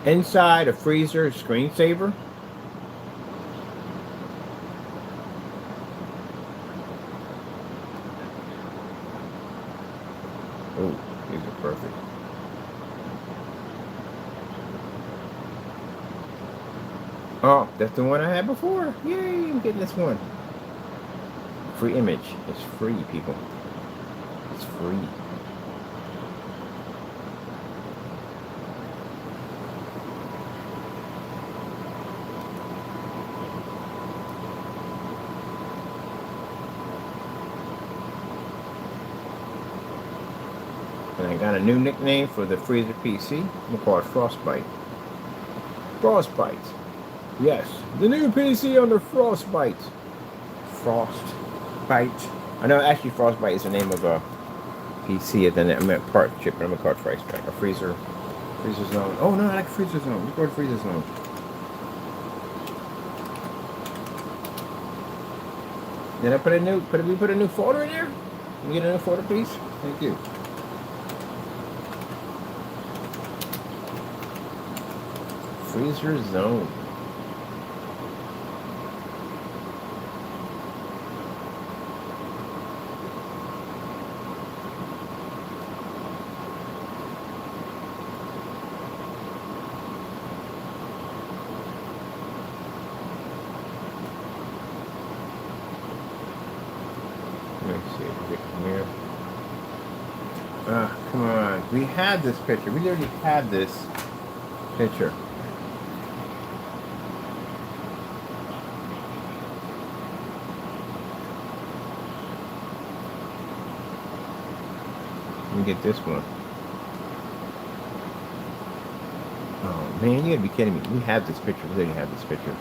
Inside a freezer screensaver. Oh, these are perfect. Oh, that's the one I had before. Yay, I'm getting this one. Free image. It's free, people. It's free. And I got a new nickname for the freezer PC. I'm going to call it Frostbite. Frostbite. Yes, the new PC under Frostbite. Frostbite. I know actually Frostbite is the name of a PC, and then I meant part chip, but I'm going to call it Frostbite. A freezer zone. Oh no, I like freezer zone. Let's go to freezer zone. Did I put a new folder in there? Can you get a new folder, please? Thank you. Freezer zone. Let me see if we can here. Come on. We had this picture. We already had this picture. Let me get this one. Oh man, you gotta be kidding me. We have this picture. We didn't have this picture.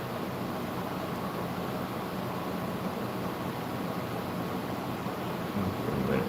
Wait a minute.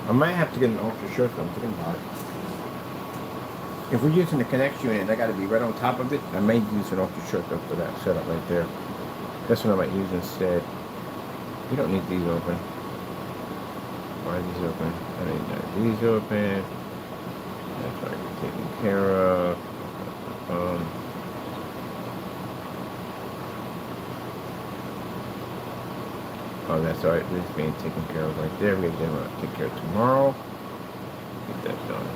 I might have to get an ultra short. I'm thinking about it. If we're using the Connect unit, I got to be right on top of it. I may use an ultra short for that setup right there. That's what I might use instead. We don't need these open. Why are these open? I need these open. That's already taken care of. Oh, that's alright. This is being taken care of right there. We're going to take care of tomorrow. Get that done.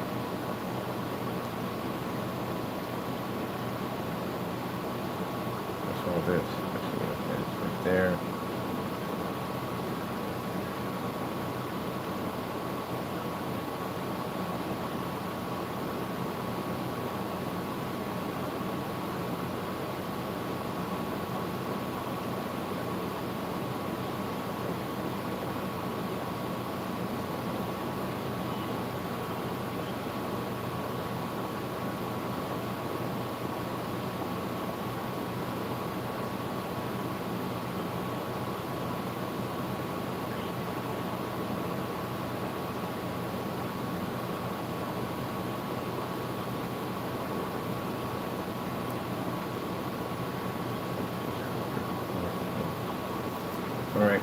That's all this. That's right there. All right.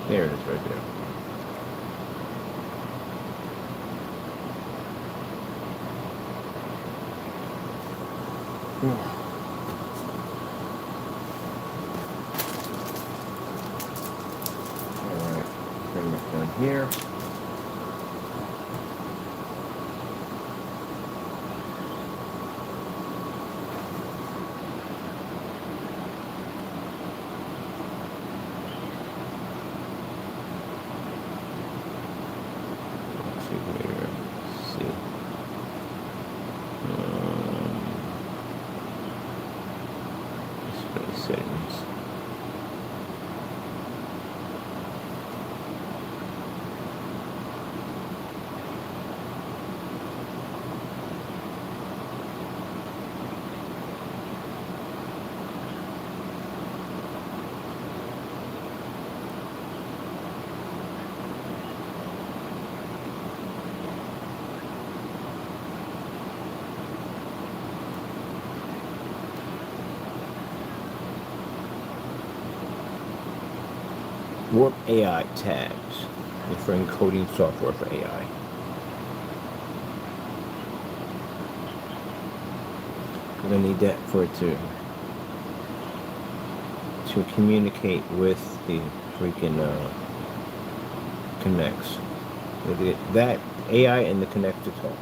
There it is right there. Alright, bring this down here. Settings. Warp AI tags, for encoding software for AI. We're gonna need that for it to communicate with the freaking connects. That AI and the connect to talk.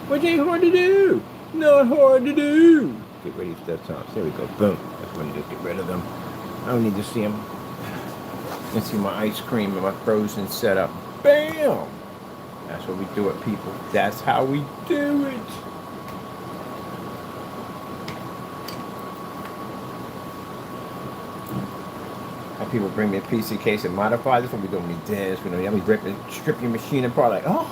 Which ain't hard to do. Not hard to do. Get ready for that sound. There we go. Boom. That's when to just get rid of them. I don't need to see them. Let's see my ice cream and my frozen setup. Bam! That's what we do it, people. That's how we do it. Have people bring me a PC case and modify this one. We don't need this. We don't need. I mean, strip your machine apart. Like, oh,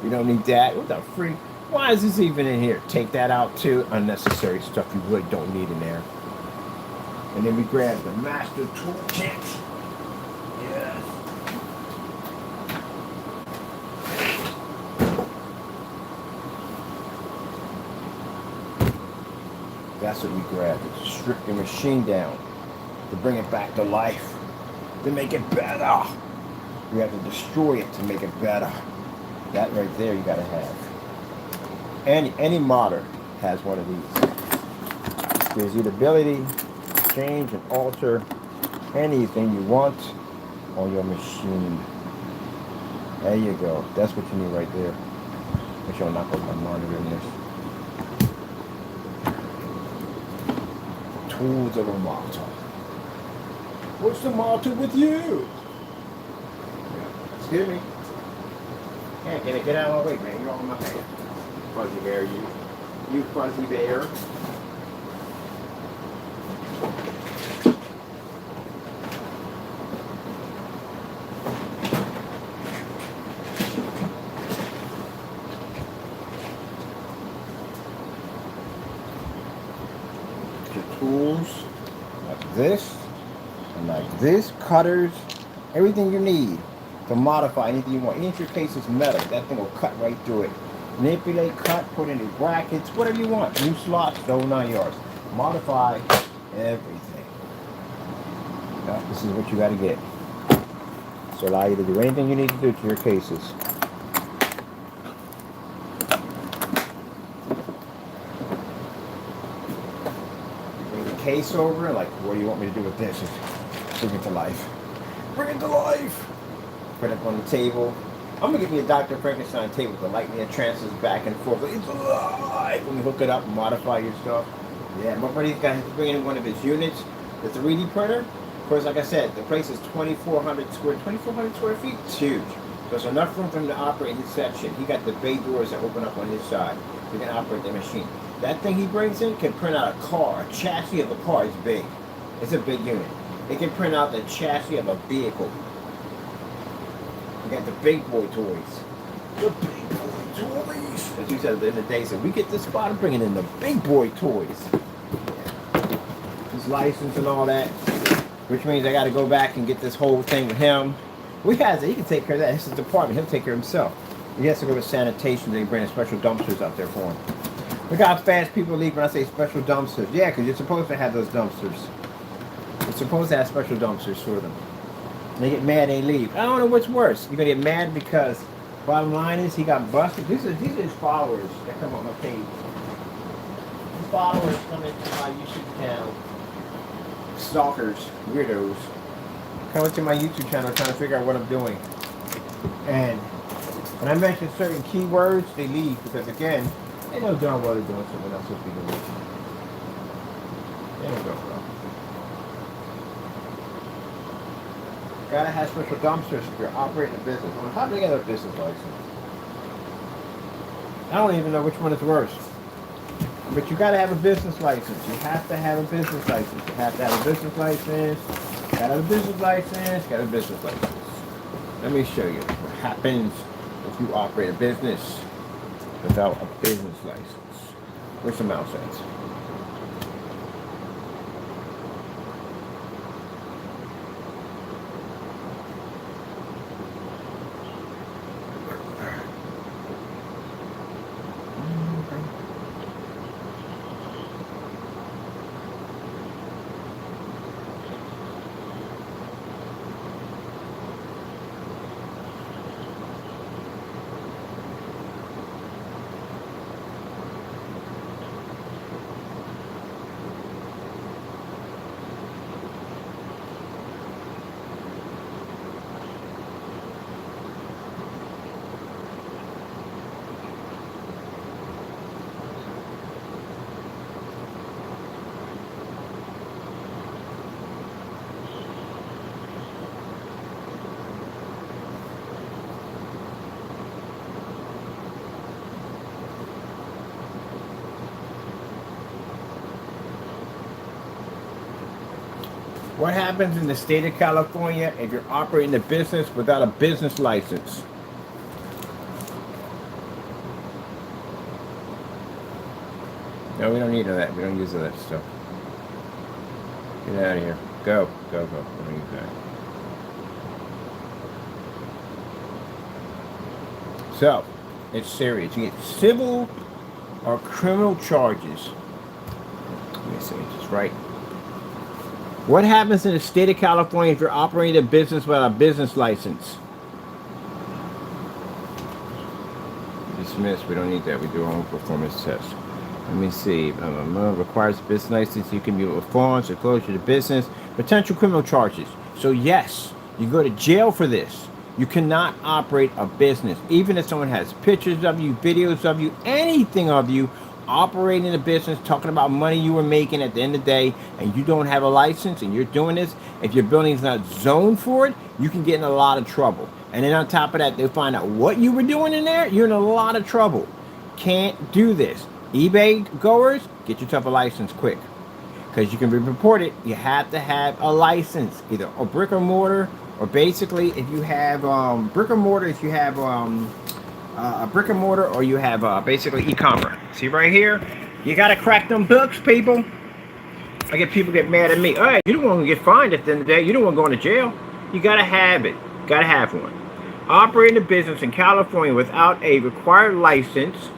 we don't need that. What the freak? Why is this even in here? Take that out too. Unnecessary stuff you really don't need in there. And then we grab the master toolkit. Yes. That's what we grab. To strip your machine down. To bring it back to life. To make it better. We have to destroy it to make it better. That right there you gotta have. Any modder has one of these. Gives you the ability to change and alter anything you want on your machine. There you go. That's what you need right there. Make sure I'm not going to monitor in this. Tools of a martyr. What's the martyr with you? Excuse me. Hey, get out of my way, man. You're on my head. Fuzzy bear, you fuzzy bear. Your tools like this and like this, cutters, everything you need to modify anything you want. Even if your case is metal, that thing will cut right through it. Manipulate, cut, put in new brackets, whatever you want. New slots, the whole 9 yards. Modify everything. Now, this is what you got to get. So allow you to do anything you need to do to your cases. Bring the case over and like, what do you want me to do with this? Just bring it to life. Bring it to life. Put it on the table. I'm gonna give you a Dr. Frankenstein table with the lightning and transfers back and forth. It's alive when you hook it up and modify your stuff. Yeah, my buddy's got to bring in one of his units, the 3D printer. Of course, like I said, the place is 2,400 square feet. It's huge. There's enough room for him to operate his section. He got the bay doors that open up on his side. He can operate the machine. That thing he brings in can print out a car. A chassis of a car is big. It's a big unit. It can print out the chassis of a vehicle. We got the big boy toys. The big boy toys. As you said at the end of the day, so we get this spot, I'm bringing in the big boy toys. Yeah. His license and all that. Which means I got to go back and get this whole thing with him. He can take care of that. It's his department. He'll take care of himself. He has to go to sanitation. They bring special dumpsters out there for him. Look how fast people leave when I say special dumpsters. Yeah, because you're supposed to have those dumpsters. You're supposed to have special dumpsters for them. They get mad, they leave. I don't know what's worse. You're gonna get mad because bottom line is he got busted. These are his followers that come on my page. His followers come into my YouTube channel. Stalkers, weirdos, come into my YouTube channel trying to figure out what I'm doing. And when I mention certain keywords, they leave because again, they know darn well they're doing something else with people. They don't go well. Gotta have special dumpsters if you're operating a business. Well, how do you get a business license? I don't even know which one is worse. But you gotta have a business license. You have to have a business license. You have to have a business license. Gotta have a business license. Gotta have a business license. Let me show you what happens if you operate a business without a business license. Where's the mouse at? What happens in the state of California if you're operating a business without a business license? No, we don't need that. We don't use that stuff. Get out of here. Go. We don't use that. So, it's serious. You get civil or criminal charges. Let me see, just right. What happens in the state of California if you're operating a business without a business license? Dismiss. We don't need that. We do our own performance test. Let me see. Requires a business license. You can be with funds or closure to business. Potential criminal charges. So yes, you go to jail for this. You cannot operate a business, even if someone has pictures of you, videos of you, anything of you operating a business, talking about money you were making at the end of the day, and you don't have a license and you're doing this. If your building's not zoned for it, you can get in a lot of trouble. And then on top of that, they'll find out what you were doing in there. You're in a lot of trouble. Can't do this. eBay goers, get yourself a license quick, because you can be reported. You have to have a license, either a brick or mortar, or basically if you have brick or mortar, if you have a brick and mortar, or you have basically e-commerce. See right here, you got to crack them books, people. I get people get mad at me. All right, you don't want to get fined at the end of the day. You don't want to go into jail. You got to have it. Got to have one. Operating a business in California without a required license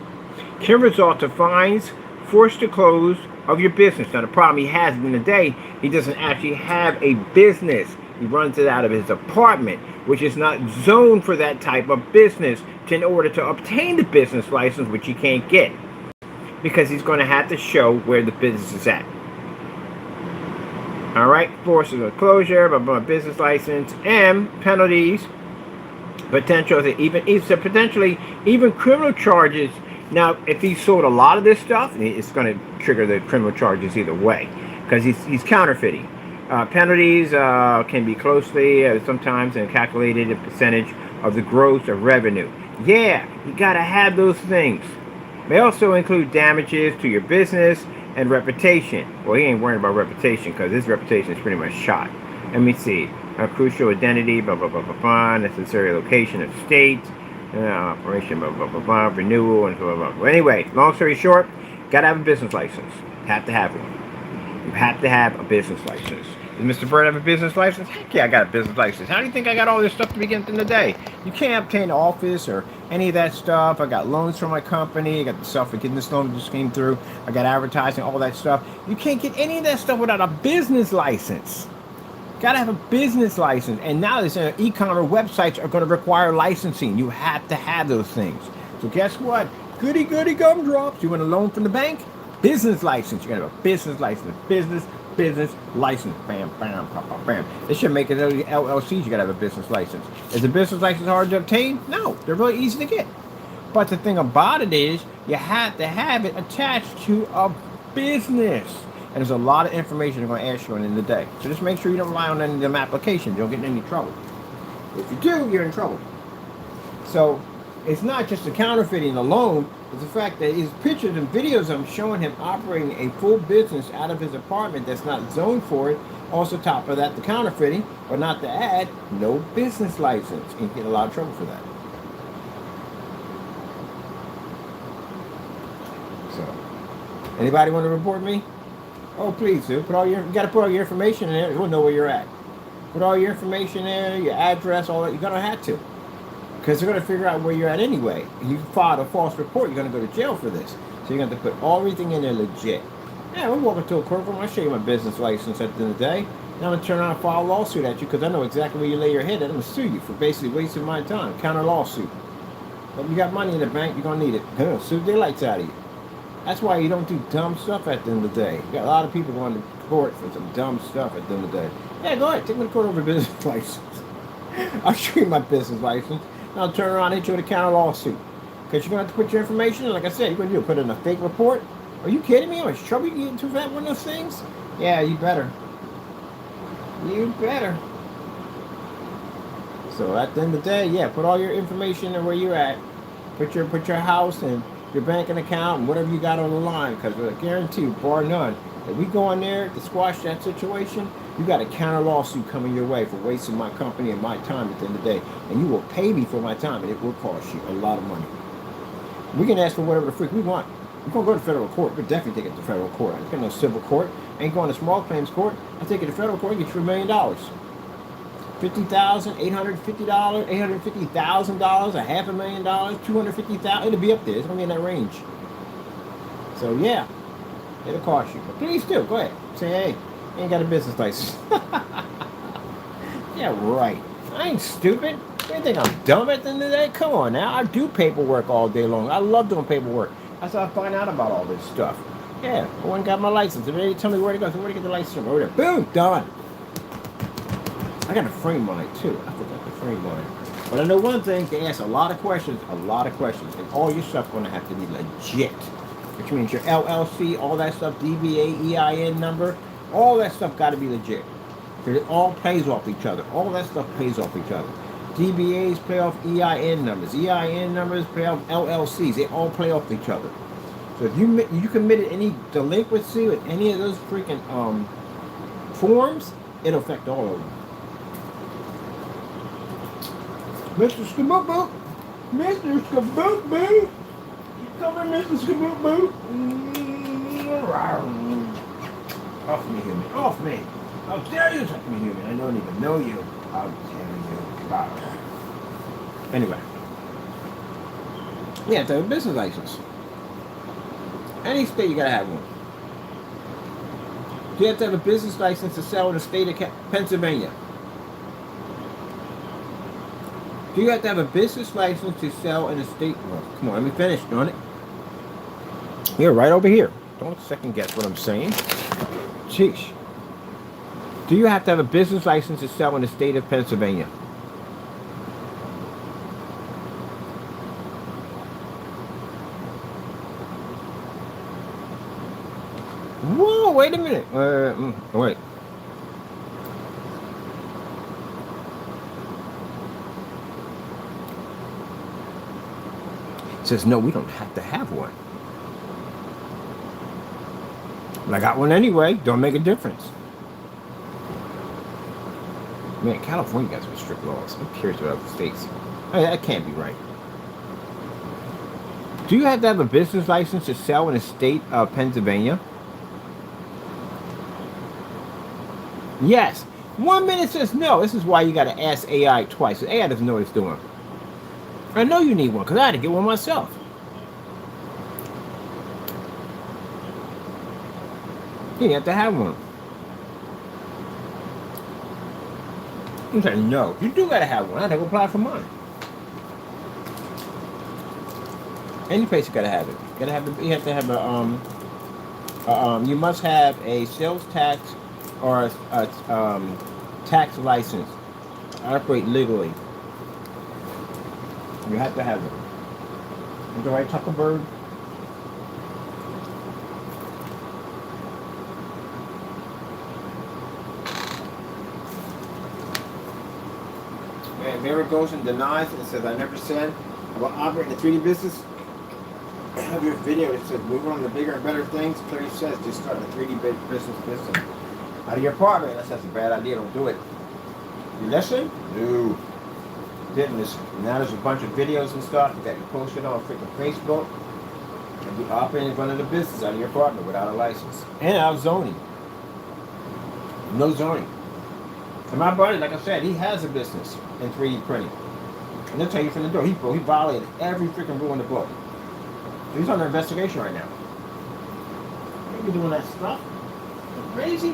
can result to fines, forced to close of your business. Now the problem he has in the day, he doesn't actually have a business. He runs it out of his apartment, which is not zoned for that type of business, in order to obtain the business license, which he can't get, because he's going to have to show where the business is at. All right, forces of closure, business license, and penalties, potentially even criminal charges. Now, if he sold a lot of this stuff, it's going to trigger the criminal charges either way, because he's counterfeiting. Penalties can be closely sometimes and calculated a percentage of the gross of revenue. Yeah, you got to have those things. May also include damages to your business and reputation. Well, he ain't worrying about reputation, because his reputation is pretty much shot. Let me see. A crucial identity, necessary location of state, operation, renewal, and Well, anyway, long story short, got to have a business license. Have to have one. You have to have a business license. Does Mr. Bird have a business license? Heck yeah, I got a business license. How do you think I got all this stuff to begin in the day? You can't obtain office or any of that stuff. I got loans from my company. I got the self-forgiveness loan that just came through. I got advertising, all that stuff. You can't get any of that stuff without a business license. Got to have a business license. And now these e-commerce websites are going to require licensing. You have to have those things. So guess what? Goody gumdrops. You want a loan from the bank? Business license. You got to have a business license. Business license. Bam, bam, bam, bam. They should make it LLCs. You got to have a business license. Is a business license hard to obtain? No. They're really easy to get. But the thing about it is, you have to have it attached to a business. And there's a lot of information they're going to ask you in the day. So just make sure you don't rely on any of them applications. You don't get in any trouble. If you do, you're in trouble. So it's not just the counterfeiting alone. It's the fact that his pictures and videos of him showing him operating a full business out of his apartment that's not zoned for it. Also, top of that, the counterfeiting, but not the ad, no business license. And you get a lot of trouble for that. So, anybody want to report me? Oh, please do. You got to put all your information in there. We'll know where you're at. Put all your information there, your address, all that. You're going to have to. Because they're going to figure out where you're at anyway. If you filed a false report, you're going to go to jail for this. So you're going to have to put everything in there legit. Yeah, we'll walk into a courtroom. I'll show you my business license at the end of the day. And I'm going to turn around and file a lawsuit at you, because I know exactly where you lay your head at. I'm going to sue you for basically wasting my time. Counter lawsuit. But you got money in the bank, you're going to need it. Sue the lights out of you. That's why you don't do dumb stuff at the end of the day. You got a lot of people going to court for some dumb stuff at the end of the day. Yeah, go ahead. Take me to court over business license. I'll show you my business license. And I'll turn around and hit you with a counter lawsuit. Because you're going to have to put your information in. Like I said, you're going to do put in a fake report. Are you kidding me? How much trouble you get into that one of those things? Yeah, you better. You better. So at the end of the day, yeah, put all your information in where you're at. Put your house and your banking account and whatever you got on the line, because I guarantee you, bar none, if we go in there to squash that situation, You got a counter lawsuit coming your way for wasting my company and my time at the end of the day. And you will pay me for my time, and it will cost you a lot of money. We can ask for whatever the freak we want. We're going to go to federal court. We'll definitely take it to federal court. I ain't got no civil court. I ain't going to small claims court. I take it to federal court and get you $1 million. $50,000, $850, $850,000, $500,000, $250,000. It'll be up there. It's going to be in that range. So yeah, it'll cost you. But please do. Go ahead. Say, hey, I ain't got a business license. Yeah, right. I ain't stupid. You think I'm dumb at the end of the day? Come on now. I do paperwork all day long. I love doing paperwork. That's how I find out about all this stuff. Yeah, I went and got my license. And they tell me where to go. So where to get the license from? Over there. Boom, done. I got to frame mine too. I forgot to frame mine. But I know one thing, they ask a lot of questions, and all your stuff's going to have to be legit. Which means your LLC, all that stuff, DBA, EIN number, all that stuff got to be legit. Because it all plays off each other. All that stuff plays off each other. DBAs play off EIN numbers. EIN numbers play off LLCs. They all play off each other. So if you committed any delinquency with any of those freaking forms, it'll affect all of them. Mr. Skaboop, Mr. Skaboop, come here, Mr. Skaboop. Off me, human. Off me. How dare you touch me, human? I don't even know you. How dare you? Wow. Anyway. You have to have a business license. Any state, you gotta have one. You have to have a business license to sell in the state of Pennsylvania. Do you have to have a business license to sell in the state? Well, come on, let me finish, darn it. You're right over here. Don't second guess what I'm saying. Sheesh. Do you have to have a business license to sell in the state of Pennsylvania? Whoa, wait a minute. Wait. It says, no, we don't have to have one. But I got one anyway. Don't make a difference. Man, California got some strict laws. I'm curious about other states. Hey, that can't be right. Do you have to have a business license to sell in the state of Pennsylvania? Yes. 1 minute says no. This is why you got to ask AI twice. AI doesn't know what it's doing. I know you need one because I had to get one myself. You have to have one. You say no. You do gotta have one. I had to go apply for mine. Any place you gotta have it. You have to have a you must have a sales tax or a tax license. Operate legally. You have to have it. Is that right, Tuckerbird? Man, Mary goes and denies and says, I never said about operating a 3D business. I have your video that says, move on to bigger and better things. Clearly says, just start a 3D business. Out of your apartment. That's a bad idea. Don't do it. You listen? No. Didn't listen. Now there's a bunch of videos and stuff that you posted on freaking Facebook. And you operating running a business out of your apartment without a license. And out of zoning. No zoning. And my buddy, like I said, he has a business in 3D printing. And they'll tell you from the door, he violated every freaking rule in the book. So he's under investigation right now. He be doing that stuff. You're crazy.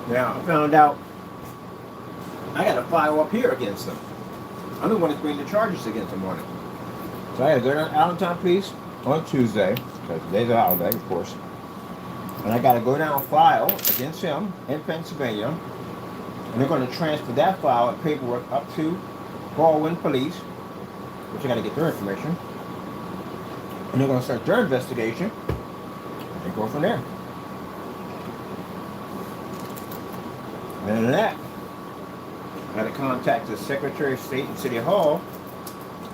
Now, I found out I got a file up here against them. I'm the one that's bringing the charges against them on it. So I had to go to Allentown Police on Tuesday, because today's a holiday, of course. And I got to go down and file against him in Pennsylvania. And they're going to transfer that file and paperwork up to Baldwin Police, which I got to get their information. And they're going to start their investigation and go from there. And other than that, I got to contact the Secretary of State and City Hall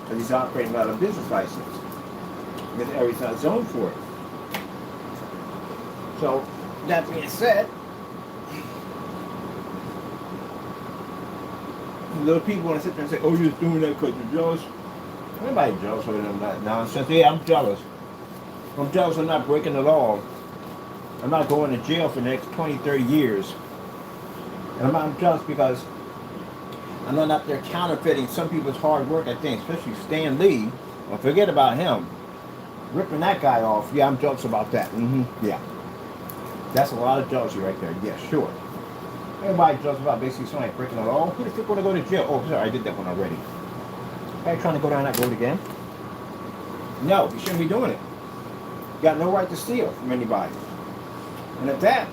Because he's operating without a business license. Because the area's not zoned for it. So, that being said, little people want to sit there and say, oh, you're just doing that because you're jealous. Nobody jealous of that nonsense. Yeah, I'm jealous. I'm jealous of not breaking the law. I'm not going to jail for the next 20, 30 years. And I'm jealous because I'm not out there counterfeiting some people's hard work, I think, especially Stan Lee. Well, forget about him. Ripping that guy off. Yeah, I'm jealous about that. Yeah. That's a lot of jealousy right there. Yeah, sure. Everybody jealous about basically somebody breaking the law. Who the fuck want to go to jail? Oh, sorry, I did that one already. Are you trying to go down that road again? No, you shouldn't be doing it. You got no right to steal from anybody. And at that,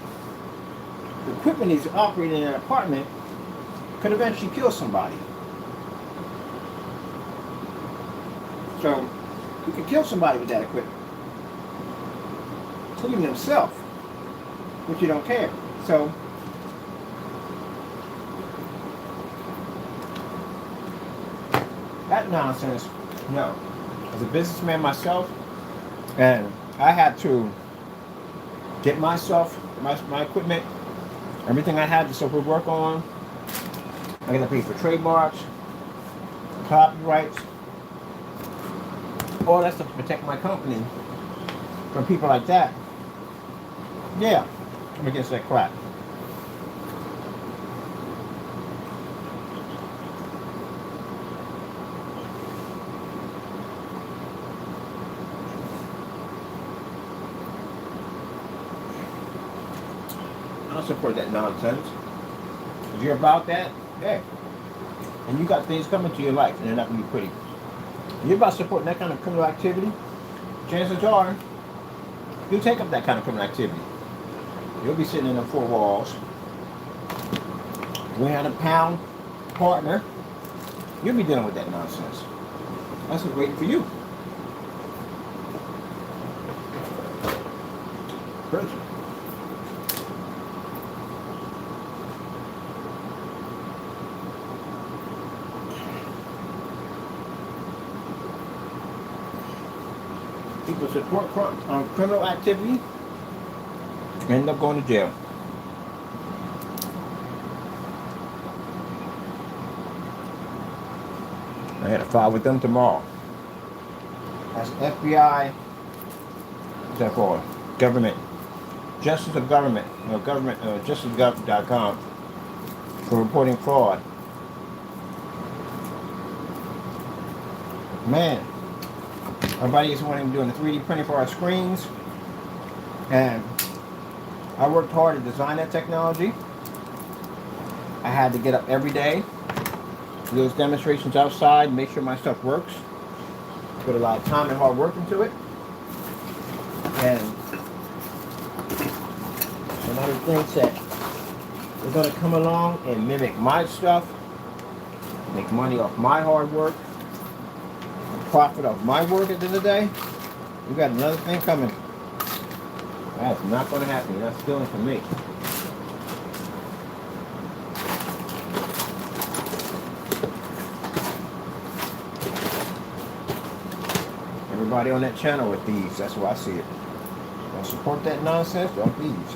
the equipment he's operating in an apartment could eventually kill somebody. So, you could kill somebody with that equipment. Including himself. But you don't care. So, that nonsense, no. As a businessman myself, and I had to get myself, my equipment, everything I had to software work on. I got to pay for trademarks, copyrights, all that stuff to protect my company from people like that. Yeah, I'm against that crap. I don't support that nonsense. If you're about that, hey, and you got things coming to your life, and they're not going to be pretty. If you're about supporting that kind of criminal activity, chances are you'll take up that kind of criminal activity. You'll be sitting in the four walls, £300 partner. You'll be dealing with that nonsense. That's what's waiting for you. Prison. People support criminal activity end up going to jail. I had to file with them tomorrow. That's FBI, what's that called? Government. Justice of Government. Justicegov.com for reporting fraud. Man. Everybody is wanting to do the 3D printing for our screens, and I worked hard to design that technology. I had to get up every day, do those demonstrations outside, make sure my stuff works. Put a lot of time and hard work into it. And some other things that are going to come along and mimic my stuff, make money off my hard work, profit of my work at the end of the day. We got another thing coming. That's not going to happen. That's stealing from me. Everybody on that channel with thieves. That's why I see it. Don't support that nonsense. Don't thieves.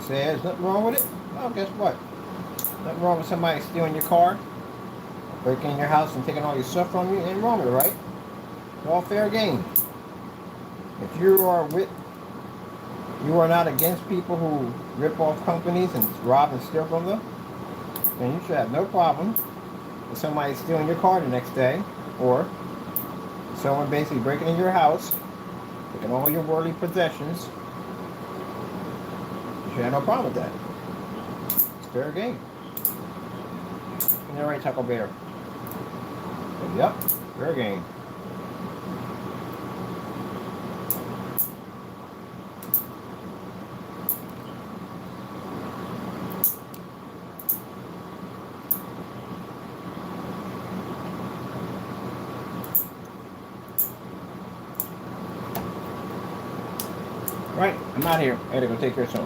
Say there's nothing wrong with it. Well, guess what? Nothing wrong with somebody stealing your car, breaking in your house and taking all your stuff from you. Ain't wrong with it, right? It's all fair game. If you are not against people who rip off companies and rob and steal from them, then you should have no problem with somebody stealing your car the next day, or someone basically breaking in your house, taking all your worldly possessions. You have no problem with that. It's fair game. You're right, Taco Bear. Yep, fair game. Right, I'm out here. I gotta go take care of something.